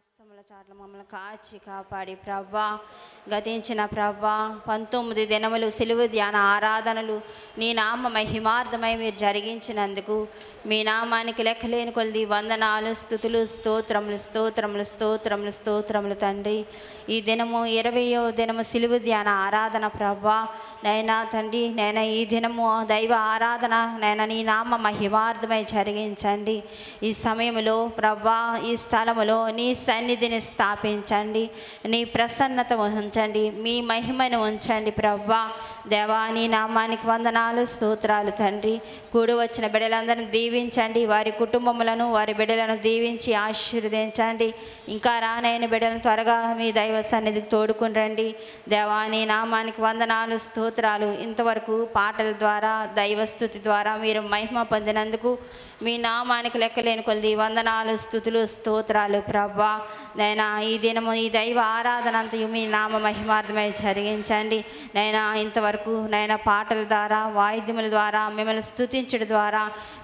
హస్తముల చాట్ల మమ్మల్ని కాచి కాపాడి ప్రభా, గతించిన ప్రభా 19 దినములు సిలువ ధ్యాన ఆరాధనలు నీ నామ మహిమార్థమై మీరు జరిగించినందుకు మీ నామానికి లెక్కలేని కొలది వందనాలు, స్తుతులు, స్తోత్రములు స్తోత్రములు స్తోత్రములు స్తోత్రములు తండ్రి. ఈ దినము 20వ దినము సిలువ ధ్యాన ఆరాధన ప్రభా. నైనా తండ్రి, నైనా ఈ దినము దైవ ఆరాధన నైనా నీ నామ మహిమార్థమై జరిగించండి. ఈ సమయంలో ప్రభా, ఈ స్థలములో నీ సన్నిధిని స్థాపించండి, నీ ప్రసన్నత ఉంచండి, మీ మహిమను ఉంచండి ప్రభా. దేవా, నీ నామానికి వందనాలు, స్తోత్రాలు తండ్రి. కూడి వచ్చిన బిడ్డలందరినీ దీవించండి, వారి కుటుంబములను వారి బిడ్డలను దీవించి ఆశీర్వదించండి. ఇంకా రానైన బిడ్డలను త్వరగా మీ దైవ సన్నిధికి తోడుకుని రండి. దేవా, నీ నామానికి వందనాలు, స్తోత్రాలు. ఇంతవరకు పాటల ద్వారా దైవస్తుతి ద్వారా మీరు మహిమ పొందినందుకు మీ నామానికి లెక్కలేని కొలది వందనాలు, స్తుతులు, స్తోత్రాలు ప్రభా. నైనా ఈ దినము ఈ దైవ ఆరాధన అంతయు మీ నామ మహిమార్థమై జరిగించండి. నైనా ఇంతవరకు నైనా పాటల ద్వారా వాయిద్యముల ద్వారా మిమ్మల్ని స్తుతించడం ద్వారా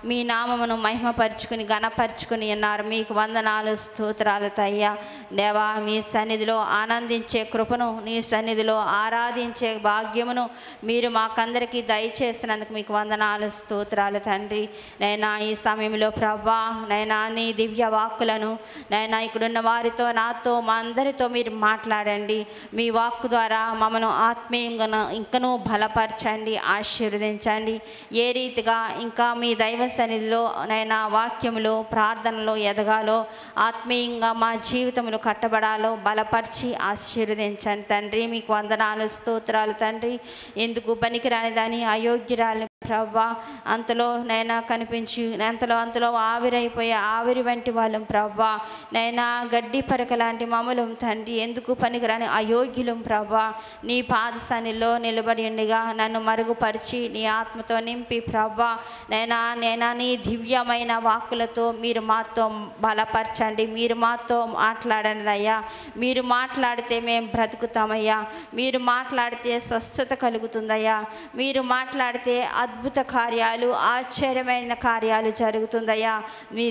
మీ నామమును మహిమపరుచుకుని ఘనపరుచుకుని ఉన్నారు. మీకు వందనాలు, స్తోత్రాలు తయ్యా. దేవా, మీ సన్నిధిలో ఆనందించే కృపను, నీ సన్నిధిలో ఆరాధించే భాగ్యమును మీరు మాకందరికీ దయచేసినందుకు మీకు వందనాలు, స్తోత్రాలు తండ్రి. నైనా ఈ సమయంలో ప్రభా, నైనా నీ దివ్య వాక్కులను నైనా ఇక్కడున్న వారితో నాతో మా అందరితో మీరు మాట్లాడండి. మీ వాక్కు ద్వారా మమ్మను ఆత్మీయంగా ఇంకనూ బలపరచండి, ఆశీర్వదించండి. ఏ రీతిగా ఇంకా మీ దైవ సన్నిధిలో నైనా వాక్యములో ప్రార్థనలో ఎదగాలో, ఆత్మీయంగా మా జీవితంలో కట్టబడాలో బలపరిచి ఆశీర్వదించండి తండ్రి. మీకు వందనాలు, స్తోత్రాలు తండ్రి. ఎందుకు పనికిరాని దాని అయోగ్యురాలు ప్రభా, అంతలో నైనా కనిపించి అంతలో ఆవిరైపోయే ఆవిరి వంటి వాళ్ళం ప్రభా. నైనా గడ్డి పరక లాంటి మమ్మలు తండ్రి, ఎందుకు పనికిరాని అయోగ్యులం ప్రభా. నీ పాద సన్నిధిలో నిలబడి ఉండగా నన్ను మరుగుపరిచి నీ ఆత్మతో నింపి ప్రభా, నైనా నీ దివ్యమైన వాక్కులతో మీరు మాతో బలపరచండి. మీరు మాతో మాట్లాడండి అయ్యా. మీరు మాట్లాడితే మేము బ్రతుకుతామయ్యా. మీరు మాట్లాడితే స్వస్థత కలుగుతుందయ్యా. మీరు మాట్లాడితే అద్భుత కార్యాలు, ఆశ్చర్యమైన కార్యాలు జరుగుతుందయ్యా. మీ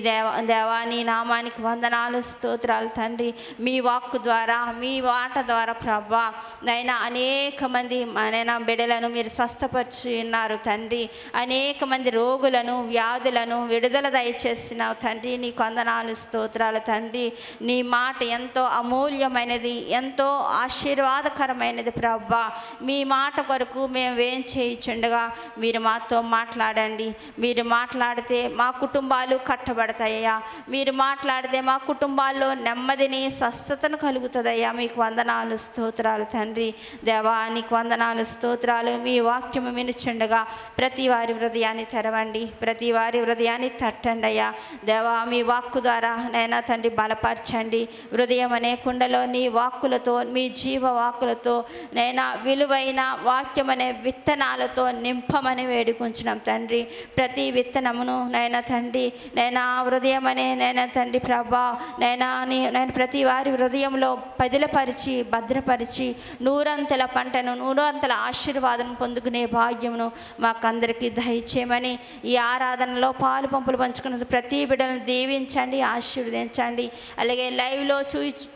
దేవా నీ నామానికి వందనాలు, స్తోత్రాలు తండ్రి. మీ వాక్కు ద్వారా మీ మాట ద్వారా ప్రభా, నైనా అనేక మంది నైనా బిడ్డలను మీరు స్వస్థపరిచి ఉన్నారు తండ్రి. అనేక మంది రోగులను, వ్యాధులను విడుదల దయచేసిన తండ్రి. నీకు వందనాలు, స్తోత్రాలు తండ్రి. నీ మాట ఎంతో అమూల్యమైనది, ఎంతో ఆశీర్వాదకరమైనది ప్రభా. మీ మాట కొరకు మేము ఏం చేయుచుండగా మీరు మాతో మాట్లాడండి. మీరు మాట్లాడితే మా కుటుంబాలు కట్టబడతాయ్యా. మీరు మాట్లాడితే మా కుటుంబాల్లో నెమ్మదిని, స్వస్థతను కలుగుతుందయ్యా. మీకు వందనాలు, స్తోత్రాలు తండ్రి. దేవా, నీకు వందనాలు, స్తోత్రాలు. మీ వాక్యము వినుచుండగా ప్రతి వారి హృదయాన్ని తెరవండి, ప్రతి వారి హృదయాన్ని తట్టండి అయ్యా. దేవా, మీ వాక్కు ద్వారా నైనా తండ్రి బలపరచండి. హృదయం అనే కుండలో నీ వాక్కులతో, మీ జీవ వాక్కులతో నైనా విలువైన వాక్యం అనే విత్తనాలతో నింపమని వేడుకుంటున్నాం తండ్రి. ప్రతి విత్తనమును నైనా తండ్రి, నైనా హృదయం అనే నైనా తండ్రి ప్రభా, నైనా ప్రతి వారి హృదయంలో పదిలపరిచి భద్రపరిచి నూరంతల పంటను, నూరంతల ఆశీర్వాదం పొందుకునే భాగ్యమును మాకందరికీ దయచేయమని ఈ ఆరాధనలో పాలు పంపులు పంచుకున్న ప్రతి బిడ్డలను దీవించండి, ఆశీర్వదించండి. అలాగే లైవ్లో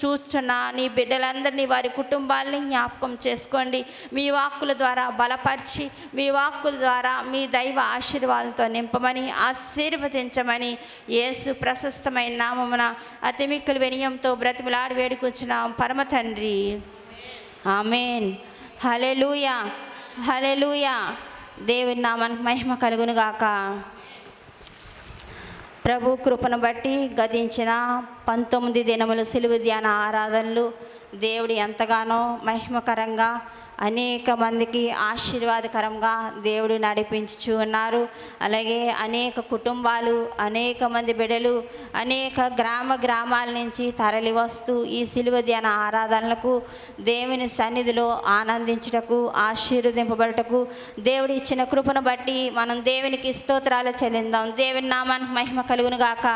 చూస్తున్న నీ బిడ్డలందరినీ, వారి కుటుంబాలని జ్ఞాపకం చేసుకోండి. మీ వాక్కుల ద్వారా బలపరిచి, మీ వాక్కుల ద్వారా మీ దైవ ఆశీర్వాదంతో నింపమని, ఆశీర్వదించమని యేసు ప్రశస్తమైన నామమున అతి మిక్కుల వినయంతో బ్రతిమలాడి వేడుకొచ్చున్నాం పరమ తండ్రి. ఆమేన్. హల్లెలూయా, హల్లెలూయా. దేవుని నామానికి మహిమ కలుగును గాక. ప్రభు కృపను బట్టి గతించిన 19 దినములు సిలువ ధ్యాన ఆరాధనలు దేవుడు ఎంతగానో మహిమకరంగా అనేక మందికి ఆశీర్వాదకరంగా దేవుడు నడిపించుచు ఉన్నారు. అలాగే అనేక కుటుంబాలు, అనేక మంది బిడ్డలు అనేక గ్రామాల నుంచి తరలి వస్తూ ఈ సిలువ ధ్యాన ఆరాధనలకు దేవుని సన్నిధిలో ఆనందించుటకు, ఆశీర్వదింపబడుటకు దేవుడు ఇచ్చిన కృపను బట్టి మనం దేవునికి స్తోత్రాలు చెల్లిద్దాం. దేవుని నామానికి మహిమ కలుగును గాక.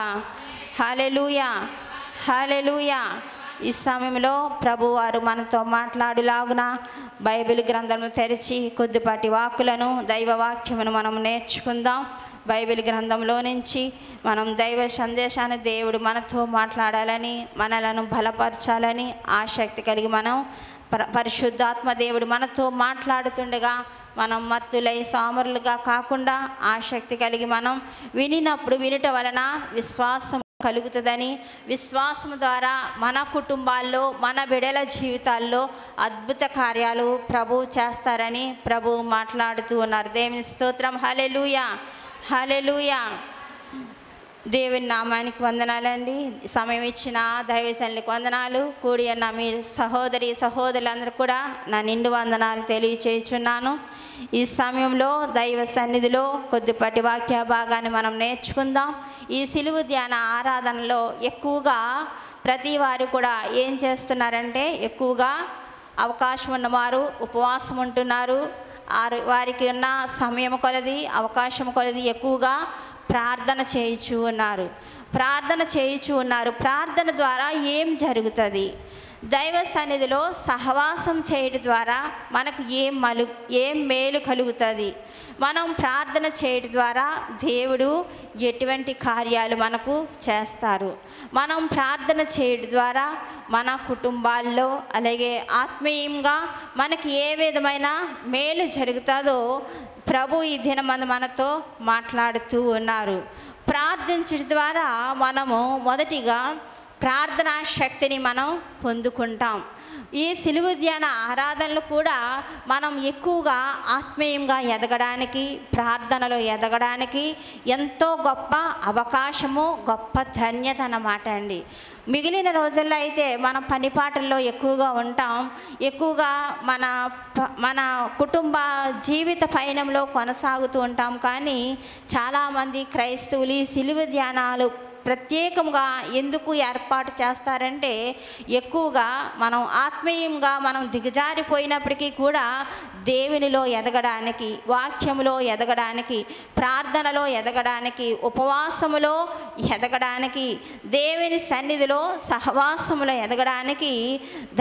హల్లెలూయా, హల్లెలూయా. ఈ సమయంలో ప్రభువారు మనతో మాట్లాడులాగున బైబిల్ గ్రంథము తెరిచి కొద్దిపాటి వాక్కులను, దైవ వాక్యమును మనం నేర్చుకుందాం. బైబిల్ గ్రంథంలో నుంచి మనం దైవ సందేశాన్ని దేవుడు మనతో మాట్లాడాలని, మనలను బలపరచాలని ఆసక్తి కలిగి మనం పరిశుద్ధాత్మ దేవుడు మనతో మాట్లాడుతుండగా మనం మత్తులై సోమరులుగా కాకుండా ఆసక్తి కలిగి మనం వినుట వలన విశ్వాసం కలుగుతుందని, విశ్వాసం ద్వారా మన కుటుంబాల్లో మన బిడ్డల జీవితాల్లో అద్భుత కార్యాలు ప్రభు చేస్తారని ప్రభు మాట్లాడుతూ ఉన్నారు. దేవుని స్తోత్రం. హల్లెలూయా, హల్లెలూయా. దేవుని నామానికి వందనాలండి. సమయం ఇచ్చిన దైవజనులకు వందనాలు. కూడి అన్న మీ సహోదరులందరూ కూడా నా నిండు వందనాలు తెలియచేయుచున్నాను. ఈ సమయంలో దైవ సన్నిధిలో కొద్దిపాటి వాక్య భాగాన్ని మనం నేర్చుకుందాం. ఈ సిలువ ధ్యాన ఆరాధనలో ఎక్కువగా ప్రతి వారు కూడా ఏం చేస్తున్నారంటే, ఎక్కువగా అవకాశం ఉన్నవారు ఉపవాసం ఉంటున్నారు. వారికి ఉన్న సమయం కొలది, అవకాశం కొలది ఎక్కువగా ప్రార్థన చేయుచు ఉన్నారు. ప్రార్థన ద్వారా ఏం జరుగుతుంది? దైవ సన్నిధిలో సహవాసం చేయడం ద్వారా మనకు ఏం మేలు కలుగుతుంది? మనం ప్రార్థన చేయడం ద్వారా దేవుడు ఎటువంటి కార్యాలు మనకు చేస్తారు? మనం ప్రార్థన చేయడం ద్వారా మన కుటుంబాల్లో అలాగే ఆత్మీయంగా మనకి ఏ విధమైన మేలు జరుగుతుందో ప్రభు ఈ దినమందు మనతో మాట్లాడుతూ ఉన్నారు. ప్రార్థించడం ద్వారా మనము మొదటిగా ప్రార్థనా శక్తిని మనం పొందుకుంటాం. ఈ సిలువ ధ్యాన ఆరాధనలు కూడా మనం ఎక్కువగా ఆత్మీయంగా ఎదగడానికి, ప్రార్థనలో ఎదగడానికి ఎంతో గొప్ప అవకాశము, గొప్ప ధన్యత అన్నమాట అండి. మిగిలిన రోజుల్లో అయితే మనం పనిపాటల్లో ఎక్కువగా ఉంటాం, ఎక్కువగా మన కుటుంబ జీవిత పయనంలో కొనసాగుతూ ఉంటాం. కానీ చాలామంది క్రైస్తవులు ఈ సిలువ ధ్యానాలు ప్రత్యేకంగా ఎందుకు ఏర్పాటు చేస్తారంటే, ఎక్కువగా మనం ఆత్మీయంగా మనం దిగజారిపోయినప్పటికీ కూడా దేవునిలో ఎదగడానికి, వాక్యములో ఎదగడానికి, ప్రార్థనలో ఎదగడానికి, ఉపవాసములో ఎదగడానికి, దేవుని సన్నిధిలో సహవాసములో ఎదగడానికి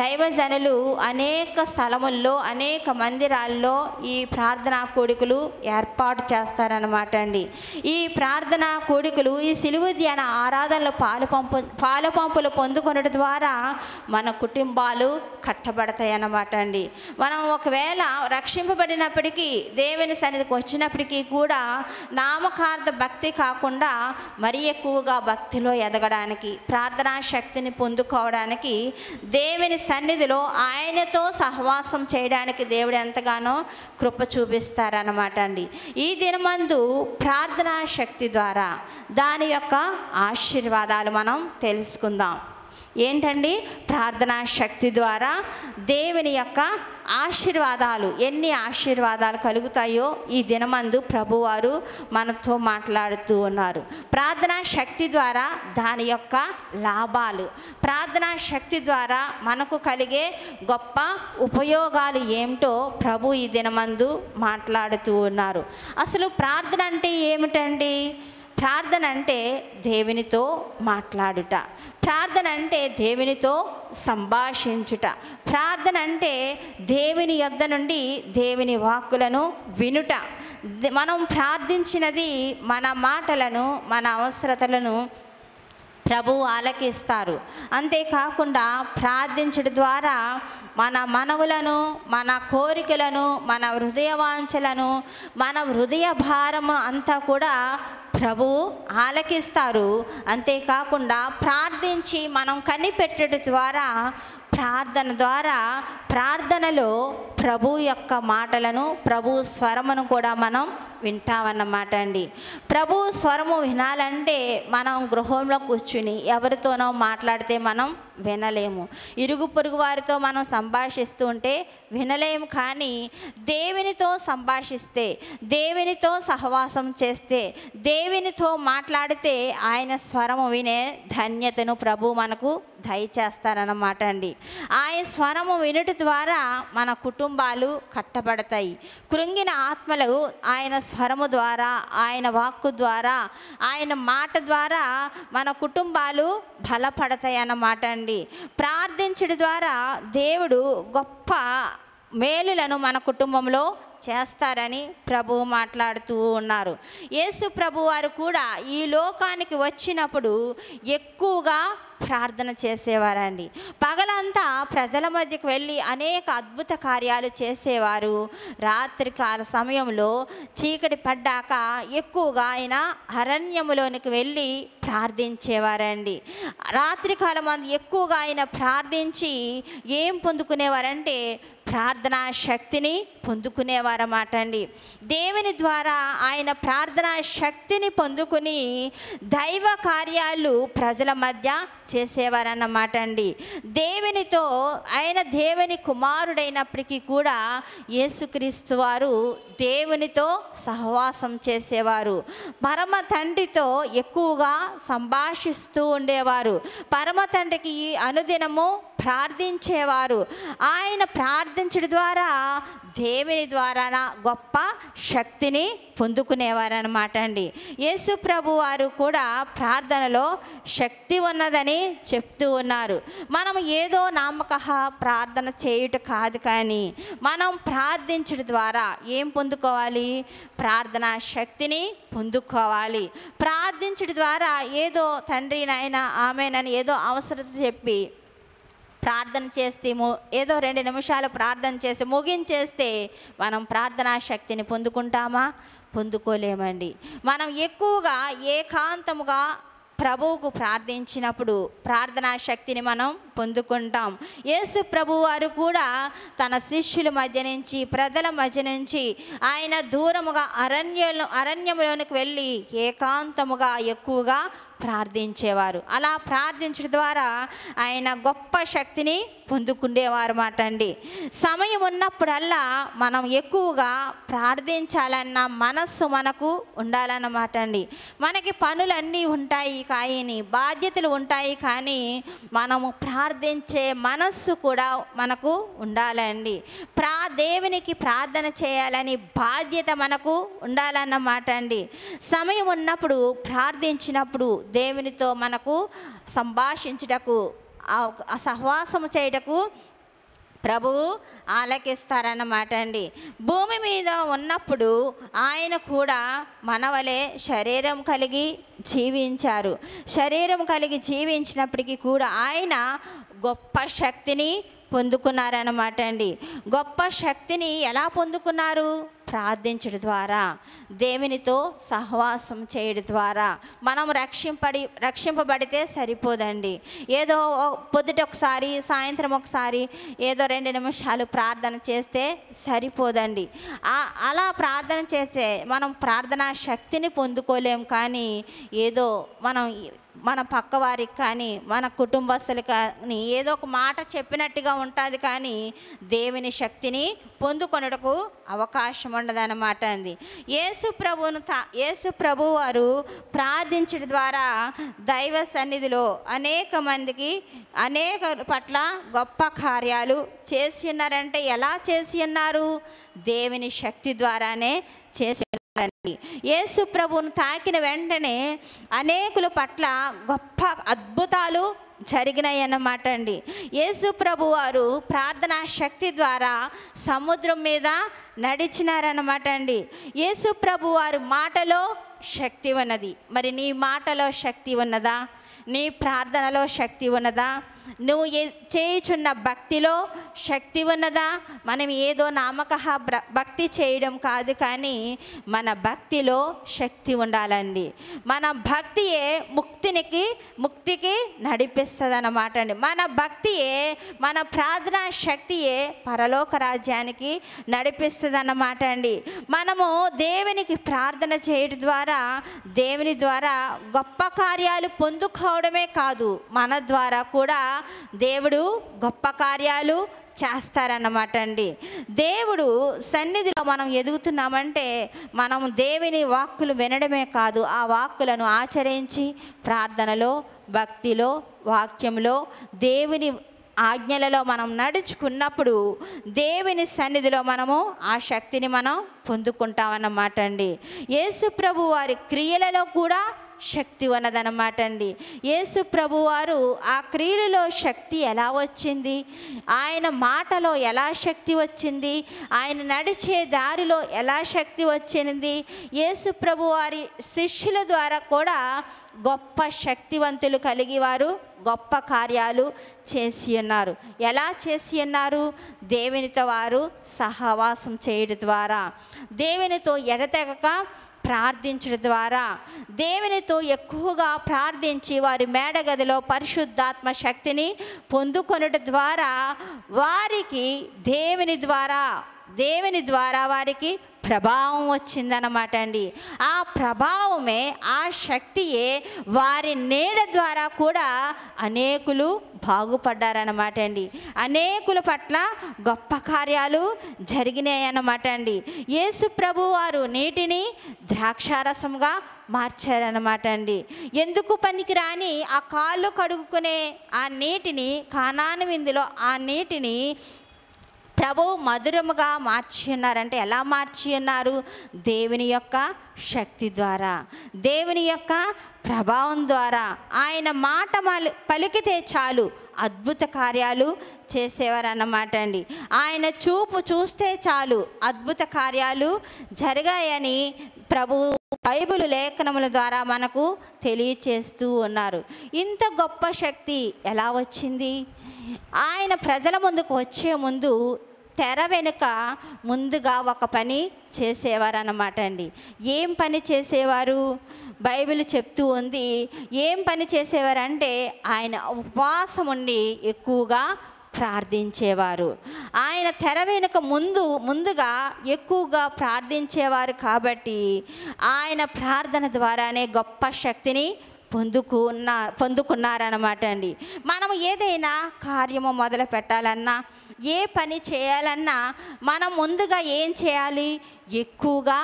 దైవజనులు అనేక స్థలముల్లో, అనేక మందిరాల్లో ఈ ప్రార్థనా కూడికలు ఏర్పాటు చేస్తారన్నమాట అండి. ఈ ప్రార్థనా కూడికలు, ఈ సిలువ ధ్యాన ఆరాధనలో పాలుపంపులు పొందుకొనడం ద్వారా మన కుటుంబాలు కట్టబడతాయి అన్నమాట అండి. మనం ఒకవేళ రక్షింపబడినప్పటికీ, దేవుని సన్నిధికి వచ్చినప్పటికీ కూడా నామకార్థ భక్తి కాకుండా మరి ఎక్కువగా భక్తిలో ఎదగడానికి, ప్రార్థనా శక్తిని పొందుకోవడానికి, దేవుని సన్నిధిలో ఆయనతో సహవాసం చేయడానికి దేవుడు ఎంతగానో కృప చూపిస్తారన్నమాట అండి. ఈ దినమందు ప్రార్థనా శక్తి ద్వారా దాని యొక్క ఆశీర్వాదాలు మనం తెలుసుకుందాం. ఏంటండి? ప్రార్థనా శక్తి ద్వారా దేవుని యొక్క ఆశీర్వాదాలు, ఎన్ని ఆశీర్వాదాలు కలుగుతాయో ఈ దినమందు ప్రభువారు మనతో మాట్లాడుతూ ఉన్నారు. ప్రార్థనా శక్తి ద్వారా దాని యొక్క లాభాలు, ప్రార్థనా శక్తి ద్వారా మనకు కలిగే గొప్ప ఉపయోగాలు ఏమిటో ప్రభు ఈ దినమందు మాట్లాడుతూ ఉన్నారు. అసలు ప్రార్థన అంటే ఏమిటండి? ప్రార్థన అంటే దేవునితో మాట్లాడుట, ప్రార్థన అంటే దేవునితో సంభాషించుట, ప్రార్థన అంటే దేవుని యొద్ద నుండి దేవుని వాక్కులను వినుట. మనం ప్రార్థించినది, మన మాటలను, మన అవసరతలను ప్రభువు ఆలకిస్తారు. అంతేకాకుండా ప్రార్థించడం ద్వారా మన మనవులను, మన కోరికలను, మన హృదయ వాంఛలను, మన హృదయ భారము అంతా కూడా ప్రభువు ఆలకిస్తారు. అంతేకాకుండా ప్రార్థించి మనం కనిపెట్టడం ద్వారా, ప్రార్థన ద్వారా, ప్రార్థనలో ప్రభు యొక్క మాటలను, ప్రభు స్వరమును కూడా మనం వింటామన్నమాట అండి. ప్రభు స్వరము వినాలంటే మనం గృహంలో కూర్చుని ఎవరితోనో మాట్లాడితే మనం వినలేము. ఇరుగు పొరుగు వారితో మనం సంభాషిస్తూ ఉంటే వినలేము. కానీ దేవునితో సంభాషిస్తే, దేవునితో సహవాసం చేస్తే, దేవునితో మాట్లాడితే ఆయన స్వరము వినే ధన్యతను ప్రభు మనకు దయచేస్తారన్నమాట అండి. ఆయన స్వరము వినుట ద్వారా మన కుటుంబాలు కట్టబడతాయి. కృంగిన ఆత్మలు ఆయన స్వరము ద్వారా, ఆయన వాక్కు ద్వారా, ఆయన మాట ద్వారా మన కుటుంబాలు బలపడతాయి అన్నమాట అండి. ప్రార్థించడం ద్వారా దేవుడు గొప్ప మేలులను మన కుటుంబంలో చేస్తారని ప్రభువు మాట్లాడుతూ ఉన్నారు. యేసు ప్రభు వారు కూడా ఈ లోకానికి వచ్చినప్పుడు ఎక్కువగా ప్రార్థన చేసేవారండి. పగలంతా ప్రజల మధ్యకు వెళ్ళి అనేక అద్భుత కార్యాలు చేసేవారు. రాత్రికాల సమయంలో చీకటి పడ్డాక ఎక్కువగా ఆయన అరణ్యములోనికి వెళ్ళి ప్రార్థించేవారండి. రాత్రికాలం ఎక్కువగా ఆయన ప్రార్థించి ఏం పొందుకునేవారంటే ప్రార్థనా శక్తిని పొందుకునేవారన్నమాట అండి. దేవుని ద్వారా ఆయన ప్రార్థనా శక్తిని పొందుకుని దైవ కార్యాలు ప్రజల మధ్య చేసేవారన్నమాట అండి. దేవునితో ఆయన దేవుని కుమారుడైనప్పటికీ కూడా యేసుక్రీస్తు వారు దేవునితో సహవాసం చేసేవారు. పరమ తండ్రితో ఎక్కువగా సంభాషిస్తూ ఉండేవారు. పరమ తండ్రికి అనుదినము ప్రార్థించేవారు. ఆయన ప్రార్థించడం ద్వారా దేవుని ద్వారా గొప్ప శక్తిని పొందుకునేవారన్నమాట అండి. యేసు ప్రభు వారు కూడా ప్రార్థనలో శక్తి ఉన్నదని చెప్తూ ఉన్నారు. మనం ఏదో నామక ప్రార్థన చేయుట కాదు, కానీ మనం ప్రార్థించడం ద్వారా ఏం పొందుకోవాలి? ప్రార్థనా శక్తిని పొందుకోవాలి. ప్రార్థించడం ద్వారా ఏదో తండ్రి నాయన ఆమెనని ఏదో అవసరత చెప్పి ప్రార్థన చేస్తే ఏదో 2 నిమిషాలు ప్రార్థన చేసి ముగించేస్తే మనం ప్రార్థనా శక్తిని పొందుకుంటామా? పొందుకోలేమండి. మనం ఎక్కువగా ఏకాంతముగా ప్రభువుకు ప్రార్థించినప్పుడు ప్రార్థనా శక్తిని మనం పొందుకుంటాం. యేసు ప్రభు వారు కూడా తన శిష్యుల మధ్య నుంచి ప్రజల మధ్య నుంచి ఆయన దూరముగా అరణ్యంలోనికి వెళ్ళి ఏకాంతముగా ఎక్కువగా ప్రార్థించేవారు. అలా ప్రార్థించడం ద్వారా ఆయన గొప్ప శక్తిని పొందుకునేవారు మాట అండి. సమయం ఉన్నప్పుడల్లా మనం ఎక్కువగా ప్రార్థించాలన్న మనస్సు మనకు ఉండాలన్నమాట అండి. మనకి పనులన్నీ ఉంటాయి కానీ, బాధ్యతలు ఉంటాయి కానీ, మనము ప్రార్థించే మనస్సు కూడా మనకు ఉండాలండి. దేవునికి ప్రార్థన చేయాలని బాధ్యత మనకు ఉండాలన్నమాట అండి. సమయం ఉన్నప్పుడు ప్రార్థించినప్పుడు దేవునితో మనకు సంభాషించుటకు సహవాసము చేయుటకు ప్రభువు ఆలకిస్తారన్నమాట అండి. భూమి మీద ఉన్నప్పుడు ఆయన కూడా మనవలే శరీరం కలిగి జీవించారు. శరీరం కలిగి జీవించినప్పటికీ కూడా ఆయన గొప్ప శక్తిని పొందుకున్నారన్నమాట అండి. గొప్ప శక్తిని ఎలా పొందుకున్నారు? ప్రార్థించడం ద్వారా, దేవునితో సహవాసం చేయడం ద్వారా. మనం రక్షింపబడితే సరిపోదండి. ఏదో పొద్దుట ఒకసారి సాయంత్రం ఒకసారి ఏదో 2 నిమిషాలు ప్రార్థన చేస్తే సరిపోదండి. అలా ప్రార్థన చేస్తే మనం ప్రార్థనా శక్తిని పొందుకోలేం. కానీ ఏదో మన పక్కవారికి కానీ మన కుటుంబస్తులకు కానీ ఏదో ఒక మాట చెప్పినట్టుగా ఉంటుంది, కానీ దేవుని శక్తిని పొందుకొనుటకు అవకాశం ఉండదన్నమాట అంది. యేసు ప్రభు వారు ప్రార్థించడం ద్వారా దైవ సన్నిధిలో అనేక మందికి అనేక పట్ల గొప్ప కార్యాలు చేసి ఉన్నారంటే ఎలా చేసి ఉన్నారు? దేవుని శక్తి ద్వారానే చేసి ఉన్నారండి. యేసు ప్రభువును తాకిన వెంటనే అనేకుల పట్ల గొప్ప అద్భుతాలు జరిగినాయి అన్నమాట అండి. యేసు ప్రభు వారు ప్రార్థనా శక్తి ద్వారా సముద్రం మీద నడిచినారన్నమాట అండి. యేసు ప్రభు వారి మాటలో శక్తి ఉన్నది. మరి నీ మాటలో శక్తి ఉన్నదా? నీ ప్రార్థనలో శక్తి ఉన్నదా? నువ్వు చేయుచున్న భక్తిలో శక్తి ఉన్నదా? మనం ఏదో నామక భక్తి చేయడం కాదు, కానీ మన భక్తిలో శక్తి ఉండాలండి. మన భక్తియే ముక్తికి నడిపిస్తుంది అన్నమాట అండి. మన భక్తియే, మన ప్రార్థనా శక్తియే పరలోక రాజ్యానికి నడిపిస్తుంది అన్నమాట అండి. మనము దేవునికి ప్రార్థన చేయడం ద్వారా దేవుని ద్వారా గొప్ప కార్యాలు పొందుకోవడమే కాదు, మన ద్వారా కూడా దేవుడు గొప్ప కార్యాలు చేస్తారన్నమాట అండి. దేవుడు సన్నిధిలో మనం ఎదుగుతున్నామంటే మనం దేవుని వాక్కులు వినడమే కాదు, ఆ వాక్కులను ఆచరించి ప్రార్థనలో, భక్తిలో, వాక్యంలో, దేవుని ఆజ్ఞలలో మనం నడుచుకున్నప్పుడు దేవుని సన్నిధిలో మనము ఆ శక్తిని మనం పొందుకుంటామన్నమాట అండి. యేసు ప్రభు వారి క్రియలలో కూడా శక్తి ఉన్నదన్నమాట అండి. యేసు ప్రభు వారు ఆ క్రియలలో శక్తి ఎలా వచ్చింది, ఆయన మాటలో ఎలా శక్తి వచ్చింది, ఆయన నడిచే దారిలో ఎలా శక్తి వచ్చింది, యేసు ప్రభు వారి శిష్యుల ద్వారా కూడా గొప్ప శక్తివంతులు కలిగి వారు గొప్ప కార్యాలు చేసి ఉన్నారు. ఎలా చేసి ఉన్నారు? దేవునితో వారు సహవాసం చేయడం ద్వారా, దేవునితో ఎడతెగక ప్రార్థించడం ద్వారా, దేవునితో ఎక్కువగా ప్రార్థించి వారి మేడగదిలో పరిశుద్ధాత్మ శక్తిని పొందుకొనడం ద్వారా వారికి దేవుని ద్వారా వారికి ప్రభావం వచ్చిందన్నమాట అండి. ఆ ప్రభావమే, ఆ శక్తియే వారి నీడ ద్వారా కూడా అనేకులు బాగుపడ్డారన్నమాట అండి. అనేకుల పట్ల గొప్ప కార్యాలు జరిగినాయి అన్నమాట అండి. యేసు ప్రభు వారు నీటిని ద్రాక్షారసంగా మార్చారన్నమాట అండి. ఎందుకు పనికిరాని ఆ కాళ్ళు కడుగుకునే ఆ నీటిని, కానాను విందులో ఆ నీటిని ప్రభు మధురముగా మార్చి ఉన్నారంటే ఎలా మార్చి ఉన్నారు? దేవుని యొక్క శక్తి ద్వారా, దేవుని యొక్క ప్రభావం ద్వారా. ఆయన మాట పలికితే చాలు అద్భుత కార్యాలు చేసేవారు అన్నమాట అండి. ఆయన చూపు చూస్తే చాలు అద్భుత కార్యాలు జరిగాయని ప్రభు బైబిల్ లేఖనముల ద్వారా మనకు తెలియచేస్తూ ఉన్నారు. ఇంత గొప్ప శక్తి ఎలా వచ్చింది? ఆయన ప్రజల ముందుకు వచ్చే ముందు తెర వెనుక ముందుగా ఒక పని చేసేవారు అన్నమాట అండి. ఏం పని చేసేవారు? బైబిల్ చెప్తూ ఉంది. ఏం పని చేసేవారంటే ఆయన ఉపవాసం ఉండి ఎక్కువగా ప్రార్థించేవారు. ఆయన తెర వెనుక ముందుగా ఎక్కువగా ప్రార్థించేవారు కాబట్టి ఆయన ప్రార్థన ద్వారానే గొప్ప శక్తిని పొందుకున్నారన్నమాట అండి. మనం ఏదైనా కార్యము మొదలు పెట్టాలన్నా, ఏ పని చేయాలన్నా మనం ముందుగా ఏం చేయాలి? ఎక్కువగా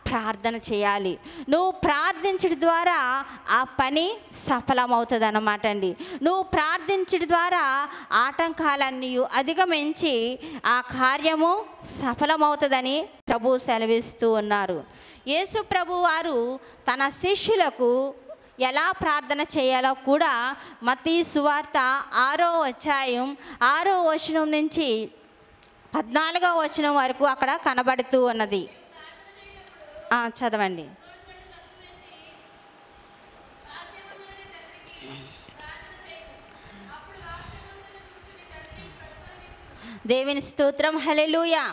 ప్రార్థన చేయాలి. నువ్వు ప్రార్థించడం ద్వారా ఆ పని సఫలమవుతుంది అన్నమాట అండి. నువ్వు ప్రార్థించడం ద్వారా ఆటంకాలన్నీ అధిగమించి ఆ కార్యము సఫలమవుతుందని ప్రభు సెలవిస్తూ ఉన్నారు. యేసు ప్రభు వారు తన శిష్యులకు ఎలా ప్రార్థన చేయాలో కూడా మత్తయి సువార్త 6వ అధ్యాయం 6వ వచనం నుంచి 14వ వచనం వరకు అక్కడ కనబడుతూ ఉన్నది. చదవండి. దేవుని స్తోత్రం, హల్లెలూయా.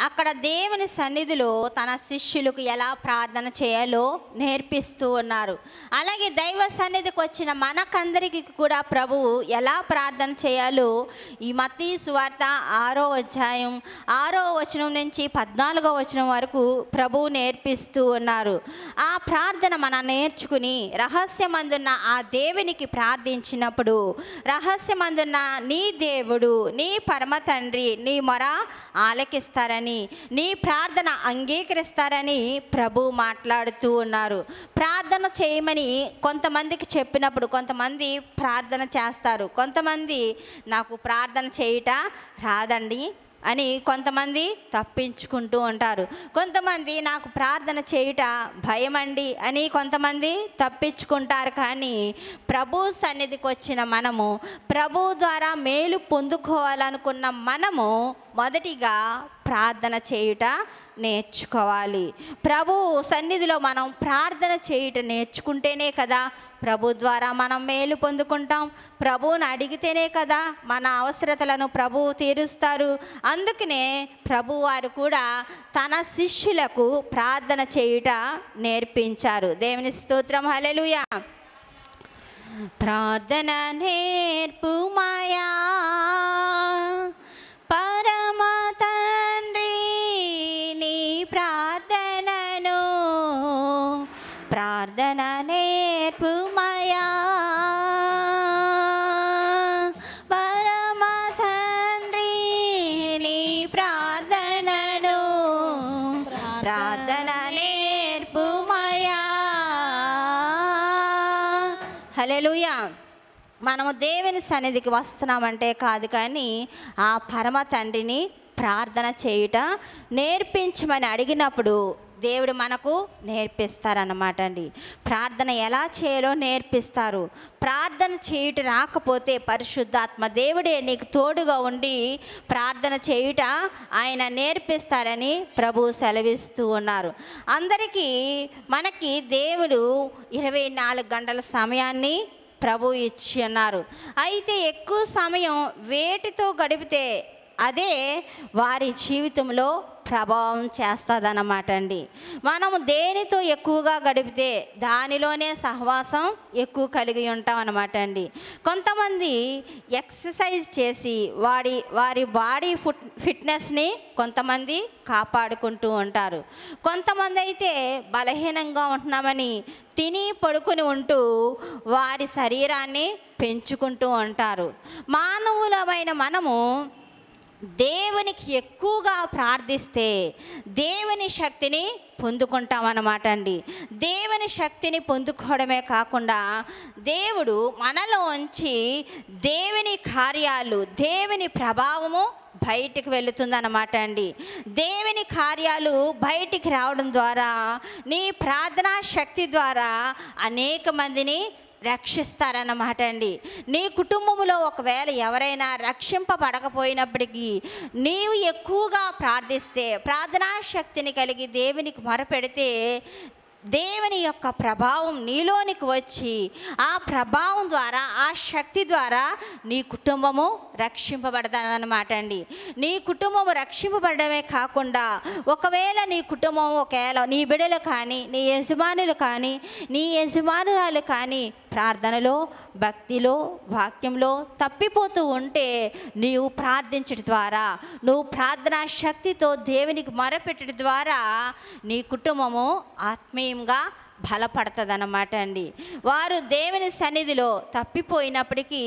అక్కడ దేవుని సన్నిధిలో తన శిష్యులకు ఎలా ప్రార్థన చేయాలో నేర్పిస్తూ ఉన్నారు. అలాగే దైవ సన్నిధికి వచ్చిన మనకందరికీ కూడా ప్రభువు ఎలా ప్రార్థన చేయాలో ఈ మత్తయి సువార్త 6వ అధ్యాయం 6వ వచనం నుంచి 14వ వచనం వరకు ప్రభువు నేర్పిస్తూ ఉన్నారు. ఆ ప్రార్థన మనం నేర్చుకుని రహస్యమందున్న ఆ దేవునికి ప్రార్థించినప్పుడు రహస్యమందున్న నీ దేవుడు, నీ పరమ తండ్రి నీ మొర ఆలకిస్తారని, నీ ప్రార్థన అంగీకరిస్తారని ప్రభు మాట్లాడుతూ ఉన్నారు. ప్రార్థన చేయమని కొంతమందికి చెప్పినప్పుడు కొంతమంది ప్రార్థన చేస్తారు, కొంతమంది నాకు ప్రార్థన చేయుట రాదండి అని కొంతమంది తప్పించుకుంటూ ఉంటారు, కొంతమంది నాకు ప్రార్థన చేయుట భయమండి అని కొంతమంది తప్పించుకుంటారు. కానీ ప్రభు సన్నిధికి వచ్చిన మనము, ప్రభు ద్వారా మేలు పొందుకోవాలనుకున్న మనము మొదటిగా ప్రార్థన చేయుట నేర్చుకోవాలి. ప్రభు సన్నిధిలో మనం ప్రార్థన చేయుట నేర్చుకుంటేనే కదా ప్రభు ద్వారా మనం మేలు పొందుకుంటాం. ప్రభువుని అడిగితేనే కదా మన అవసరతలను ప్రభువు తీరుస్తారు. అందుకనే ప్రభు వారు కూడా తన శిష్యులకు ప్రార్థన చేయుట నేర్పించారు. దేవుని స్తోత్రం, హల్లెలూయా. ప్రార్థన నేర్పుమయా పరమ తండ్రి, నీ ప్రార్థనను ప్రార్థన నేర్పుమయా పరమ తండ్రి, నీ ప్రార్థనను ప్రార్థన నేర్పుమయా. హల్లెలూయా. మనము దేవుని సన్నిధికి వస్తున్నామంటే కాదు, కానీ ఆ పరమ తండ్రిని ప్రార్థన చేయుట నేర్పించమని అడిగినప్పుడు దేవుడు మనకు నేర్పిస్తారన్నమాట అండి. ప్రార్థన ఎలా చేయాలో నేర్పిస్తారు. ప్రార్థన చేయుట రాకపోతే పరిశుద్ధాత్మ దేవుడే నీకు తోడుగా ఉండి ప్రార్థన చేయుట ఆయన నేర్పిస్తారని ప్రభు సెలవిస్తూ ఉన్నారు. అందరికీ మనకి దేవుడు 24 గంటల సమయాన్ని ప్రభు ఇచ్చి ఉన్నారు. అయితే ఎక్కువ సమయం వేటితో గడిపితే అదే వారి జీవితంలో ప్రభావం చేస్తుందన్నమాట అండి. మనము దేనితో ఎక్కువగా గడిపితే దానిలోనే సహవాసం ఎక్కువ కలిగి ఉంటాం అన్నమాట అండి. కొంతమంది ఎక్సర్సైజ్ చేసి వారి బాడీ ఫిట్నెస్ని కొంతమంది కాపాడుకుంటూ ఉంటారు. కొంతమంది అయితే బలహీనంగా ఉంటున్నామని తిని పడుకుని ఉంటూ వారి శరీరాన్ని పెంచుకుంటూ ఉంటారు. మానవులమైన మనము దేవునికి ఎక్కువగా ప్రార్థిస్తే దేవుని శక్తిని పొందుకుంటామన్నమాట అండి. దేవుని శక్తిని పొందుకోవడమే కాకుండా దేవుడు మనలోంచి దేవుని కార్యాలు, దేవుని ప్రభావము బయటికి వెళుతుందన్నమాట అండి. దేవుని కార్యాలు బయటికి రావడం ద్వారా నీ ప్రార్థనా శక్తి ద్వారా అనేక మందిని రక్షిస్తారన్నమాట అండి. నీ కుటుంబంలో ఒకవేళ ఎవరైనా రక్షింపబడకపోయినప్పటికీ నీవు ఎక్కువగా ప్రార్థిస్తే, ప్రార్థనా శక్తిని కలిగి దేవునికి మొరపెడితే దేవుని యొక్క ప్రభావం నీలోనికి వచ్చి ఆ ప్రభావం ద్వారా, ఆ శక్తి ద్వారా నీ కుటుంబము రక్షింపబడతాదన్నమాట అండి. నీ కుటుంబము రక్షింపబడమే కాకుండా ఒకవేళ నీ కుటుంబం, ఒకవేళ నీ బిడ్డలు కానీ, నీ యజమానులు కానీ, నీ యజమానురాలు కానీ ప్రార్థనలో, భక్తిలో, వాక్యంలో తప్పిపోతూ ఉంటే నీవు ప్రార్థించడం ద్వారా, నువ్వు ప్రార్థనా శక్తితో దేవునికి మొరపెట్టడం ద్వారా నీ కుటుంబము ఆత్మీయంగా బలపడుతుందన్నమాట అండి. వారు దేవుని సన్నిధిలో తప్పిపోయినప్పటికీ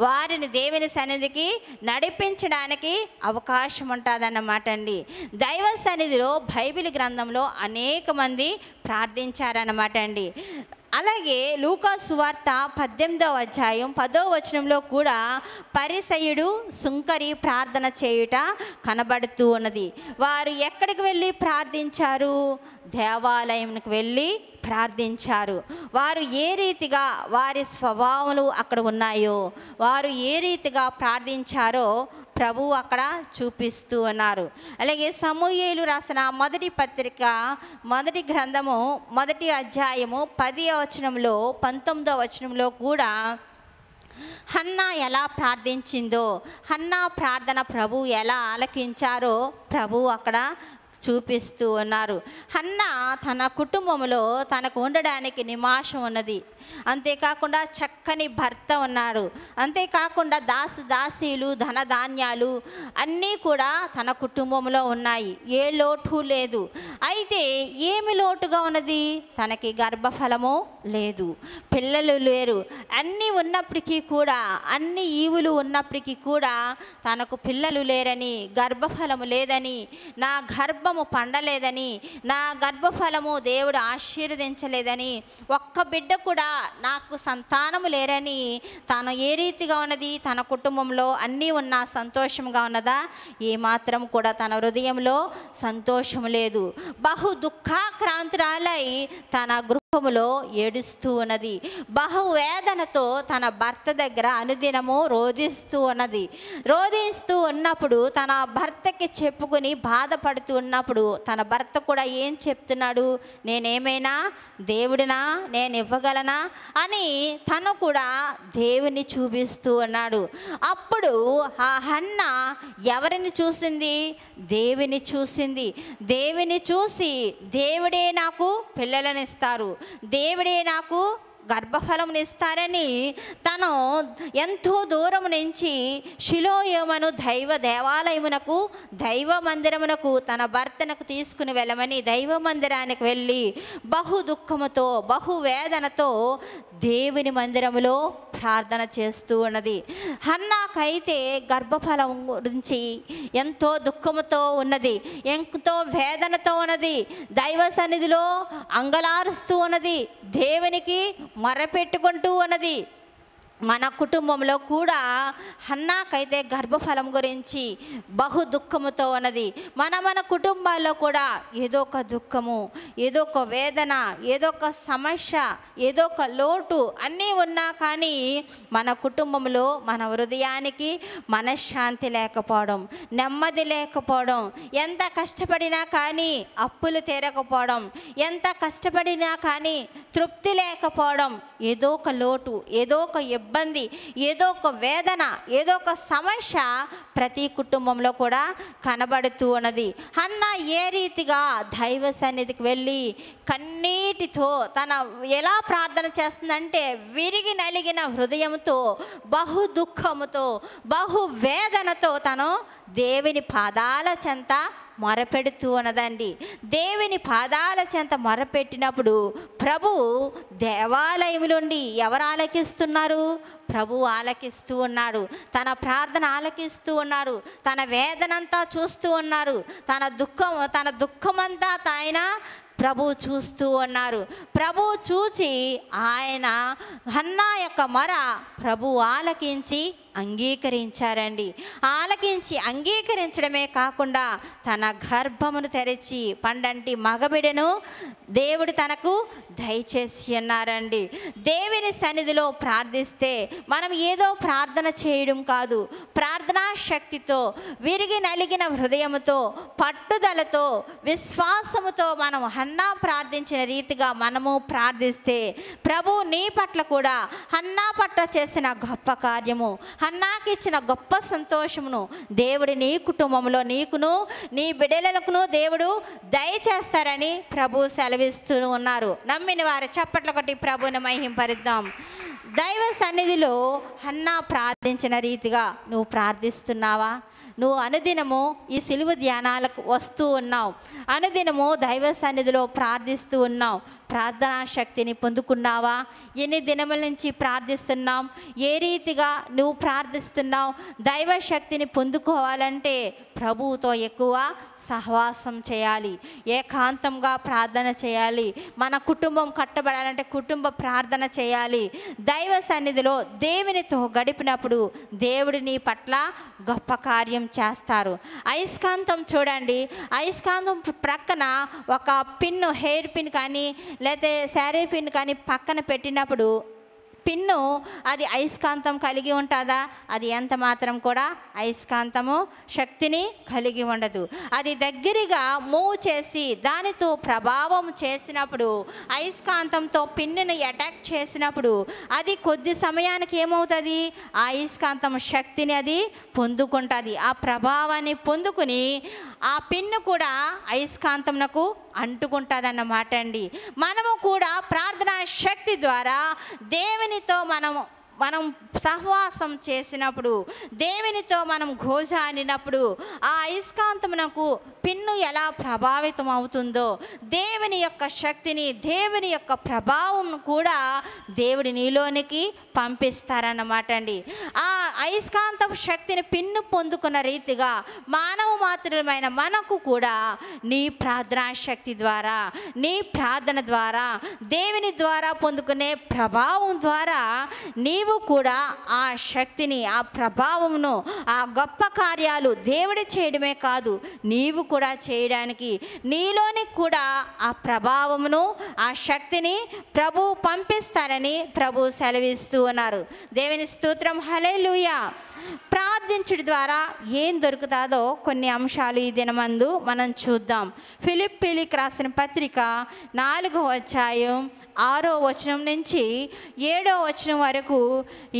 వారిని దేవుని సన్నిధికి నడిపించడానికి అవకాశం ఉంటుందన్నమాట అండి. దైవ సన్నిధిలో బైబిల్ గ్రంథంలో అనేక మంది ప్రార్థించారన్నమాట అండి. అలాగే లూకా సువార్త 18వ అధ్యాయం 10వ వచనంలో కూడా పరిసయ్యుడు సుంకరి ప్రార్థన చేయుట కనబడుతూ ఉన్నది. వారు ఎక్కడికి వెళ్ళి ప్రార్థించారు? దేవాలయంకి వెళ్ళి ప్రార్థించారు. వారు ఏ రీతిగా వారి స్వభావాలు అక్కడ ఉన్నాయో, వారు ఏ రీతిగా ప్రార్థించారో ప్రభువు అక్కడ చూపిస్తూ ఉన్నారు. అలాగే సమూయేలు రాసిన మొదటి పత్రిక, మొదటి గ్రంథము, మొదటి అధ్యాయము 10వ వచనంలో 19వ వచనంలో కూడా హన్నా ఎలా ప్రార్థించిందో, హన్నా ప్రార్థన ప్రభువు ఎలా ఆలకించారో ప్రభువు అక్కడ చూపిస్తూ ఉన్నారు. హన్నా తన కుటుంబంలో తనకు ఉండడానికి నివాసం ఉన్నది. అంతేకాకుండా చక్కని భర్త ఉన్నాడు. అంతేకాకుండా దాసీలు, ధనధాన్యాలు అన్నీ కూడా తన కుటుంబంలో ఉన్నాయి. ఏ లోటు లేదు. అయితే ఏమి లోటుగా ఉన్నది? తనకి గర్భఫలము లేదు, పిల్లలు లేరు. అన్నీ ఉన్నప్పటికీ కూడా, అన్ని ఈవులు ఉన్నప్పటికీ కూడా తనకు పిల్లలు లేరని, గర్భఫలము లేదని, నా గర్భము పండలేదని, నా గర్భఫలము దేవుడు ఆశీర్వదించలేదని, ఒక్క బిడ్డ కూడా నాకు సంతానము లేరని తాను ఏ రీతిగా ఉన్నది? తన కుటుంబంలో అన్నీ ఉన్నా సంతోషంగా ఉన్నదా? ఏమాత్రం కూడా తన హృదయంలో సంతోషం లేదు. బహు దుఃఖాక్రాంతురాలై తన గృహములో ఏడుస్తూ ఉన్నది. బహువేదనతో తన భర్త దగ్గర అనుదినము రోధిస్తూ ఉన్నది. రోధిస్తూ ఉన్నప్పుడు తన భర్తకి చెప్పుకుని బాధపడుతూ ఉన్నప్పుడు తన భర్త కూడా ఏం చెప్తున్నాడు? నేనేమైనా దేవుడినా? నేను ఇవ్వగలనా అని తను కూడా దేవుని చూపిస్తూ ఉన్నాడు. అప్పుడు ఆ హన్న ఎవరిని చూసింది? దేవుని చూసింది. దేవుని చూసి దేవుడే నాకు పిల్లలను ఇస్తారు, దేవుడే నాకు గర్భఫలం ఇస్తారని తను ఎంతో దూరం నుంచి షిలోయమను దైవ దేవాలయమునకు, దైవ మందిరమునకు తన భర్తనకు తీసుకుని వెళ్ళమని దైవ మందిరానికి వెళ్ళి బహు దుఃఖముతో, బహు వేదనతో దేవుని మందిరములో ప్రార్థన చేస్తూ ఉన్నది. హన్నాకైతే గర్భఫలం గురించి ఎంతో దుఃఖముతో ఉన్నది, ఎంతో వేదనతో ఉన్నది. దైవ సన్నిధిలో అంగలారుస్తూ ఉన్నది, దేవునికి మొరపెట్టుకుంటూ ఉన్నది. మన కుటుంబంలో కూడా హన్నాకైతే గర్భఫలం గురించి బహు దుఃఖముతో ఉన్నది. మన కుటుంబాల్లో కూడా ఏదో ఒక దుఃఖము, ఏదో ఒక వేదన, ఏదో ఒక సమస్య, ఏదో ఒక లోటు అన్నీ ఉన్నా కానీ మన కుటుంబంలో మన హృదయానికి మనశ్శాంతి లేకపోవడం, నెమ్మది లేకపోవడం, ఎంత కష్టపడినా కానీ అప్పులు తీరకపోవడం, ఎంత కష్టపడినా కానీ తృప్తి లేకపోవడం, ఏదో ఒక లోటు, ఏదో ఒక ఇబ్బంది, ఏదో ఒక వేదన, ఏదో ఒక సమస్య ప్రతి కుటుంబంలో కూడా కనబడుతూ ఉన్నది. హన్నా ఏ రీతిగా దైవ సన్నిధికి వెళ్ళి కన్నీటితో తన ఎలా ప్రార్థన చేస్తుందంటే విరిగి నలిగిన హృదయంతో, బహు దుఃఖముతో, బహు వేదనతో తను దేవుని పాదాల చెంత మొరపెడుతూ ఉన్నదండి. దేవుని పాదాల చెంత మొరపెట్టినప్పుడు ప్రభువు దేవాలయంలోండి ఎవరు ఆలకిస్తున్నారు? ప్రభువు ఆలకిస్తూ ఉన్నాడు. తన ప్రార్థన ఆలకిస్తూ ఉన్నారు. తన వేదనంతా చూస్తూ ఉన్నారు. తన దుఃఖమంతా ఆయన ప్రభువు చూస్తూ ఉన్నారు. ప్రభువు చూసి ఆయన హన్నా యొక్క మొర ప్రభువు ఆలకించి అంగీకరించారండి. ఆలకించి అంగీకరించడమే కాకుండా తన గర్భమును తెరిచి పండంటి మగబిడను దేవుడు తనకు దయచేసి ఉన్నారండి. దేవుని సన్నిధిలో ప్రార్థిస్తే మనం ఏదో ప్రార్థన చేయడం కాదు, ప్రార్థనా శక్తితో, విరిగి నలిగిన హృదయంతో, పట్టుదలతో, విశ్వాసముతో మనం హన్నా ప్రార్థించిన రీతిగా మనము ప్రార్థిస్తే ప్రభు నీ పట్ల కూడా హన్నా పట్ల చేసిన గొప్ప కార్యము, హన్నాకి ఇచ్చిన గొప్ప సంతోషమును దేవుడు నీ కుటుంబంలో నీకును నీ బిడ్డలకును దేవుడు దయచేస్తారని ప్రభు సెలవిస్తూ ఉన్నారు. నమ్మిన వారు చప్పట్ల కొట్టి ప్రభువుని మహింపరిద్దాం. దైవ సన్నిధిలో హన్నా ప్రార్థించిన రీతిగా నువ్వు ప్రార్థిస్తున్నావా? నువ్వు అనుదినము ఈ సిలువ ధ్యానాలకు వస్తూ ఉన్నావు, అనుదినము దైవ సన్నిధిలో ప్రార్థిస్తూ ఉన్నావు. ప్రార్థనా శక్తిని పొందుకున్నావా? ఎన్ని దినముల నుంచి ప్రార్థిస్తున్నాం? ఏ రీతిగా నువ్వు ప్రార్థిస్తున్నావు? దైవ శక్తిని పొందుకోవాలంటే ప్రభువుతో ఎక్కువ సహవాసం చేయాలి, ఏకాంతంగా ప్రార్థన చేయాలి. మన కుటుంబం కట్టబడాలంటే కుటుంబ ప్రార్థన చేయాలి. దైవ సన్నిధిలో దేవునితో గడిపినప్పుడు దేవుడు నీ పట్ల గొప్ప కార్యం చేస్తారు. అయస్కాంతం చూడండి, అయస్కాంతం ప్రక్కన ఒక పిన్ను, హెయిర్ పిన్ కానీ లేకపోతే శారీ పిన్ కానీ పక్కన పెట్టినప్పుడు పిన్ను అది అయస్కాంతం కలిగి ఉంటుందా? అది ఎంత మాత్రం కూడా అయస్కాంతము శక్తిని కలిగి ఉండదు. అది దగ్గరగా మూవ్ చేసి దానితో ప్రభావం చేసినప్పుడు, అయస్కాంతంతో పిన్నును అటాక్ చేసినప్పుడు అది కొద్ది సమయానికి ఏమవుతుంది? ఆ అయస్కాంతం శక్తిని అది పొందుకుంటుంది. ఆ ప్రభావాన్ని పొందుకుని ఆ పిన్ను కూడా అయస్కాంతంకు అంటుకుంటుంది అన్నమాట అండి. మనము కూడా ప్రార్థనా శక్తి ద్వారా దేవునితో మనం సహవాసం చేసినప్పుడు, దేవునితో మనం గోజాడినప్పుడు ఆ అయస్కాంతమునకు పిన్ను ఎలా ప్రభావితం అవుతుందో దేవుని యొక్క శక్తిని, దేవుని యొక్క ప్రభావం కూడా దేవుడి నీలోనికి పంపిస్తారన్నమాట అండి. ఆ అయస్కాంత శక్తిని పిన్ను పొందుకున్న రీతిగా మానవ మాత్రమైన మనకు కూడా నీ ప్రార్థనా శక్తి ద్వారా, నీ ప్రార్థన ద్వారా, దేవుని ద్వారా పొందుకునే ప్రభావం ద్వారా నీవు కూడా ఆ శక్తిని, ఆ ప్రభావమును, ఆ గొప్ప కార్యాలు దేవుడు చేయడమే కాదు నీవు కూడా చేయడానికి నీలోని కూడా ఆ ప్రభావమును, ఆ శక్తిని ప్రభు పంపిస్తారని ప్రభు సెలవిస్తూ ఉన్నారు. దేవుని స్తోత్రం, హల్లెలూయా. ప్రార్థించడం ద్వారా ఏం దొరుకుతుందో కొన్ని అంశాలు ఈ దినమందు మనం చూద్దాం. ఫిలిప్పీలకు రాసిన పత్రిక 4వ అధ్యాయం 6వ వచనం నుంచి 7వ వచనం వరకు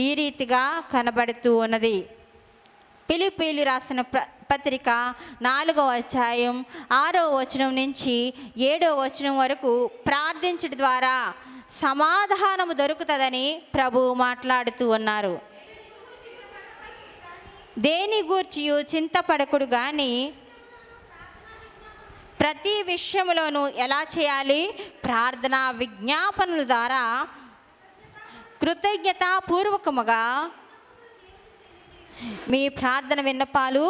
ఈ రీతిగా కనబడుతూ ఉన్నది. ఫిలిప్పీలు రాసిన పత్రిక 4వ అధ్యాయం 6వ వచనం నుంచి 7వ వచనం వరకు ప్రార్థించడం ద్వారా సమాధానము దొరుకుతుందని ప్రభువు మాట్లాడుతూ ఉన్నారు. దేని గూర్చి చింతపడకుడు కానీ ప్రతి విషయంలోనూ ఎలా చేయాలి? ప్రార్థన విజ్ఞాపనల ద్వారా కృతజ్ఞతాపూర్వకముగా మీ ప్రార్థన విన్నపాలు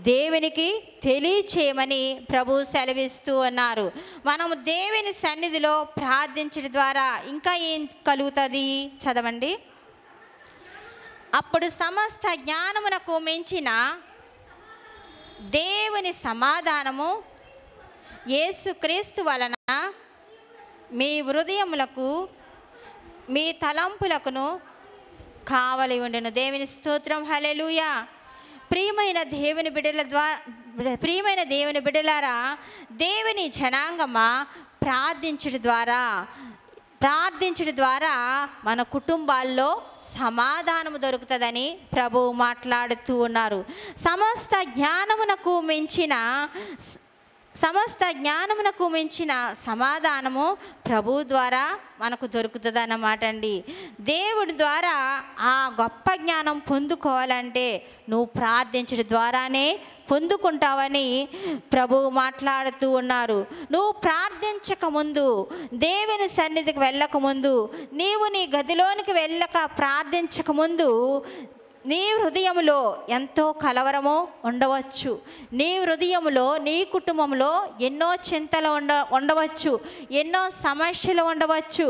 దేవునికి తెలియచేయమని ప్రభు సెలవిస్తూ ఉన్నారు. మనము దేవుని సన్నిధిలో ప్రార్థించడం ద్వారా ఇంకా ఏం కలుగుతుంది? చదవండి. అప్పుడు సమస్త జ్ఞానమునకు మించిన దేవుని సమాధానము యేసుక్రీస్తు వలన మీ హృదయములకు మీ తలంపులకును కావలి ఉండెను. దేవుని స్తోత్రం. హల్లెలూయా. ప్రియమైన దేవుని బిడ్డలారా, దేవుని జనాంగమా, ప్రార్థించడం ద్వారా మన కుటుంబాల్లో సమాధానము దొరుకుతుందని ప్రభువు మాట్లాడుతూ ఉన్నారు. సమస్త జ్ఞానమునకు మించిన సమాధానము ప్రభు ద్వారా మనకు దొరుకుతుంది అన్నమాట అండి. దేవుడి ద్వారా ఆ గొప్ప జ్ఞానం పొందుకోవాలంటే నువ్వు ప్రార్థించడం ద్వారానే పొందుకుంటావని ప్రభువు మాట్లాడుతూ ఉన్నారు. నువ్వు ప్రార్థించకముందు, దేవుని సన్నిధికి వెళ్ళకముందు, నీవు నీ గదిలోనికి వెళ్ళక ప్రార్థించకముందు నీ హృదయంలో ఎంతో కలవరము ఉండవచ్చు. నీ హృదయంలో, నీ కుటుంబంలో ఎన్నో చింతలు ఉండవచ్చు, ఎన్నో సమస్యలు ఉండవచ్చు.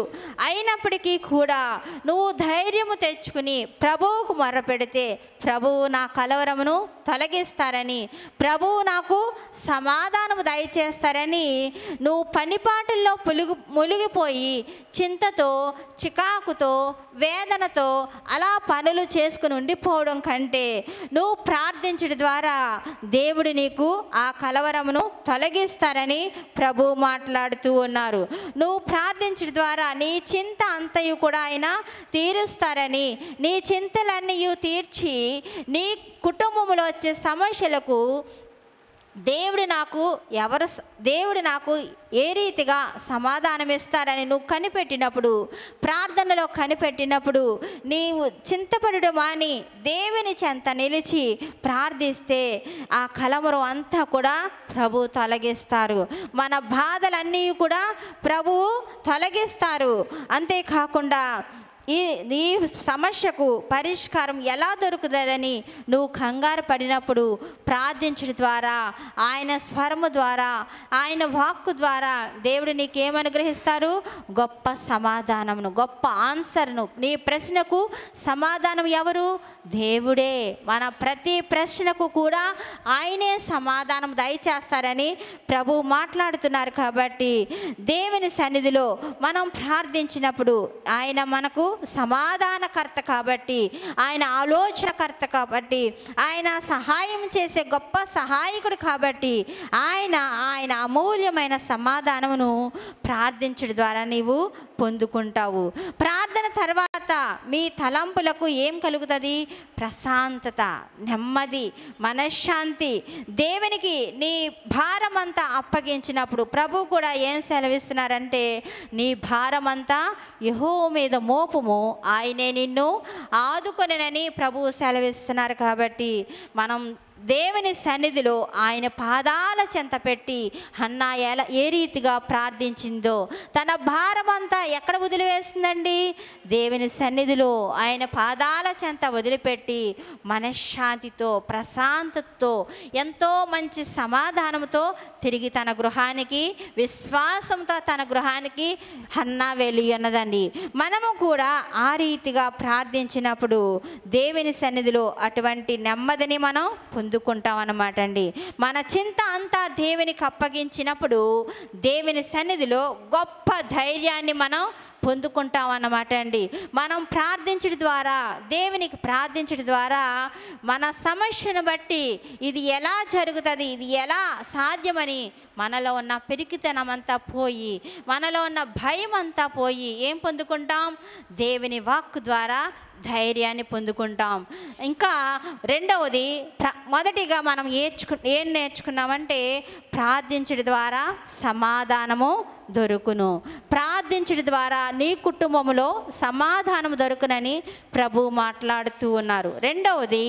అయినప్పటికీ కూడా నువ్వు ధైర్యము తెచ్చుకుని ప్రభువుకు మొర్రపెడితే ప్రభువు నా కలవరమును తొలగిస్తారని, ప్రభువు నాకు సమాధానము దయచేస్తారని నువ్వు పనిపాటుల్లో మునిగిపోయి చింతతో, చికాకుతో, వేదనతో అలా పనులు చేసుకుని ఉండిపోవడం కంటే నువ్వు ప్రార్థించడం ద్వారా దేవుడు నీకు ఆ కలవరమును తొలగిస్తారని ప్రభు మాట్లాడుతూ ఉన్నారు. నువ్వు ప్రార్థించడం ద్వారా నీ చింత అంతయు కూడా ఆయన తీరుస్తారని, నీ చింతలన్నీ తీర్చి నీ కుటుంబంలో వచ్చే సమస్యలకు దేవుడు నాకు ఏ రీతిగా సమాధానం ఇస్తారని నువ్వు కనిపెట్టినప్పుడు, ప్రార్థనలో కనిపెట్టినప్పుడు నీవు చింతపడడం మాని దేవుని చెంత నిలిచి ప్రార్థిస్తే ఆ కలవరం అంతా కూడా ప్రభు తొలగిస్తారు. మన బాధలన్నీ కూడా ప్రభువు తొలగిస్తారు. అంతేకాకుండా ఈ సమస్యకు పరిష్కారం ఎలా దొరుకుతుందని నువ్వు కంగారు పడినప్పుడు ప్రార్థించడం ద్వారా, ఆయన స్వరము ద్వారా, ఆయన వాక్కు ద్వారా దేవుడు నీకేమనుగ్రహిస్తారు? గొప్ప సమాధానమును, గొప్ప ఆన్సర్ను. నీ ప్రశ్నకు సమాధానం ఎవరు? దేవుడే. మన ప్రతి ప్రశ్నకు కూడా ఆయనే సమాధానం దయచేస్తారని ప్రభు మాట్లాడుతున్నారు. కాబట్టి దేవుని సన్నిధిలో మనం ప్రార్థించినప్పుడు ఆయన మనకు సమాధానకర్త కాబట్టి, ఆయన ఆలోచనకర్త కాబట్టి, ఆయన సహాయం చేసే గొప్ప సహాయకుడు కాబట్టి ఆయన అమూల్యమైన సమాధానమును ప్రార్థించడం ద్వారా నీవు పొందుకుంటావు. ప్రార్థన తర్వాత మీ తలంపులకు ఏం కలుగుతుంది? ప్రశాంతత, నెమ్మది, మనశ్శాంతి. దేవునికి నీ భారమంతా అప్పగించినప్పుడు ప్రభు కూడా ఏం సెలవిస్తున్నారంటే, నీ భారమంతా యెహోవా మీద మోపము, ఆయనే నిన్ను ఆదుకొనెనని ప్రభువు సెలవిస్తున్నారు. కాబట్టి మనం దేవుని సన్నిధిలో ఆయన పాదాల చెంత పెట్టి హన్నా ఏ రీతిగా ప్రార్థించిందో తన భారమంతా ఎక్కడ వదిలివేసిందండి? దేవుని సన్నిధిలో ఆయన పాదాల చెంత వదిలిపెట్టి మనశ్శాంతితో, ప్రశాంతతతో, ఎంతో మంచి సమాధానంతో తిరిగి తన గృహానికి, విశ్వాసంతో తన గృహానికి హన్నా వెళ్ళి ఉన్నదండి. మనము కూడా ఆ రీతిగా ప్రార్థించినప్పుడు దేవుని సన్నిధిలో అటువంటి నెమ్మదిని మనం పొందుకుంటాం అన్నమాట అండి. మన చింత అంతా దేవునికి అప్పగించినప్పుడు దేవుని సన్నిధిలో గొప్ప ధైర్యాన్ని మనం పొందుకుంటాం అన్నమాట అండి. మనం ప్రార్థించడం ద్వారా, దేవునికి ప్రార్థించడం ద్వారా మన సమస్యను బట్టి ఇది ఎలా జరుగుతుంది, ఇది ఎలా సాధ్యమని మనలో ఉన్న పిరికితనం అంతా పోయి, మనలో ఉన్న భయం అంతా పోయి ఏం పొందుకుంటాం? దేవుని వాక్కు ద్వారా ధైర్యాన్ని పొందుకుంటాం. ఇంకా రెండవది, మొదటిగా మనం ఏం నేర్చుకున్నామంటే ప్రార్థించడం ద్వారా సమాధానము దొరుకును. ప్రార్థించడం ద్వారా నీ కుటుంబంలో సమాధానం దొరుకునని ప్రభు మాట్లాడుతూ ఉన్నారు. రెండవది,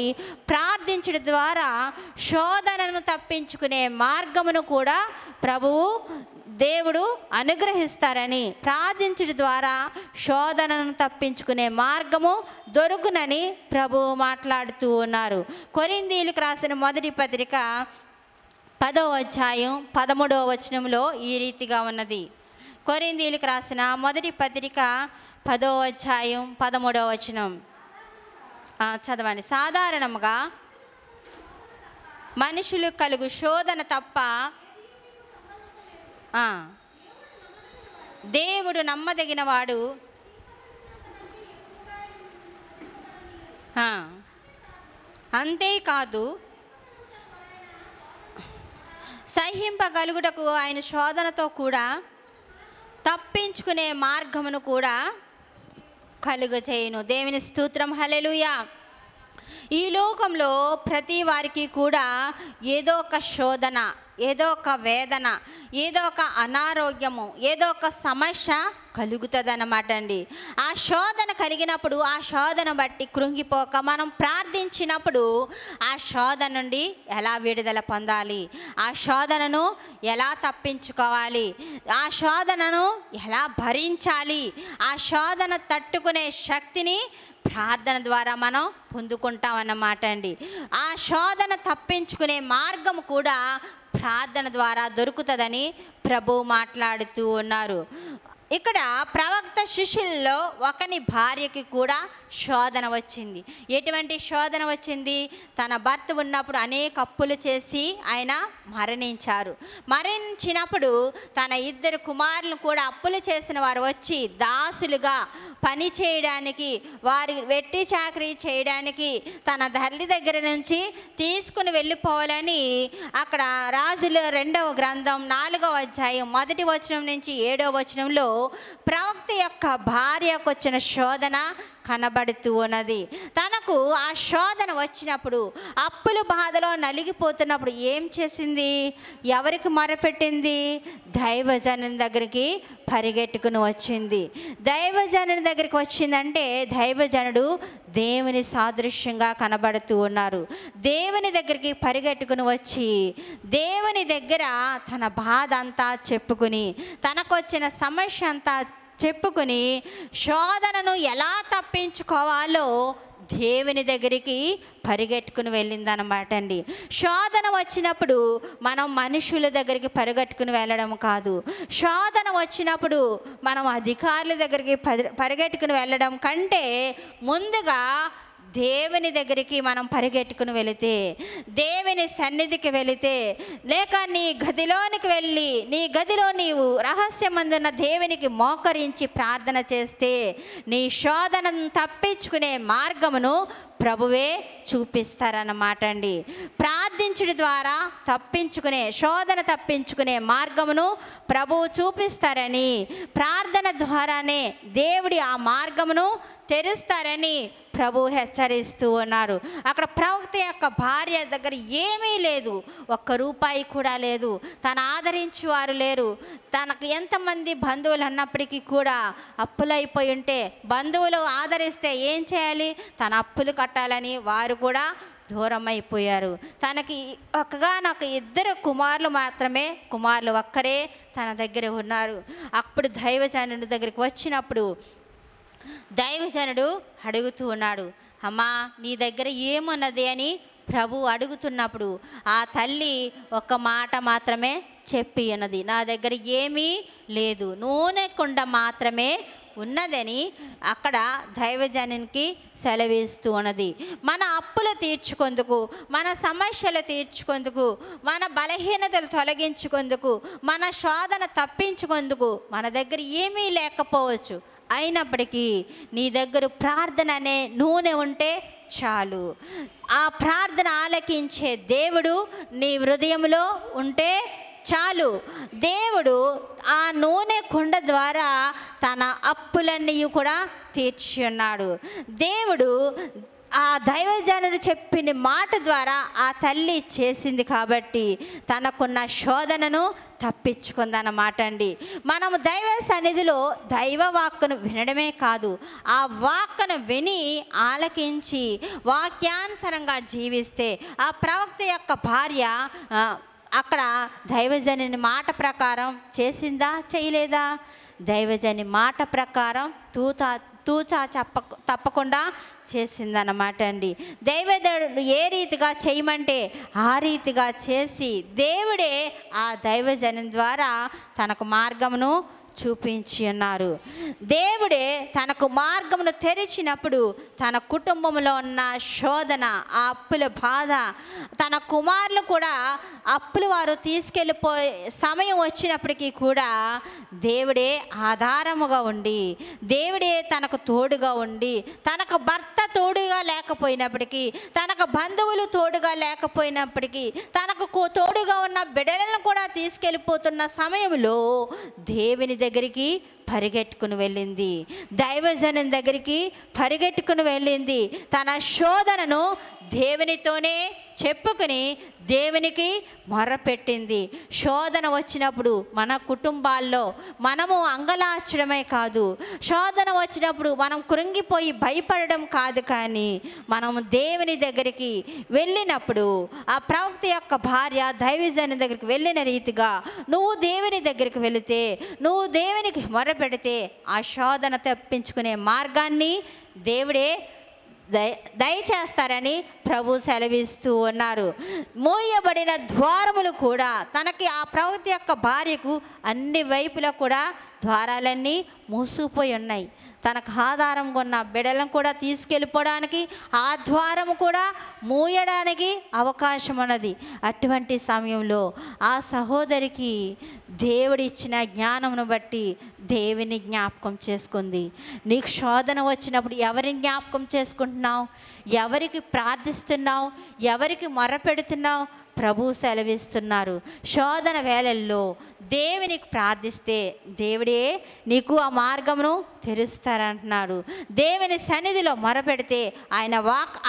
ప్రార్థించడం ద్వారా శోధనను తప్పించుకునే మార్గమును కూడా ప్రభువు దేవుడు అనుగ్రహిస్తారని, ప్రార్థించడం ద్వారా శోధనను తప్పించుకునే మార్గము దొరుకునని ప్రభువు మాట్లాడుతూ ఉన్నారు. కొరింథీయులకు రాసిన మొదటి పత్రిక 10వ అధ్యాయం 13వ వచనంలో ఈ రీతిగా ఉన్నది. కొరింథీయులకు రాసిన మొదటి పత్రిక 10వ అధ్యాయం 13వ వచనం. చదవండి. సాధారణంగా మనుషులు కలుగు శోధన తప్ప దేవుడు నమ్మదగినవాడు. అంతేకాదు సహింపగలుగుటకు ఆయన శోధనతో కూడా తప్పించుకునే మార్గమును కూడా కలుగచేయును. దేవుని స్తోత్రం. హల్లెలూయా. ఈ లోకంలో ప్రతి వారికి కూడా ఏదో ఒక శోధన, ఏదో ఒక వేదన, ఏదో ఒక అనారోగ్యము, ఏదో ఒక సమస్య కలుగుతుంది అన్నమాట అండి. ఆ శోధన కలిగినప్పుడు ఆ శోధన బట్టి కృంగిపోక మనం ప్రార్థించినప్పుడు ఆ శోధన నుండి ఎలా విడుదల పొందాలి, ఆ శోధనను ఎలా తప్పించుకోవాలి, ఆ శోధనను ఎలా భరించాలి, ఆ శోధన తట్టుకునే శక్తిని ప్రార్థన ద్వారా మనం పొందుకుంటాం అన్నమాట అండి. ఆ శోధన తప్పించుకునే మార్గం కూడా ప్రార్థన ద్వారా దొరుకుతుందని ప్రభు మాట్లాడుతూ ఉన్నారు. ఇక్కడ ప్రవక్త శిష్యుల్లో ఒకని భార్యకి కూడా శోధన వచ్చింది. ఎటువంటి శోధన వచ్చింది? తన భర్త ఉన్నప్పుడు అనేక అప్పులు చేసి ఆయన మరణించినప్పుడు తన 2 కుమారులను కూడా అప్పులు చేసిన వారు వచ్చి దాసులుగా పని చేయడానికి, వారి వెట్టి చాకరీ చేయడానికి తన తల్లి దగ్గర నుంచి తీసుకుని వెళ్ళిపోవాలని అక్కడ రాజుల 2వ గ్రంథం 4వ అధ్యాయం 1వ వచనం నుంచి 7వ వచనంలో ప్రవక్త యొక్క భార్యకు వచ్చిన శోధన కనబడుతూ ఉన్నది. తనకు ఆ శోధన వచ్చినప్పుడు, అప్పుల బాధలో నలిగిపోతున్నప్పుడు ఏం చేసింది? ఎవరికి మొరపెట్టింది? దైవజనుని దగ్గరికి పరిగెట్టుకుని వచ్చింది. దైవజనుని దగ్గరికి వచ్చిందంటే దైవజనుడు దేవుని సాదృశ్యంగా కనబడుతూ ఉన్నారు. దేవుని దగ్గరికి పరిగెట్టుకుని వచ్చి దేవుని దగ్గర తన బాధ అంతా చెప్పుకుని, తనకొచ్చిన సమస్య అంతా చెప్పుకుని శోధనను ఎలా తప్పించుకోవాలో దేవుని దగ్గరికి పరిగెట్టుకుని వెళ్ళిందనమాట అండి. శోధన వచ్చినప్పుడు మనం మనుషుల దగ్గరికి పరిగెట్టుకుని వెళ్ళడం కాదు. శోధన వచ్చినప్పుడు మనం అధికారుల దగ్గరికి పరిగెట్టుకుని వెళ్ళడం కంటే ముందుగా దేవుని దగ్గరికి మనం పరిగెట్టుకుని వెళితే, దేవుని సన్నిధికి వెళితే, లేక నీ గదిలోనికి వెళ్ళి నీ గదిలో నీవు రహస్యమందున్న దేవునికి మోకరించి ప్రార్థన చేస్తే నీ శోధనను తప్పించుకునే మార్గమును ప్రభువే చూపిస్తారన్నమాట అండి. ప్రార్థించడం ద్వారా శోధన తప్పించుకునే మార్గమును ప్రభువు చూపిస్తారని, ప్రార్థన ద్వారానే దేవుడి ఆ మార్గమును తెరుస్తారని ప్రభు హెచ్చరిస్తూ ఉన్నారు. అక్కడ ప్రవక్త యొక్క భార్య దగ్గర ఏమీ లేదు, 1 రూపాయి కూడా లేదు, తను ఆదరించేవారు లేరు. తనకు ఎంతమంది బంధువులు అన్నప్పటికీ కూడా అప్పులైపోయి ఉంటే బంధువులు ఆదరిస్తే ఏం చేయాలి? తన అప్పులు కట్టాలని వారు కూడా దూరం అయిపోయారు. తనకి ఒక్కగానొక 2 కుమారులు మాత్రమే, కుమారులు ఒక్కరే తన దగ్గర ఉన్నారు. అప్పుడు దైవజనుడి దగ్గరికి వచ్చినప్పుడు దైవజనుడు అడుగుతూ ఉన్నాడు, అమ్మా నీ దగ్గర ఏమున్నది అని ప్రభు అడుగుతున్నప్పుడు ఆ తల్లి ఒక మాట మాత్రమే చెప్పి ఉన్నది, నా దగ్గర ఏమీ లేదు, నూనె కుండ మాత్రమే ఉన్నదని అక్కడ దైవజనునికి సెలవిస్తూ ఉన్నది. మన అప్పులు తీర్చుకొందుకు, మన సమస్యలు తీర్చుకొందుకు, మన బలహీనతలు తొలగించుకొందుకు, మన శోధన తప్పించుకొందుకు మన దగ్గర ఏమీ లేకపోవచ్చు. అయినప్పటికీ నీ దగ్గర ప్రార్థన అనే నూనె ఉంటే చాలు. ఆ ప్రార్థన ఆలకించే దేవుడు నీ హృదయంలో ఉంటే చాలు. దేవుడు ఆ నూనె కుండ ద్వారా తన అప్పులన్నీ కూడా తీర్చి ఉన్నాడు. దేవుడు ఆ దైవజనుడు చెప్పిన మాట ద్వారా ఆ తల్లి చేసింది కాబట్టి తనకున్న శోధనను తప్పించుకుందన్నమాట అండి. మనము దైవ సన్నిధిలో దైవ వాక్కును వినడమే కాదు, ఆ వాక్కును విని ఆలకించి వాక్యానుసారంగా జీవిస్తే ఆ ప్రవక్త యొక్క భార్య అక్కడ దైవజనుని మాట ప్రకారం చేసిందా, చేయలేదా? దైవజని మాట ప్రకారం తూచా తప్పకుండా చేసిందన్నమాట అండి. దైవజనుడు ఏ రీతిగా చేయమంటే ఆ రీతిగా చేసి దేవుడే ఆ దైవజనం ద్వారా తనకు మార్గమును చూపించి ఉన్నారు. దేవుడే తనకు మార్గమును తెరిచినప్పుడు తన కుటుంబంలో ఉన్న శోధన, ఆ అప్పుల బాధ, తన కుమారులు కూడా అప్పులు వారు తీసుకెళ్ళిపోయే సమయం వచ్చినప్పటికీ కూడా దేవుడే ఆధారముగా ఉండి, దేవుడే తనకు తోడుగా ఉండి, తనకు భర్త తోడుగా లేకపోయినప్పటికీ, తనకు బంధువులు తోడుగా లేకపోయినప్పటికీ, తనకు తోడుగా ఉన్న బిడ్డలను కూడా తీసుకెళ్ళిపోతున్న సమయంలో దేవుని దగ్గరికి పరిగెట్టుకుని వెళ్ళింది. దైవజనం దగ్గరికి పరిగెట్టుకుని వెళ్ళింది. తన శోధనను దేవునితోనే చెప్పుకుని దేవునికి మొరపెట్టింది. శోధన వచ్చినప్పుడు మన కుటుంబాల్లో మనము అంగలార్చడమే కాదు, శోధన వచ్చినప్పుడు మనం కృంగిపోయి భయపడడం కాదు, కానీ మనము దేవుని దగ్గరికి వెళ్ళినప్పుడు ఆ ప్రవక్త యొక్క భార్య దైవజనం దగ్గరికి వెళ్ళిన రీతిగా నువ్వు దేవుని దగ్గరికి వెళితే, నువ్వు దేవునికి మొరపెడితే ఆ శోధన తప్పించుకునే మార్గాన్ని దేవుడే దయచేస్తారని ప్రభు సెలవిస్తూ ఉన్నారు. మూయబడిన ద్వారములు కూడా తనకి, ఆ ప్రవక్త యొక్క భార్యకు అన్ని వైపులా కూడా ద్వారాలన్నీ మూసుకుపోయి ఉన్నాయి. తనకు ఆధారంగా ఉన్న బిడ్డలను కూడా తీసుకెళ్ళిపోవడానికి ఆ ద్వారం కూడా మూయడానికి అవకాశం ఉన్నది. అటువంటి సమయంలో ఆ సహోదరికి దేవుడిచ్చిన జ్ఞానమును బట్టి దేవుని జ్ఞాపకం చేసుకుంది. నీకు శోధన వచ్చినప్పుడు ఎవరిని జ్ఞాపకం చేసుకుంటున్నావు? ఎవరికి ప్రార్థిస్తున్నావు? ఎవరికి మొరపెడుతున్నావు? ప్రభు సెలవిస్తున్నారు, శోధన వేళల్లో దేవునికి ప్రార్థిస్తే దేవుడే నీకు ఆ మార్గమును తెరుస్తారంటున్నాడు. దేవుని సన్నిధిలో మొరపెడితే ఆయన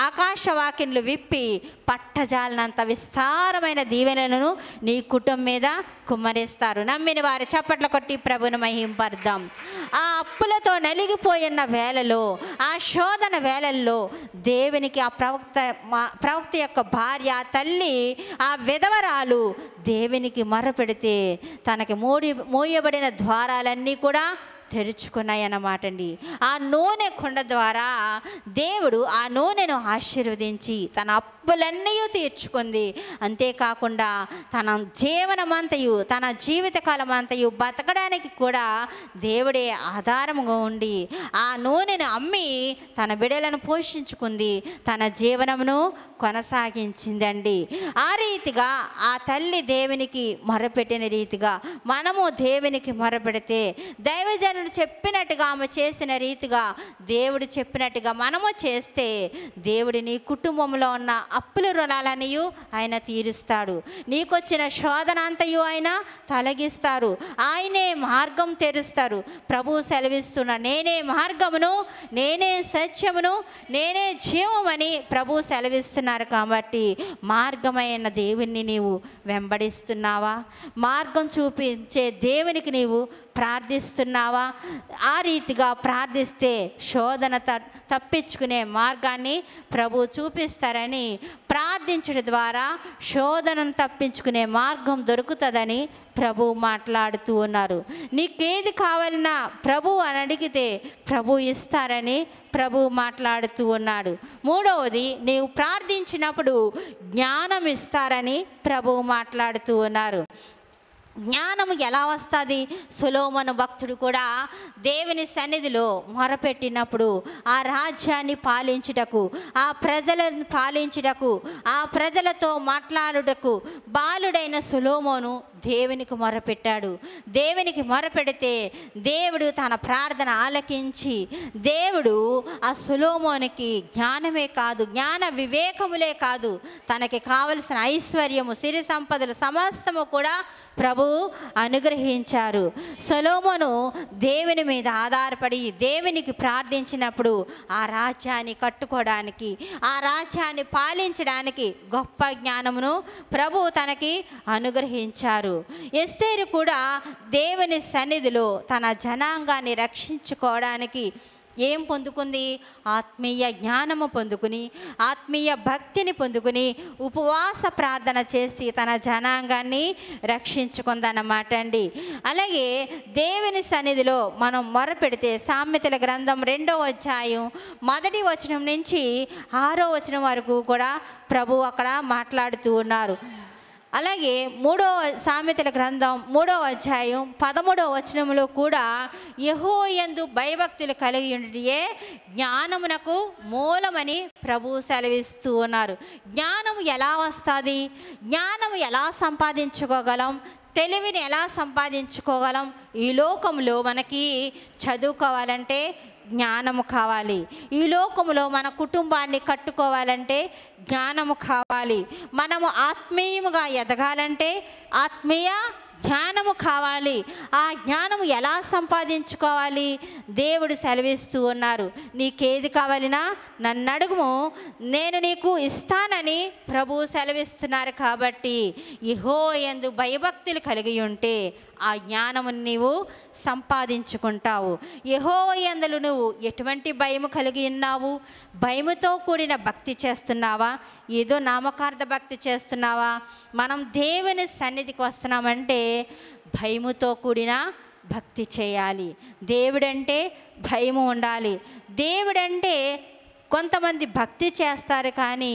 ఆకాశ వాకిన్లు విప్పి పట్టజాలనంత విస్తారమైన దీవెనలను నీ కుటుంబం మీద కుమ్మరిస్తారు. నమ్మిన వారు చప్పట్లు కొట్టి ప్రభుని మహింపర్దాం. ఆ అప్పులతో నలిగిపోయిన వేళలో, ఆ శోధన వేళల్లో దేవునికి ఆ ప్రవక్త యొక్క భార్య, తల్లి, ఆ విధవరాలు దేవునికి మొరపెడితే తనకి మూయబడిన ద్వారాలన్నీ కూడా తెరుచుకున్నాయన్నమాట అండి. ఆ నూనె కుండ ద్వారా దేవుడు ఆ నూనెను ఆశీర్వదించి తన అప్పులన్నీ తీర్చుకుంది. అంతేకాకుండా తన జీవనమంతయు, తన జీవితకాలం అంతయు బతకడానికి కూడా దేవుడే ఆధారముగా ఉండి ఆ నూనెను అమ్మి తన బిడ్డలను పోషించుకుంది, తన జీవనమును కొనసాగించిందండి. ఆ రీతిగా ఆ తల్లి దేవునికి మొరపెట్టిన రీతిగా మనము దేవునికి మొరపెడితే, దైవజనుడు చెప్పినట్టుగా ఆమె చేసిన రీతిగా దేవుడు చెప్పినట్టుగా మనము చేస్తే దేవుడు నీ కుటుంబంలో ఉన్న అప్పుల రుణాలని ఆయన తీరుస్తాడు. నీకొచ్చిన శోధన అంతయు ఆయన తొలగిస్తారు. ఆయనే మార్గం తెరుస్తారు. ప్రభు సెలవిస్తున్న నేనే మార్గమును, నేనే సత్యమును, నేనే జీవమని ప్రభు సెలవిస్తున్నారు. కాబట్టి మార్గమైన దేవుణ్ణి నీవు వెంబడిస్తున్నావా? మార్గం చూపించే దేవునికి నీవు ప్రార్థిస్తున్నావా? ఆ రీతిగా ప్రార్థిస్తే శోధన తప్పించుకునే మార్గాన్ని ప్రభు చూపిస్తారని, ప్రార్థించడం ద్వారా శోధనను తప్పించుకునే మార్గం దొరుకుతుందని ప్రభు మాట్లాడుతూ ఉన్నారు. నీకేది కావాలన్నా ప్రభు అని అడిగితే ప్రభు ఇస్తారని ప్రభు మాట్లాడుతూ ఉన్నాడు. మూడవది, నీవు ప్రార్థించినప్పుడు జ్ఞానం ఇస్తారని ప్రభు మాట్లాడుతూ ఉన్నారు. జ్ఞానం ఎలా వస్తుంది? సొలొమోను భక్తుడు కూడా దేవుని సన్నిధిలో మొరపెట్టినప్పుడు ఆ రాజ్యాన్ని పాలించుటకు, ఆ ప్రజలను పాలించుటకు, ఆ ప్రజలతో మాట్లాడుటకు బాలుడైన సొలొమోను దేవునికి మొరపెట్టాడు. దేవునికి మొరపెడితే దేవుడు తన ప్రార్థన ఆలకించి దేవుడు ఆ సొలొమోనుకి జ్ఞానమే కాదు, జ్ఞాన వివేకములే కాదు, తనకి కావలసిన ఐశ్వర్యము, సిరి సంపదలు సమస్తము కూడా ప్రభు అనుగ్రహించారు. సొలొమోను దేవుని మీద ఆధారపడి దేవునికి ప్రార్థించినప్పుడు ఆ రాజ్యాన్ని కట్టుకోవడానికి, ఆ రాజ్యాన్ని పాలించడానికి గొప్ప జ్ఞానమును ప్రభు తనకి అనుగ్రహించారు. ఎస్తేరు కూడా దేవుని సన్నిధిలో తన జనాంగాన్ని రక్షించుకోవడానికి ఏం పొందుకుంది? ఆత్మీయ జ్ఞానము పొందుకుని, ఆత్మీయ భక్తిని పొందుకుని, ఉపవాస ప్రార్థన చేసి తన జనాంగాన్ని రక్షించుకుందన్నమాట అండి. అలాగే దేవుని సన్నిధిలో మనం మొరపెడితే సామెతల గ్రంథం 2వ అధ్యాయం 1వ వచనం నుంచి 6వ వచనం వరకు కూడా ప్రభు అక్కడ మాట్లాడుతూ ఉన్నారు. అలాగే 3వ సామెతల గ్రంథం 3వ అధ్యాయం 13వ వచనంలో కూడా యెహోవాయందు భయభక్తులు కలిగి ఉండియే జ్ఞానమునకు మూలమని ప్రభువు సెలవిస్తూ ఉన్నారు. జ్ఞానం ఎలా వస్తుంది? జ్ఞానం ఎలా సంపాదించుకోగలం? తెలివిని ఎలా సంపాదించుకోగలం? ఈ లోకంలో మనకి చదువుకోవాలంటే జ్ఞానము కావాలి. ఈ లోకంలో మన కుటుంబాన్ని కట్టుకోవాలంటే జ్ఞానము కావాలి. మనము ఆత్మీయముగా ఎదగాలంటే ఆత్మీయ జ్ఞానము కావాలి. ఆ జ్ఞానము ఎలా సంపాదించుకోవాలి? దేవుడు సెలవిస్తూ ఉన్నారు, నీకేది కావాలినా నన్ను అడుగుము, నేను నీకు ఇస్తానని ప్రభువు సెలవిస్తున్నారు. కాబట్టి యెహోవాయందు భయభక్తులు కలిగి ఉంటే ఆ జ్ఞానమును నీవు సంపాదించుకుంటావు. యెహోవాయందు నువ్వు ఎటువంటి భయము కలిగి ఉన్నావు? భయముతో కూడిన భక్తి చేస్తున్నావా? ఏదో నామకార్థ భక్తి చేస్తున్నావా? మనం దేవుని సన్నిధికి వస్తున్నామంటే భయముతో కూడిన భక్తి చేయాలి. దేవుడంటే భయము ఉండాలి. దేవుడంటే కొంతమంది భక్తి చేస్తారు కానీ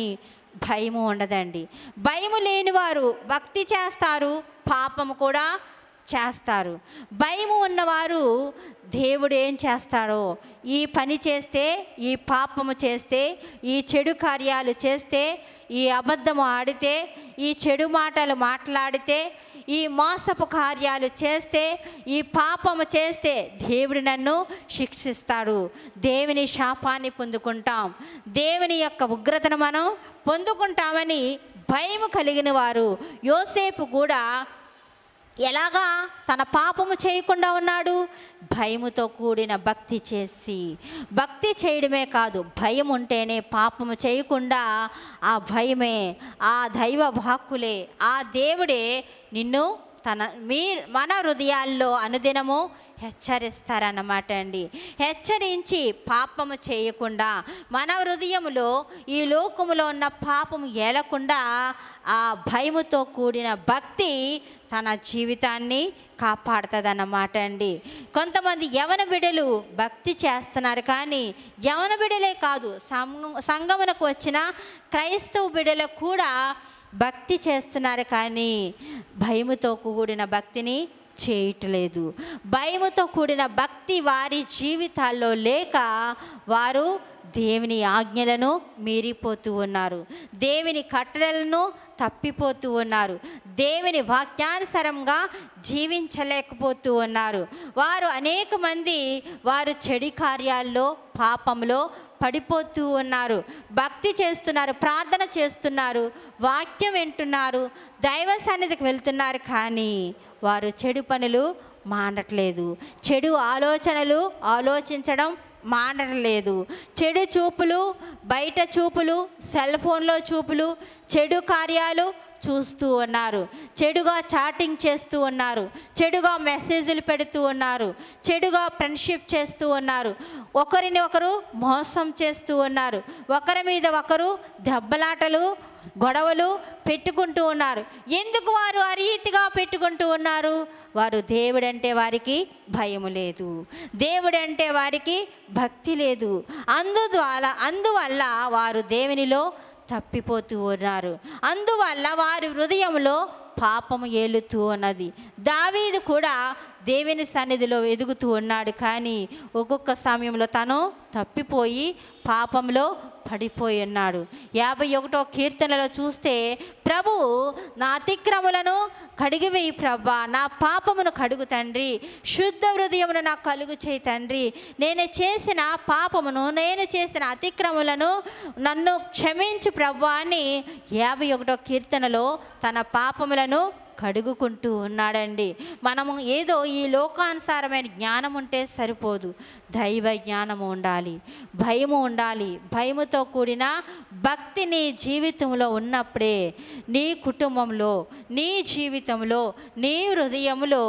భయము ఉండదండి. భయము లేనివారు భక్తి చేస్తారు, పాపము కూడా చేస్తారు. భయము ఉన్నవారు దేవుడు ఏం చేస్తాడో, ఈ పని చేస్తే, ఈ పాపము చేస్తే, ఈ చెడు కార్యాలు చేస్తే, ఈ అబద్ధము ఆడితే, ఈ చెడు మాటలు మాట్లాడితే, ఈ మోసపు కార్యాలు చేస్తే, ఈ పాపము చేస్తే దేవుడు నన్ను శిక్షిస్తాడు. దేవుని శాపాన్ని పొందుకుంటాం, దేవుని యొక్క ఉగ్రతను మనం పొందుకుంటామని భయము కలిగిన వారు. యోసేపు కూడా ఎలాగా తన పాపము చేయకుండా ఉన్నాడు? భయముతో కూడిన భక్తి చేసి, భక్తి చేయడమే కాదు, భయం ఉంటేనే పాపము చేయకుండా, ఆ భయమే, ఆ దైవ వాక్కులే, ఆ దేవుడే నిన్ను మన హృదయాల్లో అనుదినము హెచ్చరిస్తారన్నమాట అండి. హెచ్చరించి పాపము చేయకుండా, మన హృదయములో ఈ లోకములో ఉన్న పాపము ఏలకుండా ఆ భయముతో కూడిన భక్తి తన జీవితాన్ని కాపాడుతుందన్నమాట అండి. కొంతమంది యవన బిడ్డలు భక్తి చేస్తున్నారు కానీ యవన బిడ్డలే కాదు, సంగమునకు వచ్చిన క్రైస్తవ బిడ్డలు కూడా భక్తి చేస్తున్నారు కానీ భయముతో కూడిన భక్తిని చేయట్లేదు. భయముతో కూడిన భక్తి వారి జీవితాల్లో లేక వారు దేవుని ఆజ్ఞలను మీరిపోతూ ఉన్నారు, దేవుని కట్టడలను తప్పిపోతూ ఉన్నారు, దేవుని వాక్యానుసారంగా జీవించలేకపోతూ ఉన్నారు. వారు అనేక మంది వారు చెడు కార్యాల్లో, పాపంలో పడిపోతూ ఉన్నారు. భక్తి చేస్తున్నారు, ప్రార్థన చేస్తున్నారు, వాక్యం వింటున్నారు, దైవ సన్నిధికి వెళ్తున్నారు కానీ వారు చెడు పనులు మానట్లేదు. చెడు ఆలోచనలు ఆలోచించడం మానట్లేదు. చెడు చూపులు, బయట చూపులు, సెల్ ఫోన్లో చూపులు, చెడు కార్యాలు చూస్తూ ఉన్నారు, చెడుగా చాటింగ్ చేస్తూ ఉన్నారు, చెడుగా మెసేజ్లు పెడుతూ ఉన్నారు, చెడుగా ఫ్రెండ్షిప్ చేస్తూ ఉన్నారు, ఒకరిని ఒకరు మోసం చేస్తూ ఉన్నారు, ఒకరి మీద ఒకరు దెబ్బలాటలు, గొడవలు పెట్టుకుంటూ ఉన్నారు. ఎందుకు వారు ఆ రీతిగా పెట్టుకుంటూ ఉన్నారు? వారు దేవుడంటే వారికి భయము లేదు, దేవుడంటే వారికి భక్తి లేదు. అందువల్ల వారు దేవునిలో తప్పిపోతూ ఉన్నారు. అందువల్ల వారి హృదయంలో పాపము ఏలుతూ ఉన్నది. దావీదు కూడా దేవుని సన్నిధిలో ఎదుగుతూ ఉన్నాడు కానీ ఒక్కొక్క సమయంలో తను తప్పిపోయి పాపంలో పడిపోయి ఉన్నాడు. 51వ కీర్తనలో చూస్తే, ప్రభువు నా అతిక్రములను కడిగివేయి ప్రభా, నా పాపమును కడుగు తండ్రి, శుద్ధ హృదయమును నాకు కలుగు చేయి తండ్రి, నేను చేసిన పాపమును, నేను చేసిన అతిక్రములను నన్ను క్షమించు ప్రభా అని 51వ కీర్తనలో తన పాపములను కడుగుకుంటూ ఉన్నాడండి. మనము ఏదో ఈ లోకానుసారమైన జ్ఞానం ఉంటే సరిపోదు, దైవ జ్ఞానము ఉండాలి, భయము ఉండాలి. భయముతో కూడిన భక్తి నీ జీవితంలో ఉన్నప్పుడే నీ కుటుంబంలో, నీ జీవితంలో, నీ హృదయంలో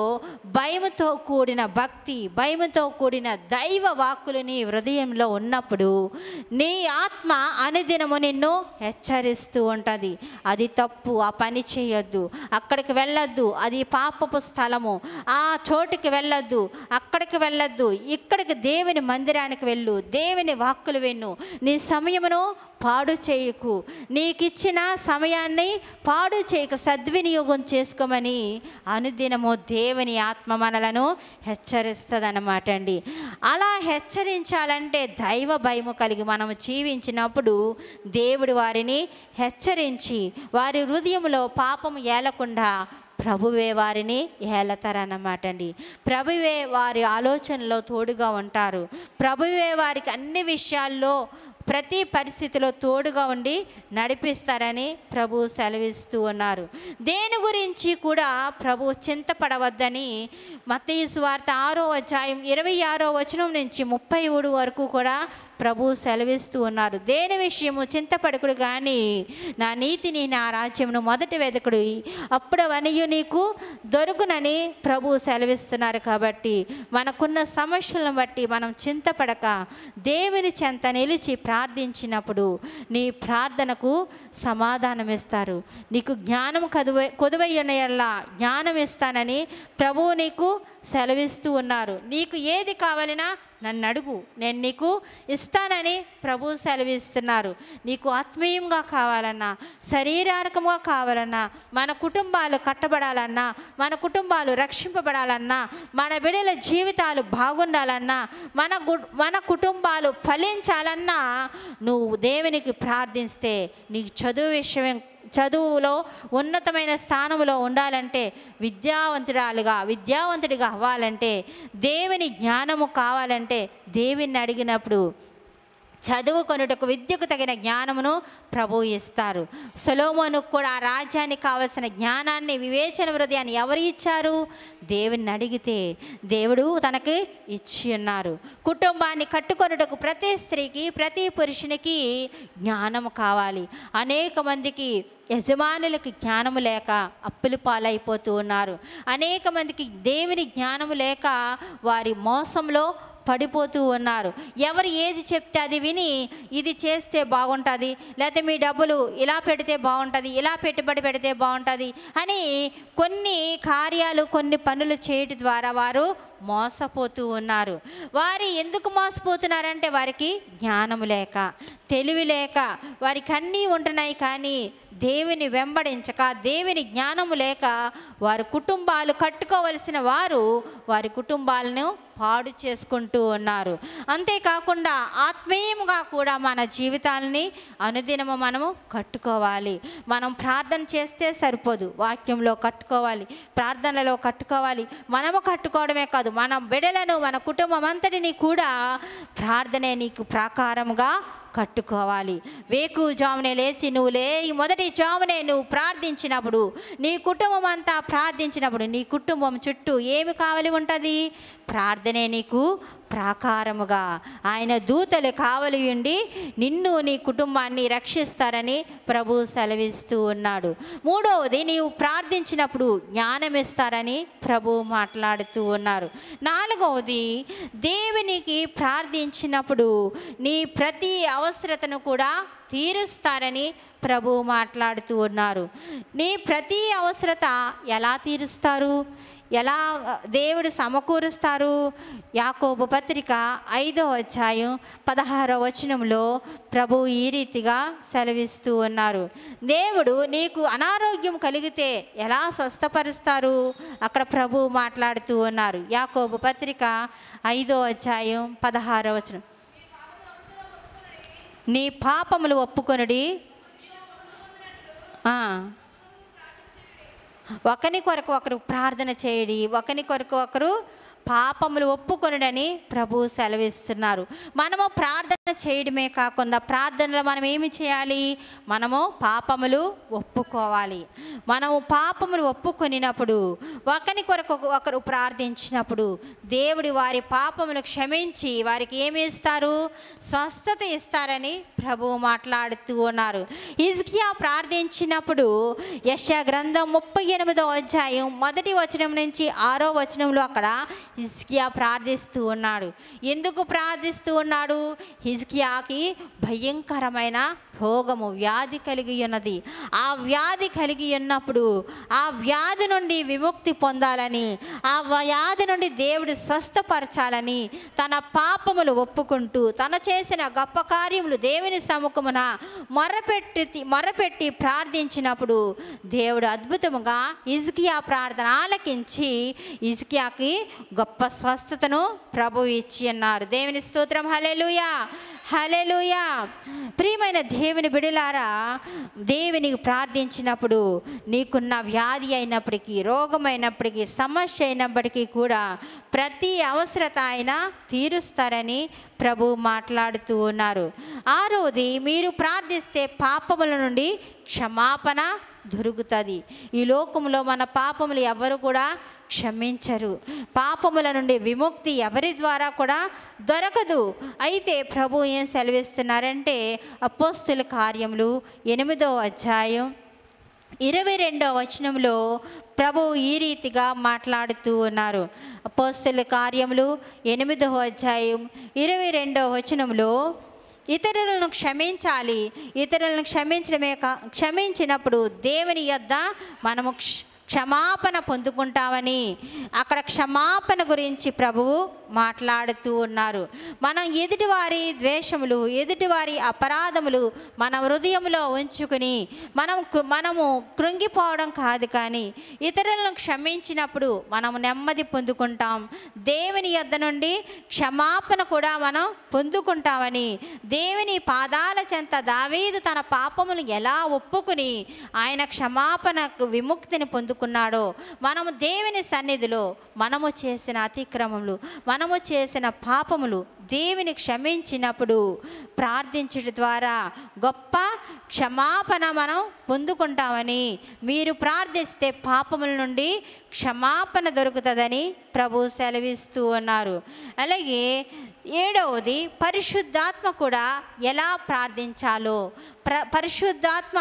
భయముతో కూడిన భక్తి, భయముతో కూడిన దైవ వాక్కులు నీ హృదయంలో ఉన్నప్పుడు నీ ఆత్మ అనుదినము నిన్ను హెచ్చరిస్తూ ఉంటుంది. అది తప్పు, ఆ పని చేయొద్దు, అక్కడికి వెళ్ళొద్దు, అది పాపపు స్థలము, ఆ చోటుకి వెళ్ళొద్దు, అక్కడికి వెళ్ళొద్దు, ఇక్కడికి దేవుని మందిరానికి వెళ్ళు, దేవుని వాక్కులు విను, నీ సమయమును పాడు చేయకు, నీకు ఇచ్చిన సమయాన్ని పాడు చేయకు, సద్వినియోగం చేసుకోమని అనుదినము దేవుని ఆత్మ మనలను హెచ్చరిస్తుంది అన్నమాట అండి. అలా హెచ్చరించాలంటే దైవ భయము కలిగి మనము జీవించినప్పుడు దేవుడు వారిని హెచ్చరించి వారి హృదయంలో పాపము ఏలకుండా ప్రభువే వారిని ఏలతారన్నమాట అండి. ప్రభువే వారి ఆలోచనలో తోడుగా ఉంటారు. ప్రభువే వారికి అన్ని విషయాల్లో ప్రతి పరిస్థితిలో తోడుగా ఉండి నడిపిస్తారని ప్రభు సెలవిస్తూ ఉన్నారు. దేని గురించి కూడా ప్రభు చింతపడవద్దని మత్తయి సువార్త 6వ అధ్యాయం 26వ వచనం నుంచి 33 వరకు కూడా ప్రభు సెలవిస్తూ ఉన్నారు. దేని విషయము చింతపడకుడు కానీ నా నీతిని నా రాజ్యమును మొదటి వెదకుడు, అప్పుడు అవన్నీ నీకు దొరుకునని ప్రభు సెలవిస్తున్నారు. కాబట్టి మనకున్న సమస్యలను బట్టి మనం చింతపడక దేవుని చెంత నిలిచి ప్రార్థించినప్పుడు నీ ప్రార్థనకు సమాధానం ఇస్తారు. నీకు జ్ఞానం కొదువయ్యున్న యెడల జ్ఞానం ఇస్తానని ప్రభువు నీకు సెలవిస్తూ ఉన్నారు. నీకు ఏది కావాలన్నా నన్ను అడుగు, నేను నీకు ఇస్తానని ప్రభు సెలవిస్తున్నారు. నీకు ఆత్మీయంగా కావాలన్నా, శరీరారకంగా కావాలన్నా, మన కుటుంబాలు కట్టబడాలన్నా, మన కుటుంబాలు రక్షింపబడాలన్నా, మన బిడ్డల జీవితాలు బాగుండాలన్నా, మన కుటుంబాలు ఫలించాలన్నా నువ్వు దేవునికి ప్రార్థిస్తే, నీకు చదువులో ఉన్నతమైన స్థానంలో ఉండాలంటే, విద్యావంతుడిగా అవ్వాలంటే, దేవుని జ్ఞానము కావాలంటే దేవుని అడిగినప్పుడు చదువుకొనుటకు విద్యకు తగిన జ్ఞానమును ప్రభువు ఇస్తారు. సొలొమోనుకు కూడా ఆ రాజ్యానికి కావలసిన జ్ఞానాన్ని, వివేచన హృదయాన్ని ఎవరు ఇచ్చారు? దేవుని అడిగితే దేవుడు తనకి ఇచ్చి ఉన్నారు. కుటుంబాన్ని కట్టుకొనుటకు ప్రతి స్త్రీకి, ప్రతి పురుషునికి జ్ఞానము కావాలి. అనేక మందికి యజమానులకి జ్ఞానము లేక అప్పుల పాలైపోతూ ఉన్నారు. అనేక మందికి దేవుని జ్ఞానము లేక వారి మోసంలో పడిపోతూ ఉన్నారు. ఎవరు ఏది చెప్తే అది విని ఇది చేస్తే బాగుంటుంది, లేకపోతే మీ డబ్బులు ఇలా పెడితే బాగుంటుంది, ఇలా పెట్టుబడి పెడితే బాగుంటుంది అని కొన్ని కార్యాలు, కొన్ని పనులు చేయడం ద్వారా వారు మోసపోతూ ఉన్నారు. వారు ఎందుకు మోసపోతున్నారంటే వారికి జ్ఞానము లేక, తెలివి లేక, వారికి అన్నీ ఉంటున్నాయి కానీ దేవుని వెంబడించక, దేవుని జ్ఞానము లేక వారి కుటుంబాలు కట్టుకోవలసిన వారు వారి కుటుంబాలను పాడు చేసుకుంటూ ఉన్నారు. అంతేకాకుండా ఆత్మీయంగా కూడా మన జీవితాలని అనుదినము మనము కట్టుకోవాలి. మనం ప్రార్థన చేస్తే సరిపోదు, వాక్యంలో కట్టుకోవాలి, ప్రార్థనలో కట్టుకోవాలి. మనము కట్టుకోవడమే కాదు, మన బిడ్డలను, మన కుటుంబం అంతటిని కూడా ప్రార్థనే నీకు ప్రాకారముగా కట్టుకోవాలి. వేకువజామునే లేచి మొదటి జామునే నువ్వు ప్రార్థించినప్పుడు, నీ కుటుంబం అంతా ప్రార్థించినప్పుడు నీ కుటుంబం చుట్టూ ఏమి కావలి ఉంటుంది? ప్రార్థనే నీకు ప్రాకారముగా. ఆయన దూతలు కావలి ఉండి నిన్ను, నీ కుటుంబాన్ని రక్షిస్తారని ప్రభు సెలవిస్తూ ఉన్నాడు. మూడవది, నీవు ప్రార్థించినప్పుడు జ్ఞానం ఇస్తారని ప్రభు మాట్లాడుతూ ఉన్నారు. నాలుగవది, దేవునికి ప్రార్థించినప్పుడు నీ ప్రతి అవసరతను కూడా తీరుస్తారని ప్రభు మాట్లాడుతూ ఉన్నారు. నీ ప్రతి అవసరత ఎలా తీరుస్తారు? ఎలా దేవుడు సమకూరుస్తారు? యాకోబు పత్రిక 5వ అధ్యాయం 16వ వచనంలో ప్రభు ఈ రీతిగా సెలవిస్తూ ఉన్నారు. దేవుడు నీకు అనారోగ్యం కలిగితే ఎలా స్వస్థపరుస్తారు? అక్కడ ప్రభు మాట్లాడుతూ ఉన్నారు. యాకోబు పత్రిక 5వ అధ్యాయం 16వ వచనం, నీ పాపములు ఒప్పుకొనుడి, ఒకని కొరకు ఒకరు ప్రార్థన చేయడి, ఒకని కొరకు ఒకరు పాపములు ఒప్పుకొనుడని ప్రభు సెలవిస్తున్నారు. మనము ప్రార్థన చేయడమే కాకుండా ప్రార్థనలో మనం ఏమి చేయాలి? మనము పాపములు ఒప్పుకోవాలి. మనము పాపములు ఒప్పుకొనినప్పుడు, ఒకని కొరకు ఒకరు ప్రార్థించినప్పుడు దేవుడు వారి పాపములు క్షమించి వారికి ఏమి ఇస్తారు? స్వస్థత ఇస్తారని ప్రభు మాట్లాడుతూ ఉన్నారు. హిజ్కియా ప్రార్థించినప్పుడు యెషయా గ్రంథం 38వ అధ్యాయం 1వ వచనం నుంచి 6వ వచనంలో అక్కడ హిజ్కియా ప్రార్థిస్తూ ఉన్నాడు. ఎందుకు ప్రార్థిస్తూ ఉన్నాడు? హిజ్కియాకి భయంకరమైన రోగము, వ్యాధి కలిగి ఉన్నది. ఆ వ్యాధి కలిగి ఉన్నప్పుడు ఆ వ్యాధి నుండి విముక్తి పొందాలని, ఆ వ్యాధి నుండి దేవుడు స్వస్థపరచాలని తన పాపములు ఒప్పుకుంటూ తన చేసిన గొప్ప కార్యములు దేవుని సముఖమున మొరపెట్టి ప్రార్థించినప్పుడు దేవుడు అద్భుతముగా హిజ్కియా ప్రార్థన ఆలకించి హిజ్కియాకి గొప్ప స్వస్థతను ప్రభువు ఇచ్చి ఉన్నారు. దేవుని స్తోత్రం. హల్లెలూయా, హల్లెలూయా. ప్రియమైన దేవుని బిడ్డలారా, దేవునికి ప్రార్థించినప్పుడు నీకున్న వ్యాధి అయినప్పటికీ, రోగమైనప్పటికీ, సమస్య అయినప్పటికీ కూడా ప్రతి అవసరత ఆయన తీరుస్తారని ప్రభు మాట్లాడుతూ ఉన్నారు. ఆరోది, మీరు ప్రార్థిస్తే పాపముల నుండి క్షమాపణ దొరుకుతుంది. ఈ లోకంలో మన పాపములు ఎవరు కూడా క్షమించరు. పాపముల నుండి విముక్తి ఎవరి ద్వారా కూడా దొరకదు. అయితే ప్రభు ఏం సెలవిస్తున్నారంటే అపోస్తుల కార్యములు 8వ అధ్యాయం 22వ వచనంలో ప్రభు ఈ రీతిగా మాట్లాడుతూ ఉన్నారు. అపోస్తుల కార్యములు 8వ అధ్యాయం 22వ వచనంలో ఇతరులను క్షమించాలి. ఇతరులను క్షమించినప్పుడు దేవుని యొద్ద మనము క్షమాపణ పొందుకుంటామని అక్కడ క్షమాపణ గురించి ప్రభువు మాట్లాడుతూ ఉన్నారు. మనం ఎదుటివారి ద్వేషములు, ఎదుటివారి అపరాధములు మన హృదయంలో ఉంచుకుని మనము కృంగిపోవడం కాదు, కానీ ఇతరులను క్షమించినప్పుడు మనము నెమ్మది పొందుకుంటాం. దేవుని యొద్ద నుండి క్షమాపణ కూడా మనం పొందుకుంటామని దేవుని పాదాల చెంత దావీదు తన పాపములు ఎలా ఒప్పుకుని ఆయన క్షమాపణకు విముక్తిని పొందుకున్నాడో, మనము దేవుని సన్నిధిలో మనము చేసిన అతిక్రమములు, మనము చేసిన పాపములు దేవుని క్షమించినప్పుడు ప్రార్థించడం ద్వారా గొప్ప క్షమాపణ మనం పొందుకుంటామని, మీరు ప్రార్థిస్తే పాపముల నుండి క్షమాపణ దొరుకుతుందని ప్రభు సెలవిస్తూ ఉన్నారు. అలాగే 7వది, పరిశుద్ధాత్మ కూడా ఎలా ప్రార్థించాలో, పరిశుద్ధాత్మ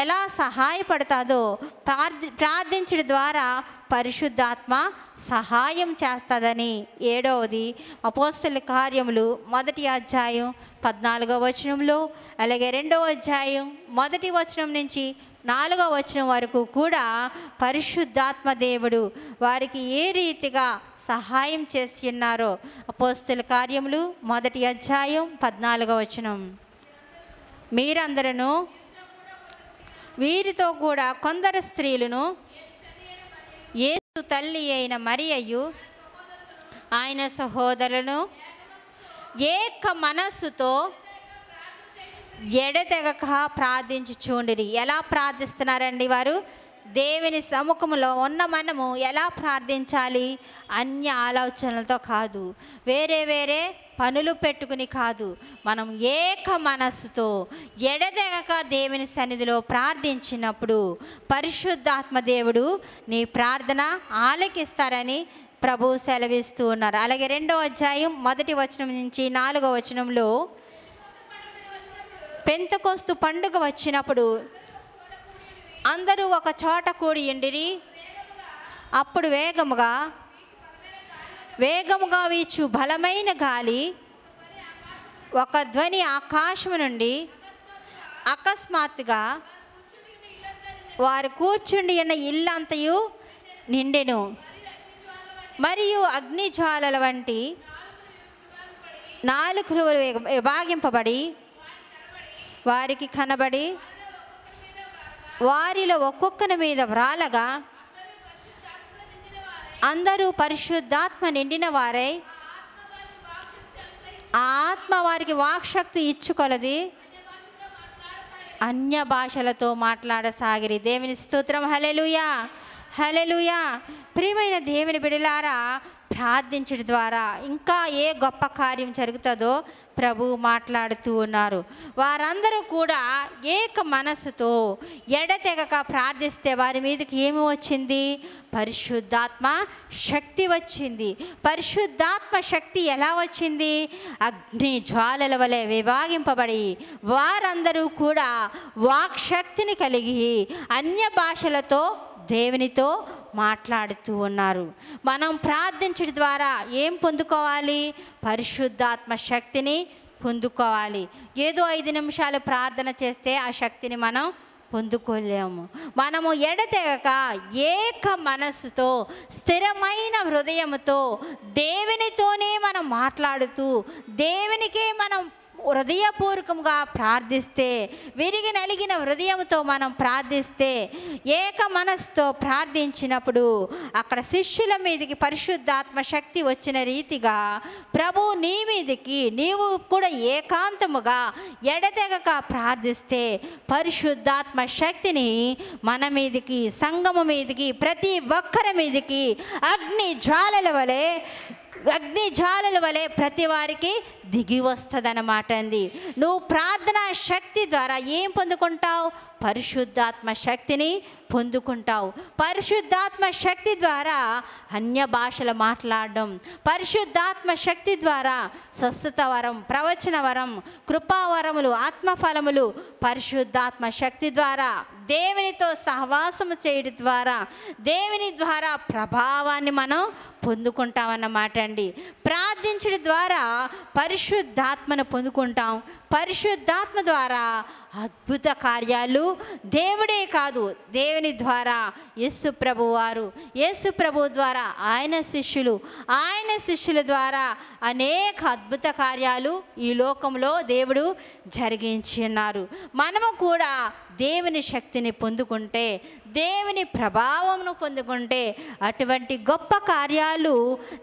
ఎలా సహాయపడుతుందో ప్రార్థించడం ద్వారా పరిశుద్ధాత్మ సహాయం చేస్తుందని 7వది అపోస్తలుల కార్యములు 1వ అధ్యాయం 14వ వచనంలో, అలాగే 2వ అధ్యాయం 1వ వచనం నుంచి 4వ వచనం వరకు కూడా పరిశుద్ధాత్మ దేవుడు వారికి ఏ రీతిగా సహాయం చేసి ఉన్నారో అపోస్తలుల కార్యములు 1వ అధ్యాయం 14వ వచనం. మీరందరూ వీరితో కూడా కొందరు స్త్రీలను యేసు తల్లి అయిన మరియయు ఆయన సహోదరులను ఏక మనస్సుతో ఎడతెగక ప్రార్థించుచుండిరి. ఎలా ప్రార్థిస్తున్నారండి వారు? దేవుని సముఖంలో ఉన్న మనము ఎలా ప్రార్థించాలి? అన్య ఆలోచనలతో కాదు, వేరే వేరే పనులు పెట్టుకుని కాదు, మనం ఏక మనస్సుతో ఎడతెగక దేవుని సన్నిధిలో ప్రార్థించినప్పుడు పరిశుద్ధాత్మ దేవుడు నీ ప్రార్థన ఆలకిస్తారని ప్రభు సెలవిస్తూ ఉన్నారు. అలాగే 2వ అధ్యాయం 1వ వచనం నుంచి 4వ వచనంలో, పెంతెకొస్తు పండుగ వచ్చినప్పుడు అందరూ ఒక చోట కూడి ఉండిరి. అప్పుడు వేగముగా వీచు బలమైన గాలి ఒక ధ్వని ఆకాశం నుండి అకస్మాత్తుగా వారు కూర్చుండి ఉన్న ఇల్లంతయు నిండెను. మరియు అగ్నిజ్వాలల వంటి నాలుకలు విభాగింపబడి వారికి కనబడి వారిలో ఒక్కొక్కరి మీద వ్రాలగా అందరూ పరిశుద్ధాత్మ నిండిన వారై ఆత్మ వారికి వాక్శక్తి ఇచ్చుకొలది అన్య భాషలతో మాట్లాడసాగిరి. దేవుని స్తోత్రం. హల్లెలూయా, హల్లెలూయా. ప్రియమైన దేవుని బిడ్డలారా, ప్రార్థించడం ద్వారా ఇంకా ఏ గొప్ప కార్యం జరుగుతుందో ప్రభు మాట్లాడుతూ ఉన్నారు. వారందరూ కూడా ఏక మనస్సుతో ఎడతెగక ప్రార్థిస్తే వారి మీదకి ఏమి వచ్చింది? పరిశుద్ధాత్మ శక్తి వచ్చింది. పరిశుద్ధాత్మ శక్తి ఎలా వచ్చింది? అగ్ని జ్వాలల వలె విభాగింపబడి వారందరూ కూడా వాక్శక్తిని కలిగి అన్య భాషలతో దేవునితో మాట్లాడుతూ ఉన్నారు. మనం ప్రార్థించడం ద్వారా ఏం పొందుకోవాలి? పరిశుద్ధాత్మ శక్తిని పొందుకోవాలి. ఏదో 5 నిమిషాలు ప్రార్థన చేస్తే ఆ శక్తిని మనం పొందుకోలేము. మనము ఎడతెగక ఏక మనస్సుతో స్థిరమైన హృదయంతో దేవునితోనే మనం మాట్లాడుతూ దేవునికే మనం హృదయపూర్వకంగా ప్రార్థిస్తే, విరిగి నలిగిన హృదయంతో మనం ప్రార్థిస్తే, ఏక మనస్సుతో ప్రార్థించినప్పుడు అక్కడ శిష్యుల మీదకి పరిశుద్ధాత్మ శక్తి వచ్చిన రీతిగా ప్రభు నీ మీదకి నీవు కూడా ఏకాంతముగా ఎడతెగక ప్రార్థిస్తే పరిశుద్ధాత్మ శక్తిని మన మీదకి, సంఘము మీదకి, ప్రతి ఒక్కరి మీదకి అగ్ని జ్వాలల వలె ప్రతి వారికి దిగి వస్తుందన్నమాట అండి. నువ్వు ప్రార్థనా శక్తి ద్వారా ఏం పొందుకుంటావు? పరిశుద్ధాత్మ శక్తిని పొందుకుంటావు. పరిశుద్ధాత్మ శక్తి ద్వారా అన్య భాషలు మాట్లాడడం, పరిశుద్ధాత్మ శక్తి ద్వారా స్వస్థత వరం, ప్రవచన వరం, కృపావరములు, ఆత్మఫలములు పరిశుద్ధాత్మ శక్తి ద్వారా దేవునితో సహవాసము చేయడం ద్వారా దేవుని ద్వారా ప్రభావాన్ని మనం పొందుకుంటామన్నమాట అండి. ప్రార్థించడం ద్వారా పరిశుద్ధాత్మను పొందుకుంటాం. పరిశుద్ధాత్మ ద్వారా అద్భుత కార్యాలు దేవుడే కాదు, దేవుని ద్వారా యేసు ప్రభు ద్వారా ఆయన శిష్యుల ద్వారా అనేక అద్భుత కార్యాలు ఈ లోకంలో దేవుడు జరిగించి ఉన్నారు. మనము కూడా దేవుని శక్తిని పొందుకుంటే, దేవుని ప్రభావమును పొందుకుంటే అటువంటి గొప్ప కార్యాలు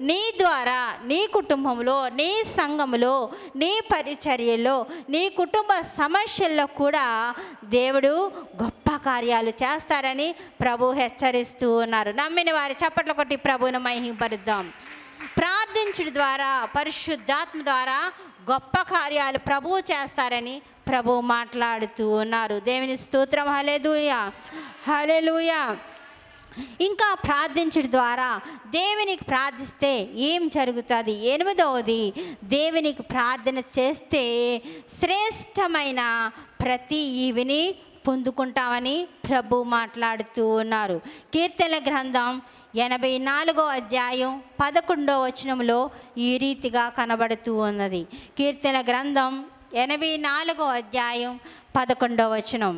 నీ ద్వారా, నీ కుటుంబంలో, నీ సంఘములో, నీ పరిచర్యలో, నీ కుటుంబ సమస్యల్లో కూడా దేవుడు గొప్ప కార్యాలు చేస్తారని ప్రభు హెచ్చరిస్తూ ఉన్నారు. నమ్మిన వారి చప్పట్లు కొట్టి ప్రభువును మహిమపరుద్దాం. ప్రార్థించడం ద్వారా, పరిశుద్ధాత్మ ద్వారా గొప్ప కార్యాలు ప్రభువు చేస్తారని ప్రభు మాట్లాడుతూ ఉన్నారు. దేవుని స్తోత్రం. హల్లెలూయా, హల్లెలూయా. ఇంకా ప్రార్థించడం ద్వారా దేవునికి ప్రార్థిస్తే ఏం జరుగుతుంది? 8వది, దేవునికి ప్రార్థన చేస్తే శ్రేష్టమైన ప్రతి ఈవిని పొందుకుంటామని ప్రభు మాట్లాడుతూ ఉన్నారు. కీర్తనల గ్రంథం 84వ అధ్యాయం 11వ వచనంలో ఈ రీతిగా కనబడుతూ ఉన్నది. కీర్తనల గ్రంథం 84వ అధ్యాయం 11వ వచనం.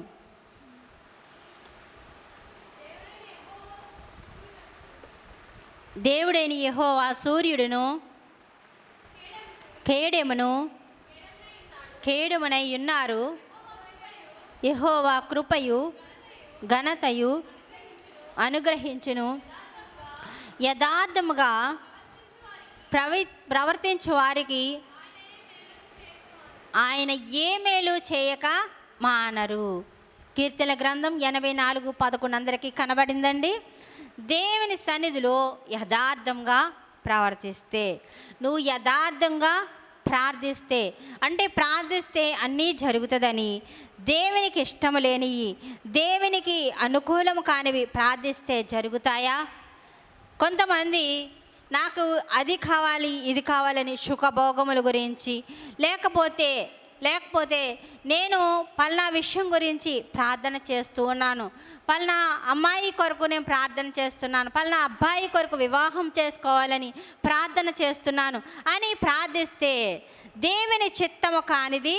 దేవుడైన యెహోవా సూర్యుడును కేడెమునై ఉన్నారు. యెహోవా కృపయు ఘనతయు అనుగ్రహించును. యథార్థముగా ప్రవర్తించు వారికి ఆయన ఏ మేలు చేయక మానరు. కీర్తన గ్రంథం 84:11 అందరికీ కనబడిందండి. దేవుని సన్నిధిలో యథార్థంగా ప్రవర్తిస్తే, నువ్వు యథార్థంగా ప్రార్థిస్తే, అంటే ప్రార్థిస్తే అన్నీ జరుగుతుందని, దేవునికి ఇష్టం లేనివి, దేవునికి అనుకూలం కానివి ప్రార్థిస్తే జరుగుతాయా? కొంతమంది నాకు అది కావాలి ఇది కావాలని సుఖభోగముల గురించి, లేకపోతే నేను పలానా విషయం గురించి ప్రార్థన చేస్తూ ఉన్నాను, పలానా అమ్మాయి కొరకు నేను ప్రార్థన చేస్తున్నాను, పలానా అబ్బాయి కొరకు వివాహం చేసుకోవాలని ప్రార్థన చేస్తున్నాను అని ప్రార్థిస్తే దేవుని చిత్తము కానిది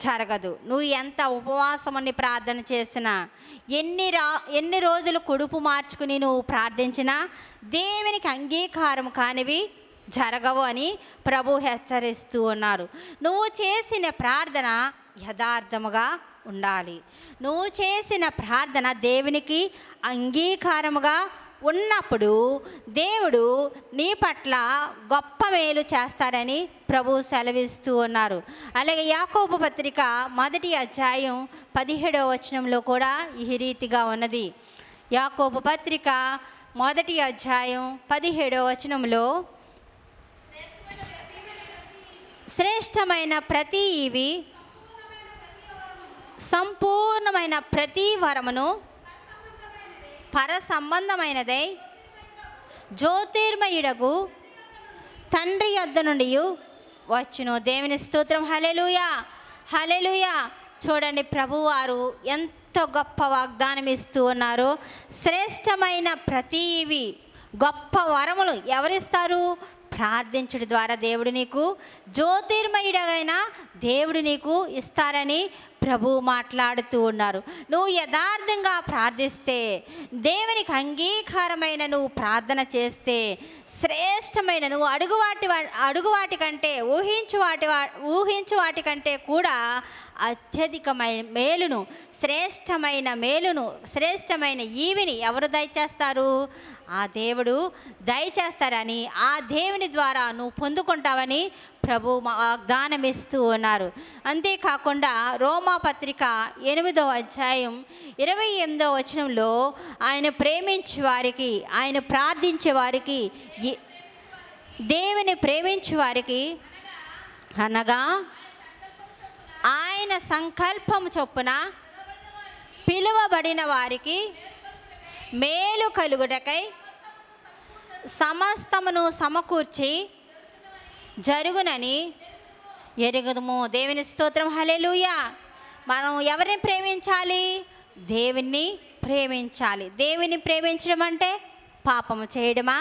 జరగదు. నువ్వు ఎంత ఉపవాసమని ప్రార్థన చేసినా, ఎన్ని రోజులు కొడుపు మార్చుకుని నువ్వు ప్రార్థించినా దేవునికి అంగీకారం కానివి జరగవు అని ప్రభు హెచ్చరిస్తూ ఉన్నారు. నువ్వు చేసిన ప్రార్థన యథార్థముగా ఉండాలి. నువ్వు చేసిన ప్రార్థన దేవునికి అంగీకారముగా ఉన్నప్పుడు దేవుడు నీ పట్ల గొప్ప మేలు చేస్తారని ప్రభు సెలవిస్తూ ఉన్నారు. అలాగే యాకోబు పత్రిక 1వ అధ్యాయం 17వ వచనంలో కూడా ఈ రీతిగా ఉన్నది. యాకోబు పత్రిక 1వ అధ్యాయం 17వ వచనంలో, శ్రేష్టమైన ప్రతి ఇవి సంపూర్ణమైన ప్రతి వరమును పర సంబంధమైనదై జ్యోతిర్మయుడగు తండ్రి యొద్ద నుండి వచ్చును. దేవుని స్తోత్రం. హల్లెలూయా, హల్లెలూయా. చూడండి, ప్రభువారు ఎంత గొప్ప వాగ్దానం ఇస్తూ ఉన్నారు. శ్రేష్టమైన ప్రతి ఇవి గొప్ప వరములు ఎవరిస్తారు? ప్రార్థించడం ద్వారా దేవుడు నీకు జ్యోతిర్మయుడైన దేవుడు నీకు ఇస్తారని ప్రభువు మాట్లాడుతూ ఉన్నారు. నువ్వు యథార్థంగా ప్రార్థిస్తే, దేవునికి అంగీకారమైన నువ్వు ప్రార్థన చేస్తే, శ్రేష్టమైన నువ్వు అడుగు వాటి కంటే ఊహించు వాటి కంటే కూడా అత్యధికమైన మేలును, శ్రేష్టమైన ఈవిని ఎవరు దయచేస్తారు? ఆ దేవుడు దయచేస్తారని, ఆ దేవుని ద్వారా నువ్వు పొందుకుంటావని ప్రభు వాగ్దానం ఇస్తూ ఉన్నారు. అంతేకాకుండా రోమాపత్రిక 8వ అధ్యాయం 28వ వచనంలో ఆయన ప్రేమించే వారికి, ఆయన ప్రార్థించే వారికి, దేవుని ప్రేమించే వారికి అనగా ఆయన సంకల్పము చొప్పున పిలువబడిన వారికి మేలు కలుగుటకై సమస్తమును సమకూర్చి జరుగునని ఎరుగుదుము. దేవుని స్తోత్రం, హల్లెలూయా. మనం ఎవరిని ప్రేమించాలి? దేవుణ్ణి ప్రేమించాలి. దేవుని ప్రేమించడం అంటే పాపము చేయడమా?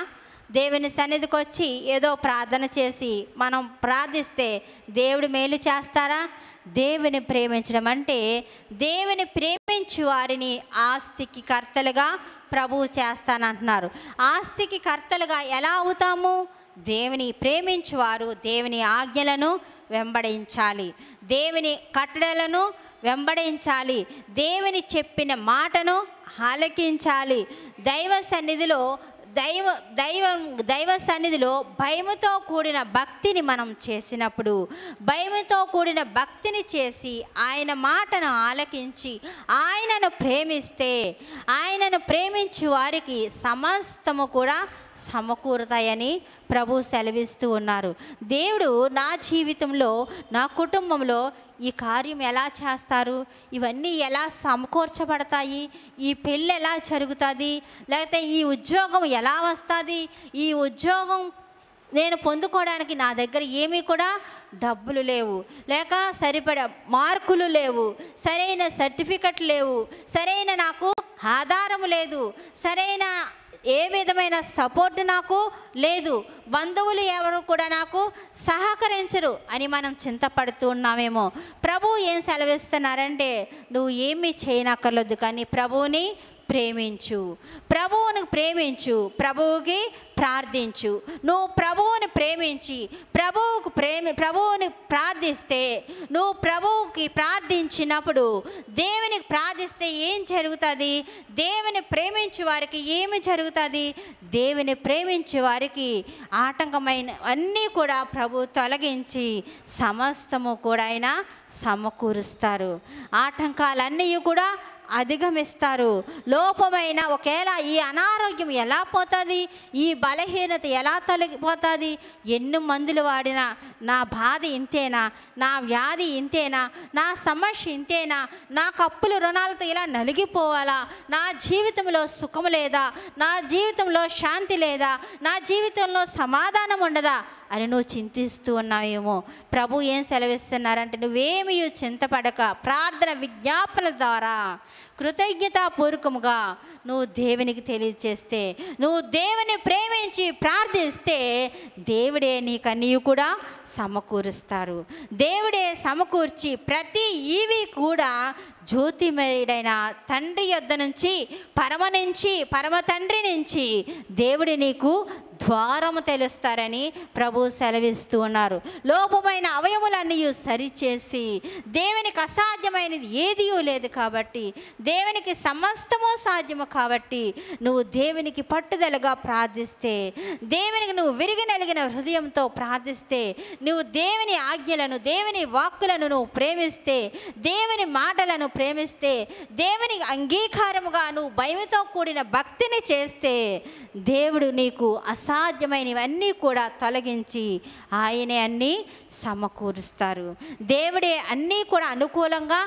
దేవుని సన్నిధికి వచ్చి ఏదో ప్రార్థన చేసి మనం ప్రార్థిస్తే దేవుడు మేలు చేస్తారా? దేవుని ప్రేమించడం అంటే దేవుని ప్రేమించు వారిని ఆస్తికి కర్తలుగా ప్రభువు చేస్తానంటున్నారు. ఆస్తికి కర్తలుగా ఎలా అవుతాము? దేవుని ప్రేమించువారు దేవుని ఆజ్ఞలను వెంబడించాలి, దేవుని కట్టడలను వెంబడించాలి, దేవుని చెప్పిన మాటను ఆలకించాలి. దైవ సన్నిధిలో భయముతో కూడిన భక్తిని మనం చేసినప్పుడు, భయముతో కూడిన భక్తిని చేసి ఆయన మాటను ఆలకించి ఆయనను ప్రేమిస్తే, ఆయనను ప్రేమించే వారికి సమస్తము కూడా సమకూరుతాయని ప్రభు సెలవిస్తూ ఉన్నారు. దేవుడు నా జీవితంలో, నా కుటుంబంలో ఈ కార్యం ఎలా చేస్తారు, ఇవన్నీ ఎలా సమకూర్చబడతాయి, ఈ పెళ్ళి ఎలా జరుగుతుంది, లేకపోతే ఈ ఉద్యోగం ఎలా వస్తుంది, ఈ ఉద్యోగం నేను పొందుకోవడానికి నా దగ్గర ఏమీ కూడా డబ్బులు లేవు, లేక సరిపడా మార్కులు లేవు, సరైన సర్టిఫికెట్ లేవు, సరైన నాకు ఆధారము లేదు, సరైన ఏ విధమైన సపోర్ట్ నాకు లేదు, బంధువులు ఎవరు కూడా నాకు సహకరించరు అని మనం చింతపడుతూ ఉన్నామేమో. ప్రభువు ఏం సెలవిస్తున్నారంటే, నువ్వు ఏమీ చేయనక్కర్లేదు, కానీ ప్రభువుని ప్రేమించు, ప్రభువుకి ప్రార్థించు. నువ్వు ప్రభువుని ప్రేమించి ప్రభువుని ప్రార్థిస్తే, నువ్వు ప్రభువుకి ప్రార్థించినప్పుడు, దేవునికి ప్రార్థిస్తే ఏం జరుగుతుంది? దేవుని ప్రేమించే వారికి ఏమి జరుగుతుంది? దేవుని ప్రేమించే వారికి ఆటంకమైన అన్నీ కూడా ప్రభు తొలగించి సమస్తము కూడా ఆయన సమకూరుస్తారు. ఆటంకాలన్నీ కూడా అధిగమిస్తారు. లోపమైన ఒకవేళ ఈ అనారోగ్యం ఎలా పోతుంది, ఈ బలహీనత ఎలా తొలగిపోతుంది, ఎన్ని మందులు వాడినా నా బాధ ఇంతేనా, నా వ్యాధి ఇంతేనా, నా సమస్య ఇంతేనా, నా కప్పులు రుణాలతో ఇలా నలిగిపోవాలా, నా జీవితంలో సుఖం లేదా, నా జీవితంలో శాంతి లేదా, నా జీవితంలో సమాధానం ఉండదా అని నువ్వు చింతిస్తూ ఉన్నావేమో. ప్రభు ఏం సెలవిస్తున్నారంటే, నువ్వేమీ చింతపడక ప్రార్థన విజ్ఞాపన ద్వారా కృతజ్ఞతాపూర్వకముగా నువ్వు దేవునికి తెలియచేస్తే, నువ్వు దేవుని ప్రేమించి ప్రార్థిస్తే, దేవుడే నీకన్నీ కూడా సమకూరుస్తారు. దేవుడే సమకూర్చి ప్రతి ఈవి కూడా జ్యోతిమయుడైన తండ్రి యొద్ద నుంచి, పరమ తండ్రి నుంచి దేవుడు నీకు ద్వారము తెలుస్తారని ప్రభు సెలవిస్తూ ఉన్నారు. లోపమైన అవయములన్నీ సరిచేసి, దేవునికి అసాధ్యమైనది ఏదీ లేదు కాబట్టి, దేవునికి సమస్తము సాధ్యము కాబట్టి, నువ్వు దేవునికి పట్టుదలగా ప్రార్థిస్తే, దేవునికి నువ్వు విరిగి నలిగిన హృదయంతో ప్రార్థిస్తే, నువ్వు దేవుని ఆజ్ఞలను, దేవుని వాక్కులను నువ్వు ప్రేమిస్తే, దేవుని మాటలను ప్రేమిస్తే, దేవునికి అంగీకారముగా నువ్వు భయముతో కూడిన భక్తిని చేస్తే, దేవుడు నీకు అసాధ్యమైనవన్నీ కూడా తొలగించి ఆయనే అన్నీ సమకూరుస్తారు. దేవుడే అన్నీ కూడా అనుకూలంగా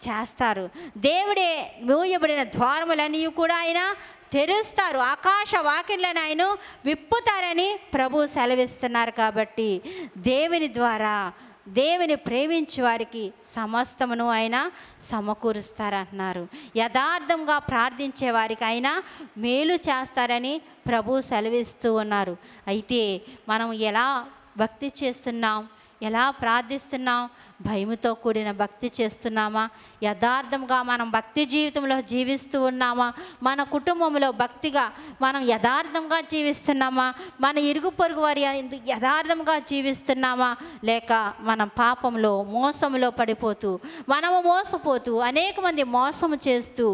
చేస్తారు. దేవుడే మూయబడిన ద్వారములన్నీ కూడా ఆయన తెరుస్తారు. ఆకాశ వాకిళ్లను ఆయన విప్పుతారని ప్రభు సెలవిస్తున్నారు. కాబట్టి దేవుని ద్వారా దేవుని ప్రేమించే వారికి సమస్తమును ఆయన సమకూరుస్తారంటున్నారు. యథార్థంగా ప్రార్థించే వారికి ఆయన మేలు చేస్తారని ప్రభు సెలవిస్తూ ఉన్నారు. అయితే మనం ఎలా భక్తి చేస్తున్నాం, ఎలా ప్రార్థిస్తున్నాం? భయముతో కూడిన భక్తి చేస్తున్నామా? యథార్థంగా మనం భక్తి జీవితంలో జీవిస్తూ ఉన్నామా? మన కుటుంబంలో భక్తిగా మనం యథార్థంగా జీవిస్తున్నామా? మన ఇరుగు పొరుగు వారి యథార్థంగా జీవిస్తున్నామా? లేక మనం పాపంలో మోసంలో పడిపోతూ మనము మోసపోతూ అనేక మంది మోసము చేస్తూ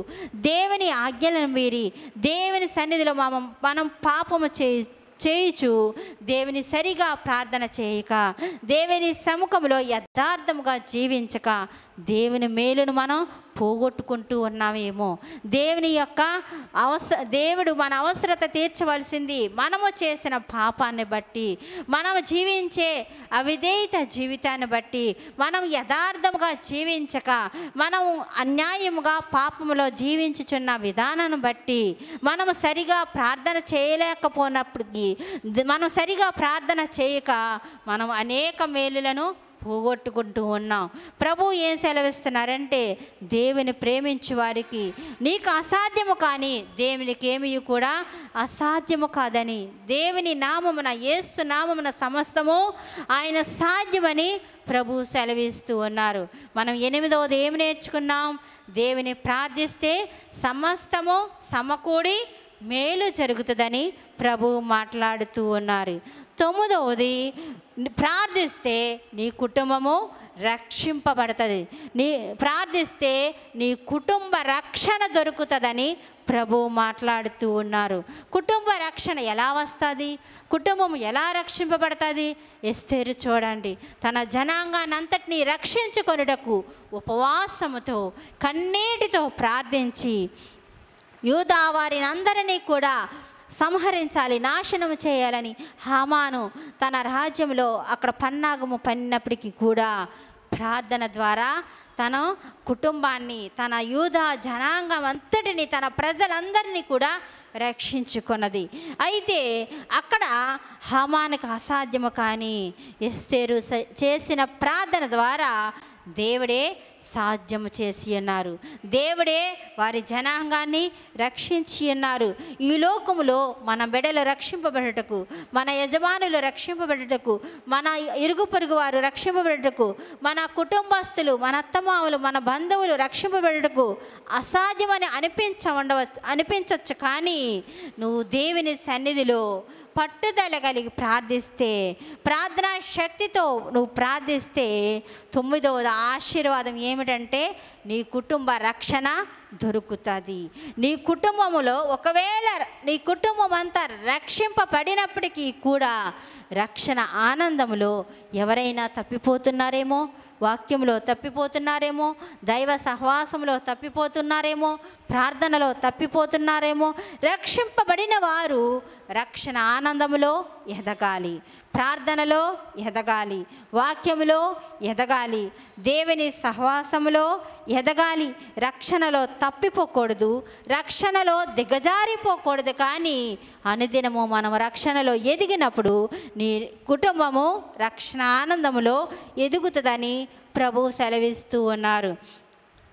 దేవుని ఆజ్ఞలను మీరి దేవుని సన్నిధిలో మనం పాపము చేయుచు దేవుని సరిగా ప్రార్థన చేయక దేవుని సముఖంలో యథార్థముగా జీవించక దేవుని మేలును మనం పోగొట్టుకుంటూ ఉన్నామేమో. దేవుడు మన అవసరత తీర్చవలసింది మనము చేసిన పాపాన్ని బట్టి, మనము జీవించే అవిధేయత జీవితాన్ని బట్టి, మనం యథార్థముగా జీవించక మనం అన్యాయముగా పాపములో జీవించుచున్న విధానాన్ని బట్టి మనము సరిగా ప్రార్థన చేయలేకపోయినప్పటికీ, మనం సరిగా ప్రార్థన చేయక మనం అనేక మేలులను పోగొట్టుకుంటూ ఉన్నాం. ప్రభు ఏం సెలవిస్తున్నారంటే, దేవుని ప్రేమించే వారికి నీకు అసాధ్యము కానీ దేవునికి ఏమీ కూడా అసాధ్యము కాదని, దేవుని నామమున యేసు నామమున సమస్తము ఆయన సాధ్యమని ప్రభు సెలవిస్తూ ఉన్నారు. మనం 8వది ఏమి నేర్చుకున్నాం? దేవుని ప్రార్థిస్తే సమస్తము సమకూడి మేలు జరుగుతుందని ప్రభు మాట్లాడుతూ ఉన్నారు. 9వది, ప్రార్థిస్తే నీ కుటుంబము రక్షింపబడుతుంది. ప్రార్థిస్తే నీ కుటుంబ రక్షణ దొరుకుతుందని ప్రభు మాట్లాడుతూ ఉన్నారు. కుటుంబ రక్షణ ఎలా వస్తుంది? కుటుంబం ఎలా రక్షింపబడుతుంది? ఎస్తేరు చూడండి, తన జనాంగానంతటినీ రక్షించుకొనుటకు ఉపవాసముతో కన్నీటితో ప్రార్థించి యూదా వారిని అందరినీ కూడా సంహరించాలి, నాశనం చేయాలని హామాను తన రాజ్యంలో అక్కడ పన్నాగము పన్నినప్పటికీ కూడా ప్రార్థన ద్వారా తన కుటుంబాన్ని, తన యూదా జనాంగం అంతటిని, తన ప్రజలందరినీ కూడా రక్షించుకున్నది. అయితే అక్కడ హామానుకు అసాధ్యము కానీ ఎస్తేరు చేసిన ప్రార్థన ద్వారా దేవుడే సాధ్యము చేసి ఉన్నారు. దేవుడే వారి జనాంగాన్ని రక్షించి ఉన్నారు. ఈ లోకములో మన బిడ్డలు రక్షింపబడుటకు, మన యజమానులు రక్షింపబడుటకు, మన ఇరుగు పొరుగు వారు రక్షింపబడుటకు, మన కుటుంబస్తులు, మన అత్తమామలు, మన బంధువులు రక్షింపబడుటకు అసాధ్యమని అనిపించవచ్చు. కానీ నువ్వు దేవుని సన్నిధిలో పట్టుదల కలిగి ప్రార్థిస్తే, ప్రార్థనా శక్తితో నువ్వు ప్రార్థిస్తే, 9వది ఆశీర్వాదం ఏమిటంటే నీ కుటుంబ రక్షణ దొరుకుతుంది. నీ కుటుంబములో ఒకవేళ నీ కుటుంబం అంతా రక్షింపబడినప్పటికీ కూడా రక్షణ ఆనందములో ఎవరైనా తప్పిపోతున్నారేమో, వాక్యంలో తప్పిపోతున్నారేమో, దైవ సహవాసంలో తప్పిపోతున్నారేమో, ప్రార్థనలో తప్పిపోతున్నారేమో. రక్షింపబడిన వారు రక్షణ ఆనందములో ఎదగాలి, ప్రార్థనలో ఎదగాలి, వాక్యములో ఎదగాలి, దేవుని సహవాసములో ఎదగాలి. రక్షణలో తప్పిపోకూడదు, రక్షణలో దిగజారిపోకూడదు. కానీ అనుదినము మనం రక్షణలో ఎదిగినప్పుడు నీ కుటుంబము రక్షణ ఆనందములో ఎదుగుతుందని ప్రభు సెలవిస్తూ ఉన్నారు.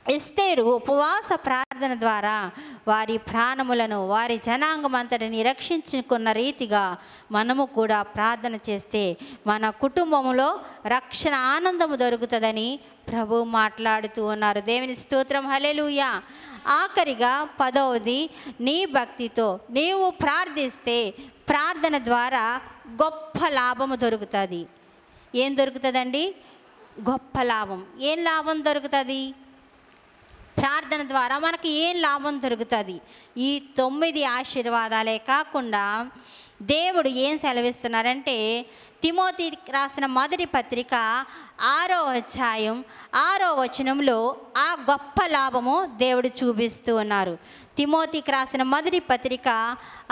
ఎస్తేరు ఉపవాస ప్రార్థన ద్వారా వారి ప్రాణములను, వారి జనాంగం అంతటిని రక్షించుకున్న రీతిగా మనము కూడా ప్రార్థన చేస్తే మన కుటుంబంలో రక్షణ ఆనందము దొరుకుతుందని ప్రభు మాట్లాడుతూ ఉన్నారు. దేవుని స్తోత్రం, హల్లెలూయా. ఆఖరిగా 10వది, నీ భక్తితో నీవు ప్రార్థిస్తే ప్రార్థన ద్వారా గొప్ప లాభము దొరుకుతుంది. ఏం దొరుకుతుందండి? గొప్ప లాభం. ఏం లాభం దొరుకుతుంది? ప్రార్థన ద్వారా మనకి ఏం లాభం దొరుకుతుంది? ఈ 9 ఆశీర్వాదాలే కాకుండా దేవుడు ఏం సెలవిస్తున్నారంటే, తిమోతి రాసిన మొదటి పత్రిక 6వ అధ్యాయం 6వ వచనంలో ఆ గొప్ప లాభము దేవుడు చూపిస్తూ ఉన్నారు. తిమోతికి రాసిన మొదటి పత్రిక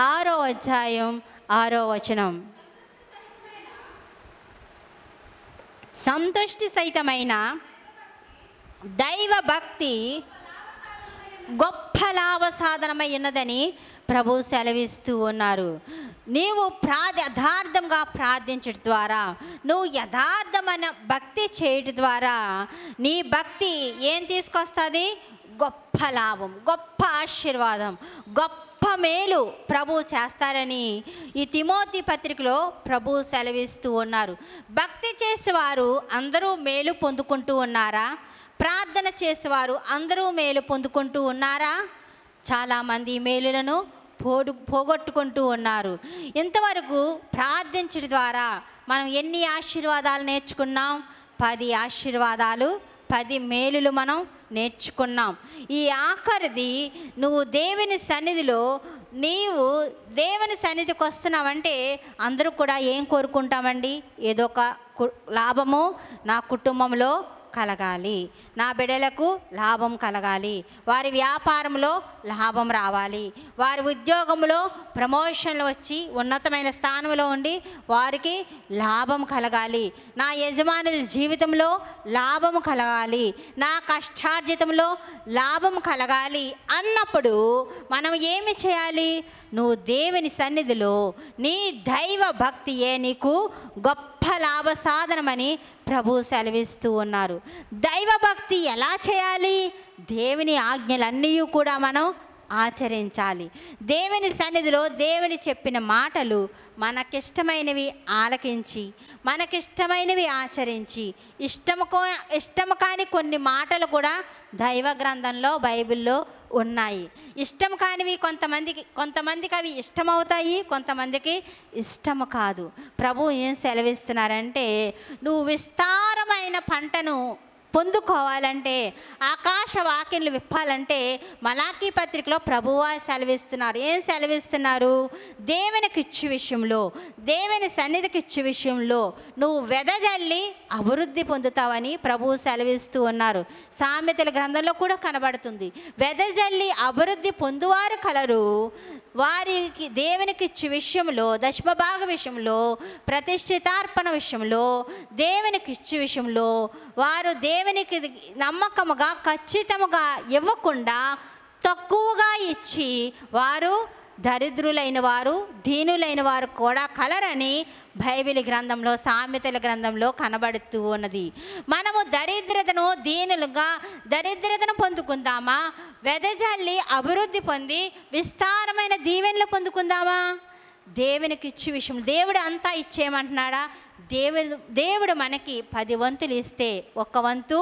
6వ అధ్యాయం 6వ వచనం, సంతుష్టి సహితమైన దైవ భక్తి గొప్ప లాభ సాధనమై ఉన్నదని ప్రభు సెలవిస్తూ ఉన్నారు. నీవు యథార్థంగా ప్రార్థించడం ద్వారా, నువ్వు యథార్థమైన భక్తి చేయడం ద్వారా నీ భక్తి ఏం తీసుకొస్తుంది? గొప్ప లాభం, గొప్ప ఆశీర్వాదం, గొప్ప మేలు ప్రభు చేస్తారని ఈ తిమోతి పత్రికలో ప్రభు సెలవిస్తూ ఉన్నారు. భక్తి చేసేవారు అందరూ మేలు పొందుకుంటూ ఉన్నారా? ప్రార్థన చేసేవారు అందరూ మేలు పొందుకుంటూ ఉన్నారా? చాలామంది మేలులను పోగొట్టుకుంటూ ఉన్నారు. ఇంతవరకు ప్రార్థించడం ద్వారా మనం ఎన్ని ఆశీర్వాదాలు నేర్చుకున్నాం? 10 ఆశీర్వాదాలు, 10 మేలులు మనం నేర్చుకున్నాం. ఈ ఆఖరిది, నీవు దేవుని సన్నిధికి వస్తున్నావంటే అందరూ కూడా ఏం కోరుకుంటామండి? ఏదో ఒక లాభము నా కుటుంబంలో కలగాలి, నా బిడ్డలకు లాభం కలగాలి, వారి వ్యాపారంలో లాభం రావాలి, వారి ఉద్యోగంలో ప్రమోషన్లు వచ్చి ఉన్నతమైన స్థానంలో ఉండి వారికి లాభం కలగాలి, నా యజమానుల జీవితంలో లాభం కలగాలి, నా కష్టార్జితంలో లాభం కలగాలి అన్నప్పుడు మనం ఏమి చేయాలి? నువ్వు దేవుని సన్నిధిలో నీ దైవ భక్తియే నీకు గొప్ప లాభ సాధనమని ప్రభు సెలవిస్తూ ఉన్నారు. దైవ భక్తి ఎలా చేయాలి? దేవుని ఆజ్ఞలన్నీ కూడా మనం ఆచరించాలి. దేవుని సన్నిధిలో దేవుని చెప్పిన మాటలు మనకిష్టమైనవి ఆలకించి, మనకిష్టమైనవి ఆచరించి, ఇష్టము కాని కొన్ని మాటలు కూడా దైవ గ్రంథంలో బైబిల్లో ఉన్నాయి. ఇష్టం కానివి కొంతమందికి అవి ఇష్టమవుతాయి, కొంతమందికి ఇష్టము కాదు. ప్రభు ఏం సెలవిస్తున్నారంటే, నువ్వు విస్తారమైన పంటను పొందుకోవాలంటే, ఆకాశ వాకిళ్ళు విప్పాలంటే మలాకీ పత్రికలో ప్రభువా సెలవిస్తున్నారు. ఏం సెలవిస్తున్నారు? దేవునికిచ్చే విషయంలో, దేవుని సన్నిధికి ఇచ్చే విషయంలో నువ్వు వెదజల్లి అభివృద్ధి పొందుతావని ప్రభువు సెలవిస్తూ ఉన్నారు. సామెతల గ్రంథంలో కూడా కనబడుతుంది. వెదజల్లి అభివృద్ధి పొందువారు కలరు. వారికి దేవునికి ఇచ్చే విషయంలో, దశమభాగ విషయంలో, ప్రతిష్ఠితార్పణ విషయంలో, దేవునికి ఇచ్చే విషయంలో వారు దేవునికి నమ్మకముగా ఖచ్చితముగా ఇవ్వకుండా తక్కువగా ఇచ్చి వారు దరిద్రులైన వారు, దీనులైన వారు కూడా కలరని బైబిల్ గ్రంథంలో, సామెతల గ్రంథంలో కనబడుతూ ఉన్నది. మనము దరిద్రతను పొందుకుందామా? వెదజల్లి అభివృద్ధి పొంది విస్తారమైన దీవెనలు పొందుకుందామా? దేవునికి ఇచ్చే విషయం, దేవుడు అంతా ఇచ్చేయమంటున్నాడా? దేవుడు మనకి 10 వంతులు ఇస్తే 1 వంతు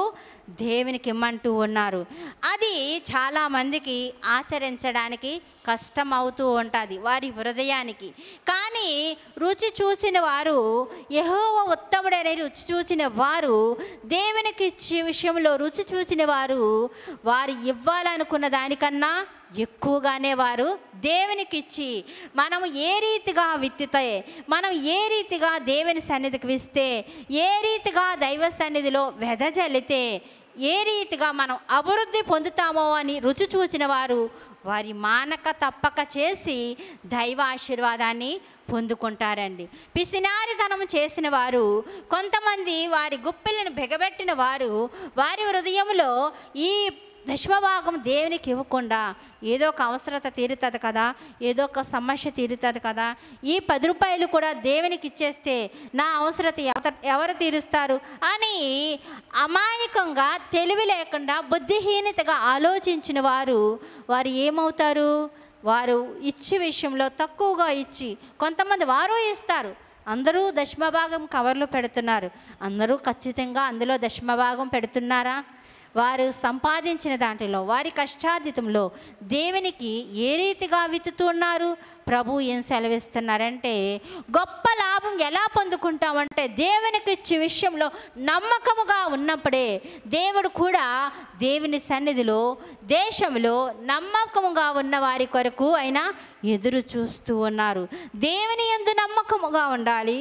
దేవునికి ఇమ్మంటూ ఉన్నారు. అది చాలామందికి ఆచరించడానికి కష్టం అవుతూ ఉంటుంది వారి హృదయానికి. కానీ రుచి చూసిన వారు, యెహోవా ఉత్తముడని రుచి చూసిన వారు, దేవునికి ఇచ్చే విషయంలో రుచి చూసిన వారు ఇవ్వాలనుకున్న దానికన్నా ఎక్కువగానే వారు దేవునికి ఇచ్చి, మనం ఏ రీతిగా విత్తితే, మనం ఏ రీతిగా దేవుని సన్నిధికి విస్తే, ఏ రీతిగా దైవ సన్నిధిలో వెదజల్లితే ఏ రీతిగా మనం అభివృద్ధి పొందుతామో అని రుచి చూచిన వారి మానక తప్పక చేసి దైవ ఆశీర్వాదాన్ని పొందుకుంటారండి. పిసినారితనం చేసిన వారు, కొంతమంది వారి గుప్పిలను బిగబెట్టిన వారు, వారి హృదయంలో ఈ దశమభాగం దేవునికి ఇవ్వకుండా ఏదో ఒక అవసరత తీరుతుంది కదా, ఏదో ఒక సమస్య తీరుతుంది కదా, ఈ 10 రూపాయలు కూడా దేవునికి ఇచ్చేస్తే నా అవసరత ఎవరు తీరుస్తారు అని అమాయకంగా, తెలివి లేకుండా, బుద్ధిహీనతగా ఆలోచించిన వారు ఏమవుతారు? వారు ఇచ్చే విషయంలో తక్కువగా ఇచ్చి, కొంతమంది వారు ఇస్తారు, అందరూ దశమభాగం కవర్లో పెడుతున్నారు, అందరూ ఖచ్చితంగా అందులో దశమభాగం పెడుతున్నారా? వారు సంపాదించిన దాంట్లో, వారి కష్టార్జితంలో దేవునికి ఏ రీతిగా విత్తుతున్నారు? ప్రభు ఏం సెలవిస్తున్నారంటే, గొప్ప లాభం ఎలా పొందుకుంటామంటే దేవునికి ఇచ్చే విషయంలో నమ్మకముగా ఉన్నప్పుడే దేవుడు కూడా దేవుని సన్నిధిలో, దేశంలో నమ్మకముగా ఉన్న వారి కొరకు ఆయన ఎదురు చూస్తూ ఉన్నారు. దేవుని యందు నమ్మకముగా ఉండాలి,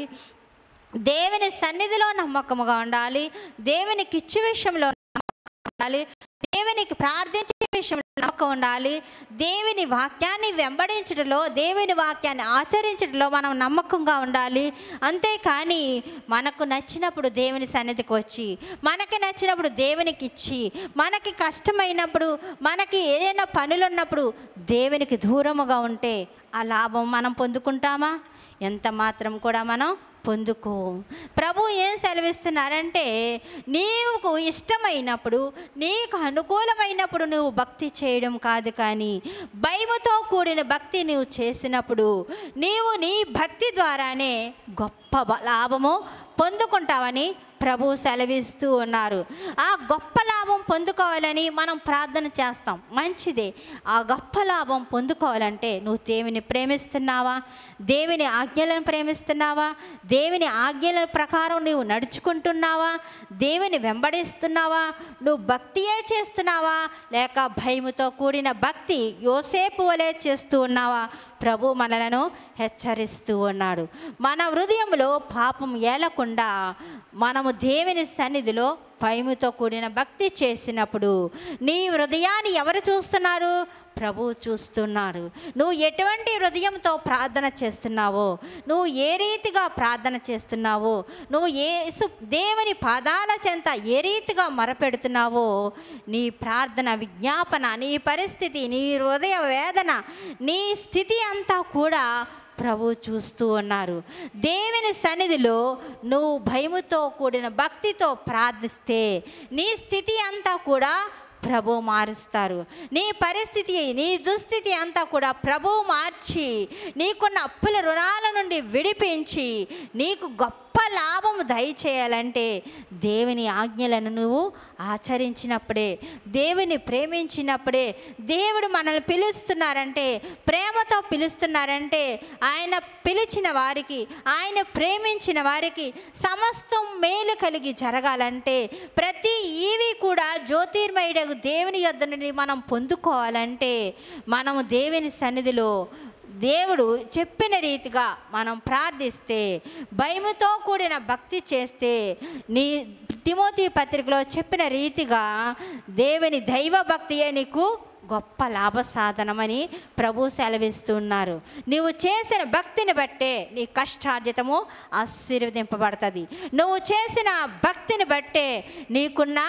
దేవుని సన్నిధిలో నమ్మకముగా ఉండాలి, దేవునికి ఇచ్చే విషయంలో, దేవునికి ప్రార్థించే విషయంలో నమ్మకం ఉండాలి. దేవుని వాక్యాన్ని వెంబడించడంలో, దేవుని వాక్యాన్ని ఆచరించడంలో మనం నమ్మకంగా ఉండాలి. అంతేకాని మనకు నచ్చినప్పుడు దేవుని సన్నిధికి వచ్చి, మనకి నచ్చినప్పుడు దేవునికి ఇచ్చి, మనకి కష్టమైనప్పుడు, మనకి ఏదైనా పనులు ఉన్నప్పుడు దేవునికి దూరముగా ఉంటే ఆ లాభం మనం పొందుకుంటామా? ఎంత మాత్రం కూడా మనం పొందుకో. ప్రభు ఏం సెలవిస్తున్నారంటే, నీకు ఇష్టమైనప్పుడు, నీకు అనుకూలమైనప్పుడు నువ్వు భక్తి చేయడం కాదు, కానీ భయముతో కూడిన భక్తి నువ్వు చేసినప్పుడు నీవు నీ భక్తి ద్వారానే గొప్ప లాభము పొందుకుంటావని ప్రభు సెలవిస్తూ ఉన్నారు. ఆ గొప్ప లాభం పొందుకోవాలని మనం ప్రార్థన చేస్తాం, మంచిదే. ఆ గొప్ప లాభం పొందుకోవాలంటే నువ్వు దేవుని ప్రేమిస్తున్నావా? దేవుని ఆజ్ఞలను ప్రేమిస్తున్నావా? దేవుని ఆజ్ఞల ప్రకారం నువ్వు నడుచుకుంటున్నావా? దేవుని వెంబడిస్తున్నావా? నువ్వు భక్తియే చేస్తున్నావా, లేక భయముతో కూడిన భక్తి యోసేపు వలె చేస్తూ ఉన్నావా? ప్రభు మనలను హెచ్చరిస్తూ ఉన్నాడు. మన హృదయంలో పాపం ఏలకుండా మనము దేవుని సన్నిధిలో భయముతో కూడిన భక్తి చేసినప్పుడు నీ హృదయాన్ని ఎవరు చూస్తున్నారు? ప్రభువు చూస్తున్నాడు. నువ్వు ఎటువంటి హృదయంతో ప్రార్థన చేస్తున్నావో, నువ్వు ఏ రీతిగా ప్రార్థన చేస్తున్నావో, నువ్వు దేవుని పాదాల చెంత ఏ రీతిగా మొరపెడుతున్నావో, నీ ప్రార్థన విజ్ఞాపన, నీ పరిస్థితి, నీ హృదయ వేదన, నీ స్థితి అంతా కూడా ప్రభు చూస్తూ ఉన్నారు. దేవుని సన్నిధిలో నువ్వు భయముతో కూడిన భక్తితో ప్రార్థిస్తే నీ స్థితి అంతా కూడా ప్రభు మారుస్తారు. నీ పరిస్థితి, నీ దుస్థితి అంతా కూడా ప్రభు మార్చి నీకున్న అప్పుల రుణాల నుండి విడిపించి నీకు గొప్ప లాభము దయచేయాలంటే దేవుని ఆజ్ఞలను నువ్వు ఆచరించినప్పుడే, దేవుని ప్రేమించినప్పుడే. దేవుడు మనల్ని పిలుస్తున్నారంటే, ప్రేమతో పిలుస్తున్నారంటే, ఆయన పిలిచిన వారికి, ఆయన ప్రేమించిన వారికి సమస్తం మేలు కలిగి జరగాలంటే, ప్రతి ఈవి కూడా జ్యోతిర్మయుడు దేవుని యొద్ద నుండి మనం పొందుకోవాలంటే, మనము దేవుని సన్నిధిలో దేవుడు చెప్పిన రీతిగా మనం ప్రార్థిస్తే, భయముతో కూడిన భక్తి చేస్తే, నీ తిమోతి పత్రికలో చెప్పిన రీతిగా దేవుని దైవ భక్తియే నీకు గొప్ప లాభ సాధనమని ప్రభు సెలవిస్తున్నారు. నీవు చేసిన భక్తిని బట్టే నీ కష్టార్జితము ఆశీర్వదింపబడుతుంది. నువ్వు చేసిన భక్తిని బట్టే నీకున్న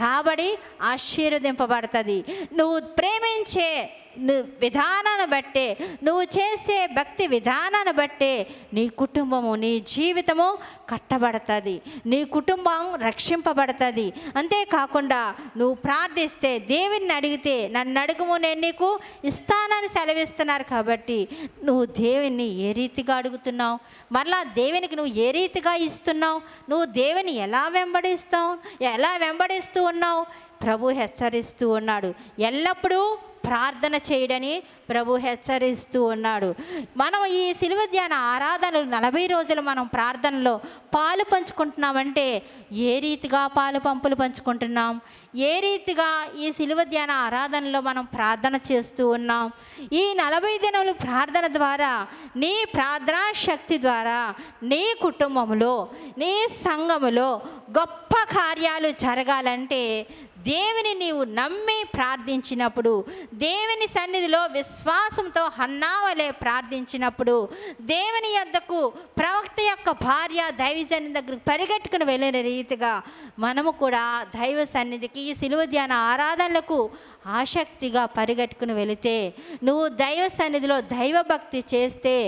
రాబడి ఆశీర్వదింపబడుతుంది. నువ్వు ప్రేమించే విధానాన్ని బట్టే, నువ్వు చేసే భక్తి విధానాన్ని బట్టే నీ కుటుంబము, నీ జీవితము కట్టబడుతుంది, నీ కుటుంబం రక్షింపబడుతుంది. అంతేకాకుండా నువ్వు ప్రార్థిస్తే, దేవుని అడిగితే, నన్ను అడుగుము నేను నీకు ఇస్తానని సెలవిస్తున్నారు. కాబట్టి నువ్వు దేవుని ఏ రీతిగా అడుగుతున్నావు, మరలా దేవునికి నువ్వు ఏ రీతిగా ఇస్తున్నావు, నువ్వు దేవుని ఎలా వెంబడిస్తూ ఉన్నావు? ప్రభు హెచ్చరిస్తూ ఉన్నాడు. ఎల్లప్పుడూ ప్రార్థన చేయడని ప్రభు హెచ్చరిస్తూ ఉన్నాడు. మనం ఈ సిలువ ధ్యాన ఆరాధనలు 40 రోజులు మనం ప్రార్థనలో పాలు పంచుకుంటున్నామంటే ఏ రీతిగా పంపులు పంచుకుంటున్నాం? ఏ రీతిగా ఈ సిలువ ధ్యాన ఆరాధనలో మనం ప్రార్థన చేస్తూ ఉన్నాం? ఈ 40 దినాలు ప్రార్థన ద్వారా, నీ ప్రార్థనా శక్తి ద్వారా నీ కుటుంబంలో, నీ సంఘములో గొప్ప కార్యాలు జరగాలంటే దేవుని నీవు నమ్మి ప్రార్థించినప్పుడు, దేవుని సన్నిధిలో విశ్వాసంతో హన్నా వలె ప్రార్థించినప్పుడు, దేవుని యొద్దకు ప్రవక్త యొక్క భార్య దైవజనుని దగ్గరకు పరిగెట్టుకుని వెళ్ళిన రీతిగా మనము కూడా దైవ సన్నిధికి, ఈ సిలువ ధ్యాన ఆరాధనలకు ఆసక్తిగా పరిగెట్టుకుని వెళితే, నువ్వు దైవ సన్నిధిలో దైవభక్తి చేస్తే,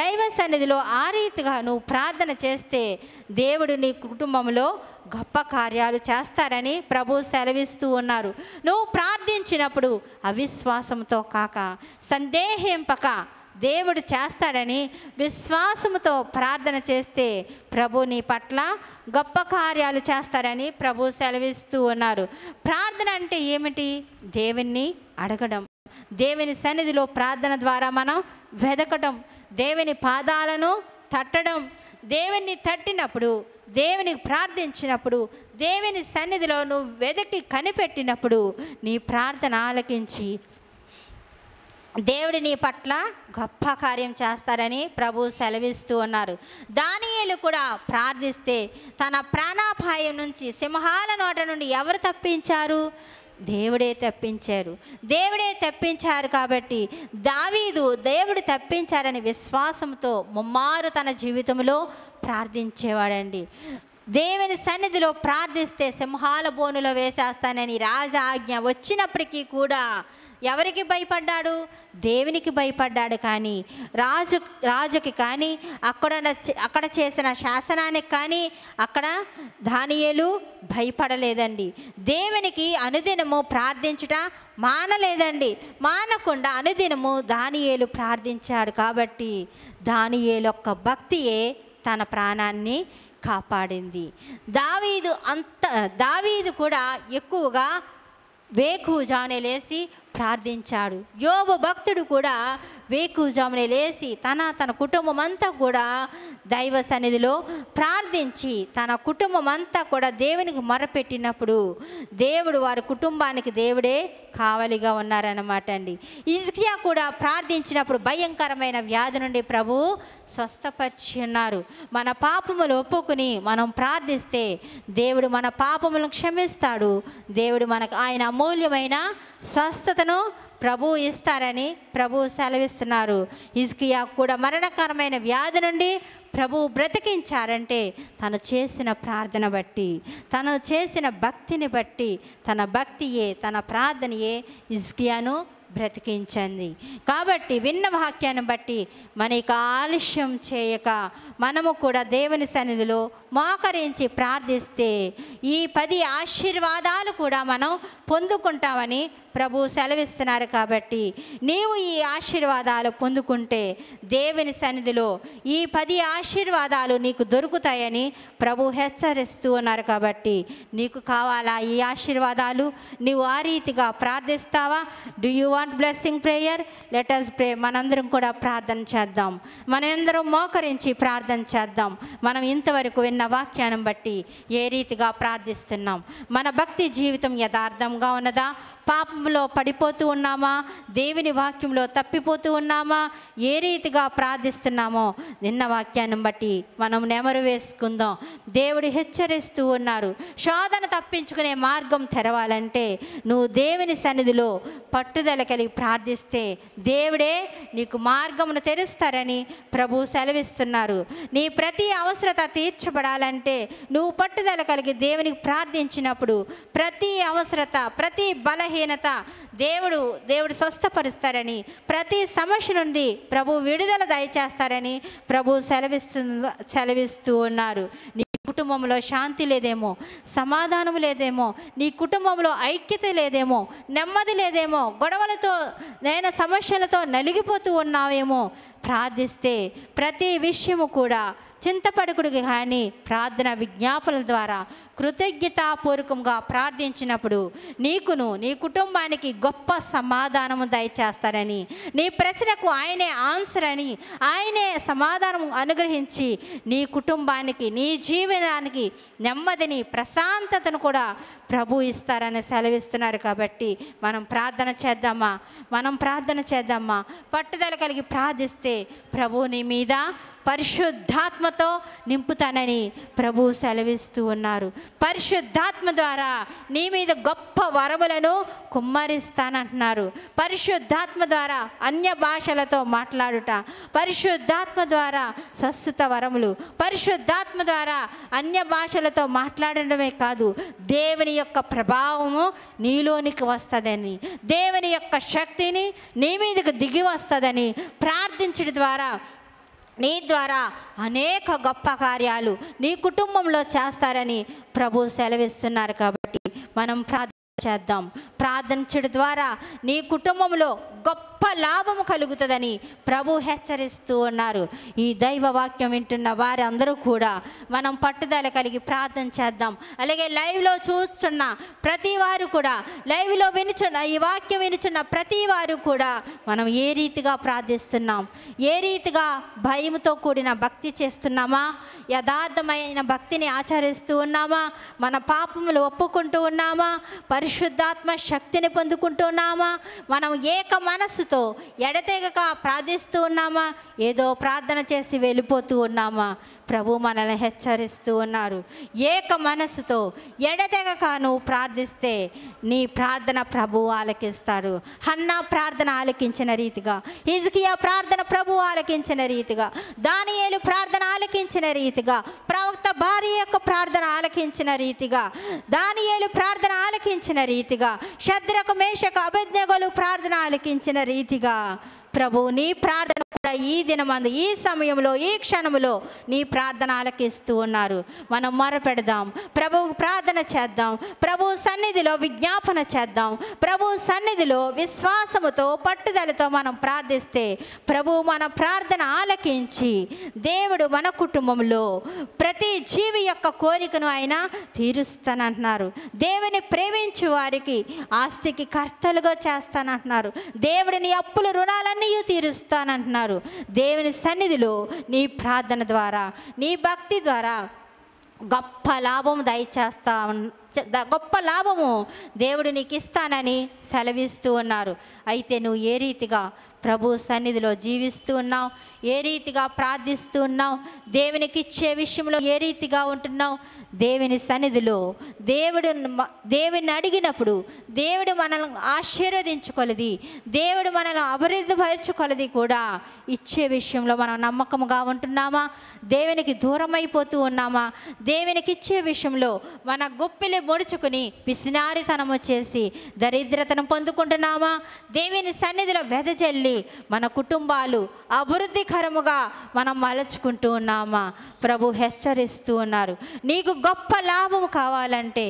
దైవ సన్నిధిలో ఆ రీతిగా నువ్వు ప్రార్థన చేస్తే దేవుడు నీ కుటుంబంలో గొప్ప కార్యాలు చేస్తారని ప్రభు సెలవిస్తూ ఉన్నారు. నువ్వు ప్రార్థించినప్పుడు అవిశ్వాసంతో కాక, సందేహింపక దేవుడు చేస్తాడని విశ్వాసంతో ప్రార్థన చేస్తే ప్రభు నీ పట్ల గొప్ప కార్యాలు చేస్తారని ప్రభు సెలవిస్తూ ఉన్నారు. ప్రార్థన అంటే ఏమిటి? దేవుణ్ణి అడగడం, దేవుని సన్నిధిలో ప్రార్థన ద్వారా మనం వెదకడం, దేవుని పాదాలను తట్టడం. దేవుని తట్టినప్పుడు, దేవుని ప్రార్థించినప్పుడు, దేవుని సన్నిధిలో నువ్వు వెదకి కనిపెట్టినప్పుడు నీ ప్రార్థన ఆలకించి దేవుడు నీ పట్ల గొప్ప కార్యం చేస్తారని ప్రభు సెలవిస్తూ ఉన్నారు. దానియేలు కూడా ప్రార్థిస్తే తన ప్రాణాపాయం నుంచి, సింహాల నోట నుండి ఎవరు తప్పించారు? దేవుడే తప్పించారు. దేవుడే తప్పించారు కాబట్టి దావీదు దేవుడు తప్పించారని విశ్వాసంతో ముమ్మారు తన జీవితంలో ప్రార్థించేవాడండి. దేవుని సన్నిధిలో ప్రార్థిస్తే సింహాల బోనులో వేసేస్తానని రాజా ఆజ్ఞ వచ్చినప్పటికీ కూడా ఎవరికి భయపడ్డాడు? దేవునికి భయపడ్డాడు. కానీ రాజుకి కానీ అక్కడ చేసిన శాసనానికి కానీ అక్కడ దానియేలు భయపడలేదండి. దేవునికి అనుదినము ప్రార్థించుట మానలేదండి. మానకుండా అనుదినము దానియేలు ప్రార్థించాడు. కాబట్టి దానియేలు యొక్క భక్తియే తన ప్రాణాన్ని కాపాడింది. దావీదు కూడా ఎక్కువగా వేకువజామునే లేచి ప్రార్థించాడు. యోబు భక్తుడు కూడా వేకువజామునే లేచి తన కుటుంబం అంతా కూడా దైవ సన్నిధిలో ప్రార్థించి తన కుటుంబం అంతా కూడా దేవునికి మొరపెట్టినప్పుడు దేవుడు వారి కుటుంబానికి దేవుడే కావలిగా ఉన్నారన్నమాట అండి. హిజ్కియా కూడా ప్రార్థించినప్పుడు భయంకరమైన వ్యాధి నుండి ప్రభువు స్వస్థపరిచి ఉన్నారు. మన పాపములు ఒప్పుకుని మనం ప్రార్థిస్తే దేవుడు మన పాపములను క్షమిస్తాడు. దేవుడు మనకు ఆయన అమూల్యమైన స్వస్థతను ప్రభు ఇస్తారని ప్రభు సెలవిస్తున్నారు. హిజ్కియా కూడా మరణకరమైన వ్యాధి నుండి ప్రభు బ్రతికించారంటే తను చేసిన ప్రార్థన బట్టి, తను చేసిన భక్తిని బట్టి, తన భక్తియే తన ప్రార్థనయే హిజ్కియాను బ్రతికించింది. కాబట్టి విన్న వాక్యాన్ని బట్టి మనకి ఆలస్యం చేయక మనము కూడా దేవుని సన్నిధిలో మోకరించి ప్రార్థిస్తే ఈ 10 ఆశీర్వాదాలు కూడా మనం పొందుకుంటామని ప్రభు సెలవిస్తున్నారు. కాబట్టి నీవు ఈ ఆశీర్వాదాలు పొందుకుంటే దేవుని సన్నిధిలో ఈ 10 ఆశీర్వాదాలు నీకు దొరుకుతాయని ప్రభు హెచ్చరిస్తూ ఉన్నారు. కాబట్టి నీకు కావాలా ఈ ఆశీర్వాదాలు? నీవు ఆ రీతిగా ప్రార్థిస్తావా? Do you want blessing prayer? Let us pray. మనందరం కూడా ప్రార్థన చేద్దాం. మనందరం మోకరించి ప్రార్థన చేద్దాం. మనం ఇంతవరకు విన్న వాక్యాన్ని బట్టి ఏ రీతిగా ప్రార్థిస్తున్నాం? మన భక్తి జీవితం యథార్థంగా ఉన్నదా? పాపంలో పడిపోతూ ఉన్నామా? దేవుని వాక్యంలో తప్పిపోతూ ఉన్నామా? ఏ రీతిగా ప్రార్థిస్తున్నామో నిన్న వాక్యాన్ని బట్టి మనం నెమరు వేసుకుందాం. దేవుడు హెచ్చరిస్తూ ఉన్నారు. శోధన తప్పించుకునే మార్గం తెరవాలంటే నువ్వు దేవుని సన్నిధిలో పట్టుదల కలిగి ప్రార్థిస్తే దేవుడే నీకు మార్గమును తెరుస్తారని ప్రభు సెలవిస్తున్నారు. నీ ప్రతి అవసరత తీర్చబడాలంటే నువ్వు పట్టుదల కలిగి దేవునికి ప్రార్థించినప్పుడు ప్రతి అవసరత, ప్రతి బలహీనత దేవుడు స్వస్థపరుస్తారని, ప్రతి సమస్య నుండి ప్రభు విడుదల దయచేస్తారని ప్రభు సెలవిస్తూ ఉన్నారు. నీ కుటుంబంలో శాంతి లేదేమో, సమాధానం లేదేమో, నీ కుటుంబంలో ఐక్యత లేదేమో, నెమ్మది లేదేమో, గొడవలతో సమస్యలతో నలిగిపోతూ ఉన్నావేమో, ప్రార్థిస్తే ప్రతి విషయము కూడా చింతపడుకుడికి కానీ ప్రార్థన విజ్ఞాపనల ద్వారా కృతజ్ఞతాపూర్వకంగా ప్రార్థించినప్పుడు నీకును నీ కుటుంబానికి గొప్ప సమాధానము దయచేస్తారని, నీ ప్రశ్నకు ఆయనే ఆన్సర్ అని, ఆయనే సమాధానం అనుగ్రహించి నీ కుటుంబానికి, నీ జీవనానికి నెమ్మదిని, ప్రశాంతతను కూడా ప్రభు ఇస్తారని సెలవిస్తున్నారు. కాబట్టి మనం ప్రార్థన చేద్దామా? పట్టుదల కలిగి ప్రార్థిస్తే ప్రభు నీ మీద పరిశుద్ధాత్మతో నింపుతానని ప్రభు సెలవిస్తూ ఉన్నారు. పరిశుద్ధాత్మ ద్వారా నీ మీద గొప్ప వరములను కుమ్మరిస్తానంటున్నారు. పరిశుద్ధాత్మ ద్వారా అన్య భాషలతో మాట్లాడుట, పరిశుద్ధాత్మ ద్వారా స్వస్థత వరములు, పరిశుద్ధాత్మ ద్వారా అన్య భాషలతో మాట్లాడడమే కాదు, దేవుని యొక్క ప్రభావము నీలోనికి వస్తుందని, దేవుని యొక్క శక్తిని నీ మీదకు దిగి వస్తుందని ప్రార్థించడం ద్వారా నీ ద్వారా అనేక గొప్ప కార్యాలు నీ కుటుంబంలో చేస్తారని ప్రభు సెలవిస్తున్నారు. కాబట్టి మనం ప్రార్థించడం ద్వారా నీ కుటుంబంలో గొప్ప లాభము కలుగుతుందని ప్రభు హెచ్చరిస్తూ ఉన్నారు. ఈ దైవ వాక్యం వింటున్న వారందరూ కూడా మనం పట్టుదల కలిగి ప్రార్థన చేద్దాం. అలాగే లైవ్లో చూస్తున్న ప్రతి వారు కూడా, లైవ్లో ఈ వాక్యం వినుచున్న ప్రతి వారు కూడా మనం ఏ రీతిగా ప్రార్థిస్తున్నాం? ఏ రీతిగా భయముతో కూడిన భక్తి చేస్తున్నామా? యథార్థమైన భక్తిని ఆచరిస్తూ ఉన్నామా? మన పాపములు ఒప్పుకుంటూ ఉన్నామా? పరిశుద్ధాత్మ శక్తిని పొందుకుంటున్నామా? మనం ఏక మనస్సుతో ఎడతెగక ప్రార్థిస్తూ ఉన్నామా? ఏదో ప్రార్థన చేసి వెళ్ళిపోతూ ఉన్నామా? ప్రభు మనల్ని హెచ్చరిస్తూ ఉన్నారు. ఏక మనస్సుతో ఎడతెగక నువ్వు ప్రార్థిస్తే నీ ప్రార్థన ప్రభు ఆలకిస్తారు. హన్నా ప్రార్థన ఆలకించిన రీతిగా, హిజ్కియా ప్రార్థన ప్రభు ఆలకించిన రీతిగా, దానియేలు ప్రార్థన ఆలకించిన రీతిగా, ప్రవక్త భార్య యొక్క ప్రార్థన ఆలకించిన రీతిగా, దానియేలు ప్రార్థన ఆలకించిన రీతిగా, షద్రకు మేషకు అబేద్నెగోలు ప్రార్థన ఆలకించిన రీతిగా ప్రభు నీ ప్రార్థన కూడా ఈ దినమందు, ఈ సమయంలో, ఈ క్షణంలో నీ ప్రార్థన ఆలకిస్తూ ఉన్నారు. మనం మొరపెడదాం, ప్రభువు ప్రార్థన చేద్దాం, ప్రభు సన్నిధిలో విజ్ఞాపన చేద్దాం. ప్రభు సన్నిధిలో విశ్వాసముతో పట్టుదలతో మనం ప్రార్థిస్తే ప్రభు మన ప్రార్థన ఆలకించి దేవుడు మన కుటుంబంలో ప్రతి జీవి యొక్క కోరికను ఆయన తీరుస్తానంటున్నారు. దేవుని ప్రేమించే వారికి ఆస్తికి కర్తలుగా చేస్తానంటున్నారు. దేవుడు నీ అప్పుల రుణాలన్నీ తీరుస్తానంటున్నారు. దేవుని సన్నిధిలో నీ ప్రార్థన ద్వారా, నీ భక్తి ద్వారా గొప్ప లాభం గొప్ప లాభము దేవుడు నీకు ఇస్తానని సెలవిస్తూ ఉన్నారు. అయితే నువ్వు ఏ రీతిగా ప్రభు సన్నిధిలో జీవిస్తూ ఉన్నావు? ఏ రీతిగా ప్రార్థిస్తూ ఉన్నావు? దేవునికి ఇచ్చే విషయంలో ఏ రీతిగా ఉంటున్నావు? దేవుని సన్నిధిలో దేవుని అడిగినప్పుడు దేవుడు మనల్ని ఆశీర్వదించుకొలది, దేవుడు మనల్ని అభివృద్ధిపరచుకొలది కూడా ఇచ్చే విషయంలో మనం నమ్మకముగా ఉంటున్నామా? దేవునికి దూరం అయిపోతూ ఉన్నామా? దేవునికి ఇచ్చే విషయంలో మన గొప్పిలి ముడుచుకుని పిసినారితనము చేసి దరిద్రతను పొందుకుంటున్నామా? దేవుని సన్నిధిలో వెదజల్లి మన కుటుంబాలు అభివృద్ధికరముగా మనం మలచుకుంటూ ఉన్నామా? ప్రభు హెచ్చరిస్తూ ఉన్నారు. నీకు గొప్ప లాభం కావాలంటే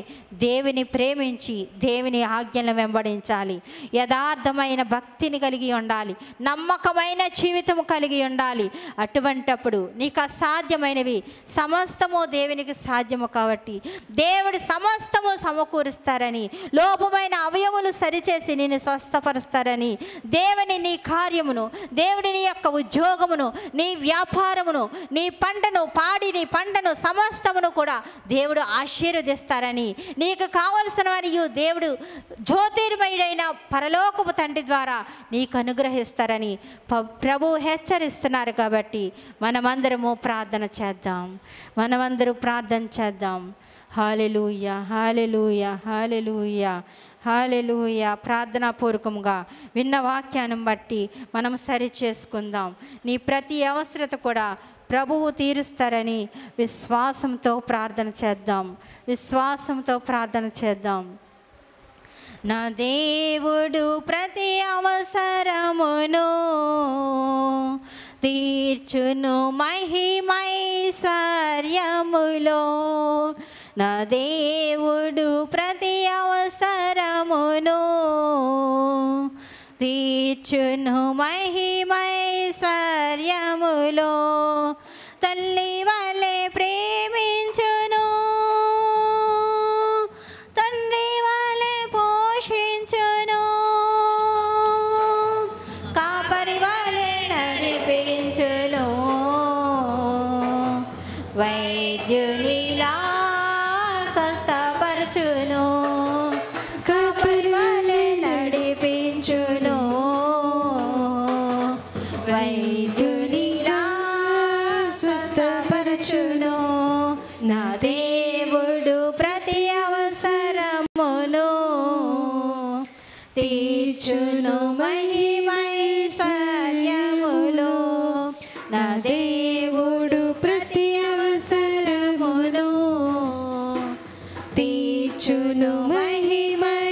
దేవుని ప్రేమించి దేవుని ఆజ్ఞలను వెంబడించాలి. యథార్థమైన భక్తిని కలిగి ఉండాలి. నమ్మకమైన జీవితం కలిగి ఉండాలి. అటువంటప్పుడు నీకు అసాధ్యమైనవి సమస్తము దేవునికి సాధ్యము. కాబట్టి దేవుడు సమస్తము సమకూరుస్తారని, లోపమైన అవయములు సరిచేసి నిన్ను స్వస్థపరుస్తారని, దేవుని నీ కార్యమును, దేవుడి నీ యొక్క ఉద్యోగమును, నీ వ్యాపారమును, నీ పంటను, నీ పంటను సమస్తమును కూడా దేవుడు ఆశీర్వదిస్తారని, నీకు కావలసిన మరియు దేవుడు జ్యోతిర్మయుడైన పరలోకపు తండ్రి ద్వారా నీకు అనుగ్రహిస్తారని ప్రభు హెచ్చరిస్తున్నారు. కాబట్టి మనమందరము ప్రార్థన చేద్దాం. మనమందరూ ప్రార్థన చేద్దాం. హల్లెలూయా, హల్లెలూయా, హల్లెలూయా, హల్లెలూయా. ప్రార్థనాపూర్వకంగా విన్న వాక్యాన్ని బట్టి మనం సరి చేసుకుందాం. నీ ప్రతి అవసరత కూడా ప్రభువు తీరుస్తారని విశ్వాసంతో ప్రార్థన చేద్దాం. విశ్వాసంతో ప్రార్థన చేద్దాం. నా దేవుడు ప్రతి అవసరమును తీర్చును మహిమైశ్వర్యములో. నా దేవుడు ప్రతి అవసరమును తీర్చును మహిమైశ్వర్యములో. తల్లి వలె ప్రేమించును, తండ్రి వలె పోషించును, కాపరి వలె నడిపించును, వైద్యునిలా స్వస్థపరచును, కాపరి వలె నడిపించును, వైద్యునిలా స్వస్థపరచును. నా దేవుడు ప్రతి అవసరమును తీర్చును మహిమైశ్వర్యములో. నా దేవుడు ప్రతి అవసరమును తీర్చును మహిమైశ్వర్యములో.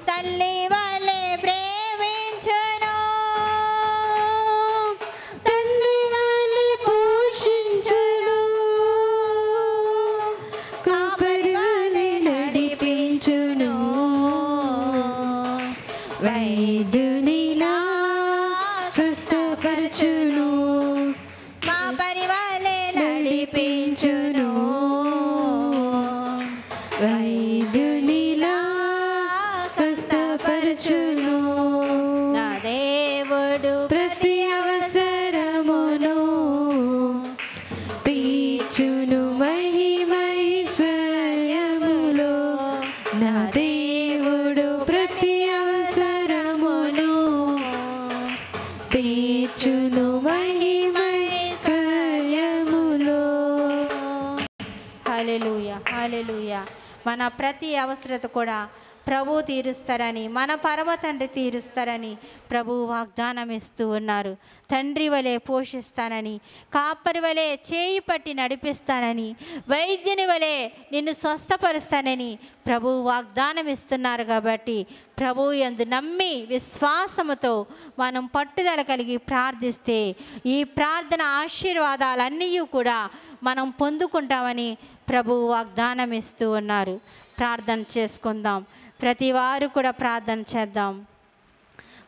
తల్లి వలె ప్రేమించును, తండ్రి వలె పోషించును, కాపరి వలె నడిపించును, వైద్యునిలా స్వస్థపరచును, కాపరి వలె నడిపించును, వైద్యునిలా స్వస్థపరచును. నా దేవుడు ప్రతి అవసరమును తీర్చును మహిమైశ్వర్యములో. మన ప్రతి అవసరత కూడా ప్రభు తీరుస్తారని, మన పరమ తండ్రి తీరుస్తారని ప్రభు వాగ్దానం ఇస్తూ ఉన్నారు. తండ్రి వలె పోషిస్తానని, కాపరి వలె చేయి పట్టి నడిపిస్తానని, వైద్యుని వలె నిన్ను స్వస్థపరుస్తానని ప్రభు వాగ్దానం ఇస్తున్నారు. కాబట్టి ప్రభు యందు నమ్మి విశ్వాసముతో మనం పట్టుదల కలిగి ప్రార్థిస్తే ఈ ప్రార్థన ఆశీర్వాదాలన్నీ కూడా మనం పొందుకుంటామని ప్రభు వాగ్దానం ఇస్తూ ఉన్నారు. ప్రార్థన చేసుకుందాం. ప్రతి వారు కూడా ప్రార్థన చేద్దాం.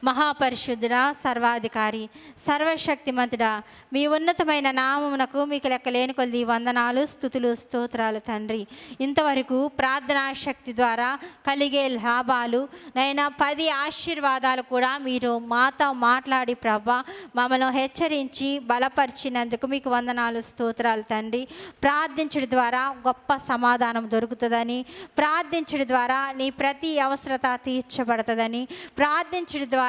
మహాపరిశుద్ధుడా, సర్వాధికారి, సర్వశక్తిమంతుడా, మీ ఉన్నతమైన నామమునకు మీకు లెక్కలేని కొద్ది వందనాలు, స్తుతులు, స్తోత్రాలు తండ్రి. ఇంతవరకు ప్రార్థనా శక్తి ద్వారా కలిగే లాభాలు నైనా 10 ఆశీర్వాదాలు కూడా మీరు మాతో మాట్లాడి ప్రభా మమ్మల్ని హెచ్చరించి బలపరిచినందుకు మీకు వందనాలు, స్తోత్రాలు తండ్రి. ప్రార్థించడం ద్వారా గొప్ప సమాధానం దొరుకుతుందని, ప్రార్థించడం ద్వారా నీ ప్రతి అవసరత తీర్చబడుతుందని, ప్రార్థించడం ద్వారా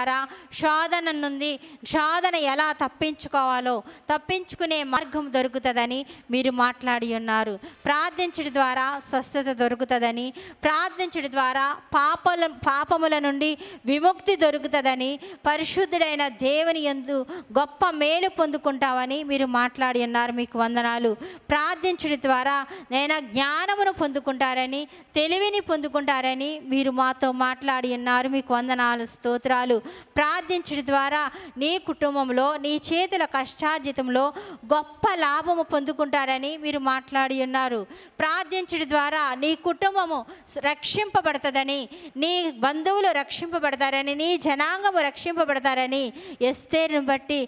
శోధన నుండి శోధన ఎలా తప్పించుకోవాలో తప్పించుకునే మార్గం దొరుకుతుందని మీరు మాట్లాడి ఉన్నారు. ప్రార్థించడం ద్వారా స్వస్థత దొరుకుతుందని, ప్రార్థించడం ద్వారా పాపముల నుండి విముక్తి దొరుకుతుందని, పరిశుద్ధుడైన దేవుని యందు గొప్ప మేలు పొందుకుంటామని మీరు మాట్లాడి ఉన్నారు. మీకు వందనాలు. ప్రార్థించడం ద్వారా నేను జ్ఞానమును పొందుకుంటారని, తెలివిని పొందుకుంటారని మీరు మాతో మాట్లాడి ఉన్నారు. మీకు వందనాలు, స్తోత్రాలు. ప్రార్థించడం ద్వారా నీ కుటుంబంలో నీ చేతుల కష్టార్జితంలో గొప్ప లాభము పొందుకుంటారని మీరు మాట్లాడి ఉన్నారు. ప్రార్థించడం ద్వారా నీ కుటుంబము రక్షింపబడుతుందని, నీ బంధువులు రక్షింపబడతారని, నీ జనాంగము రక్షింపబడతారని ఎస్తేరును బట్టి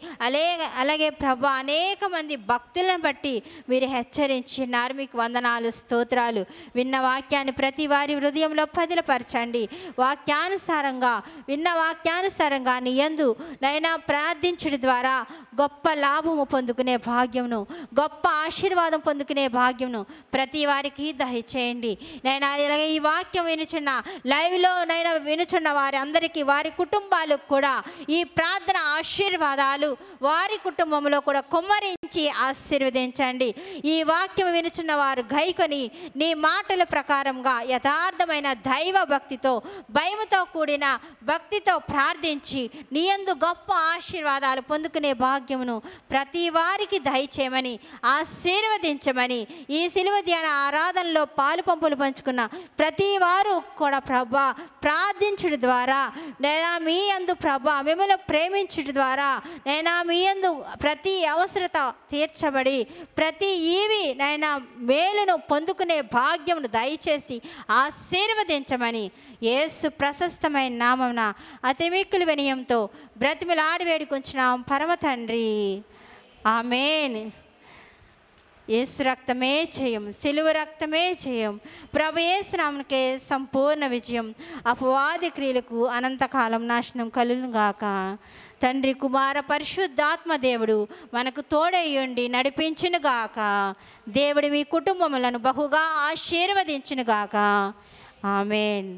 అలాగే ప్రభు అనేక మంది భక్తులను బట్టి మీరు హెచ్చరించినారు. మీకు వందనాలు, స్తోత్రాలు. విన్న వాక్యాన్ని ప్రతి వారి హృదయంలో పదిలపరచండి. వాక్యానుసారంగా విన్న వాక్యానుసారంగా నీ యందు నైనా ప్రార్థించడం ద్వారా గొప్ప లాభము పొందుకునే భాగ్యమును, గొప్ప ఆశీర్వాదం పొందుకునే భాగ్యమును ప్రతి వారికి దయచేయండి. నైనా ఇలాగే ఈ వాక్యం వినుచున్న లైవ్లో నైనా వినుచున్న వారి అందరికీ, వారి కుటుంబాలకు కూడా ఈ ప్రార్థన ఆశీర్వాదాలు వారి కుటుంబంలో కూడా కుమ్మరించి ఆశీర్వదించండి. ఈ వాక్యం వినుచున్న వారు గైకొని నీ మాటల ప్రకారంగా యథార్థమైన దైవ భక్తితో, భయముతో కూడిన భక్తితో ప్రార్థించి నీ యందు గొప్ప ఆశీర్వాదాలు పొందుకునే భాగ్యమును ప్రతి వారికి దయచేయమని, ఆశీర్వదించమని, ఈ సిలువ ధ్యాన ఆరాధనలో పాలు పంపులు పంచుకున్న ప్రతి వారు కూడా ప్రభా ప్రార్థించడం ద్వారా నేను మీ యందు ప్రభా మిమ్మల్ని ప్రేమించడం ద్వారా నేను మీ యందు ప్రతి అవసరత తీర్చబడి ప్రతి ఈవి నైనా మేలును పొందుకునే భాగ్యమును దయచేసి ఆశీర్వదించమని యేసు ప్రశస్తమైన నామమున అతి మిక్కిలి వినయంతో బ్రతిమిలాడి వేడుకొంచున్నాం పరమ తండ్రి. ఆమేన్. యేసు రక్తమే జయం, సిలువ రక్తమే జయం. ప్రభు యేసు నామమునకే సంపూర్ణ విజయం. అపవాది క్రియలకు అనంతకాలం నాశనం కలుగును గాక. తండ్రి, కుమార, పరిశుద్ధాత్మ దేవుడు మనకు తోడయ్యుండి నడిపించును గాక. దేవుడు మీ కుటుంబములను బహుగా ఆశీర్వదించును గాక. ఆమేన్.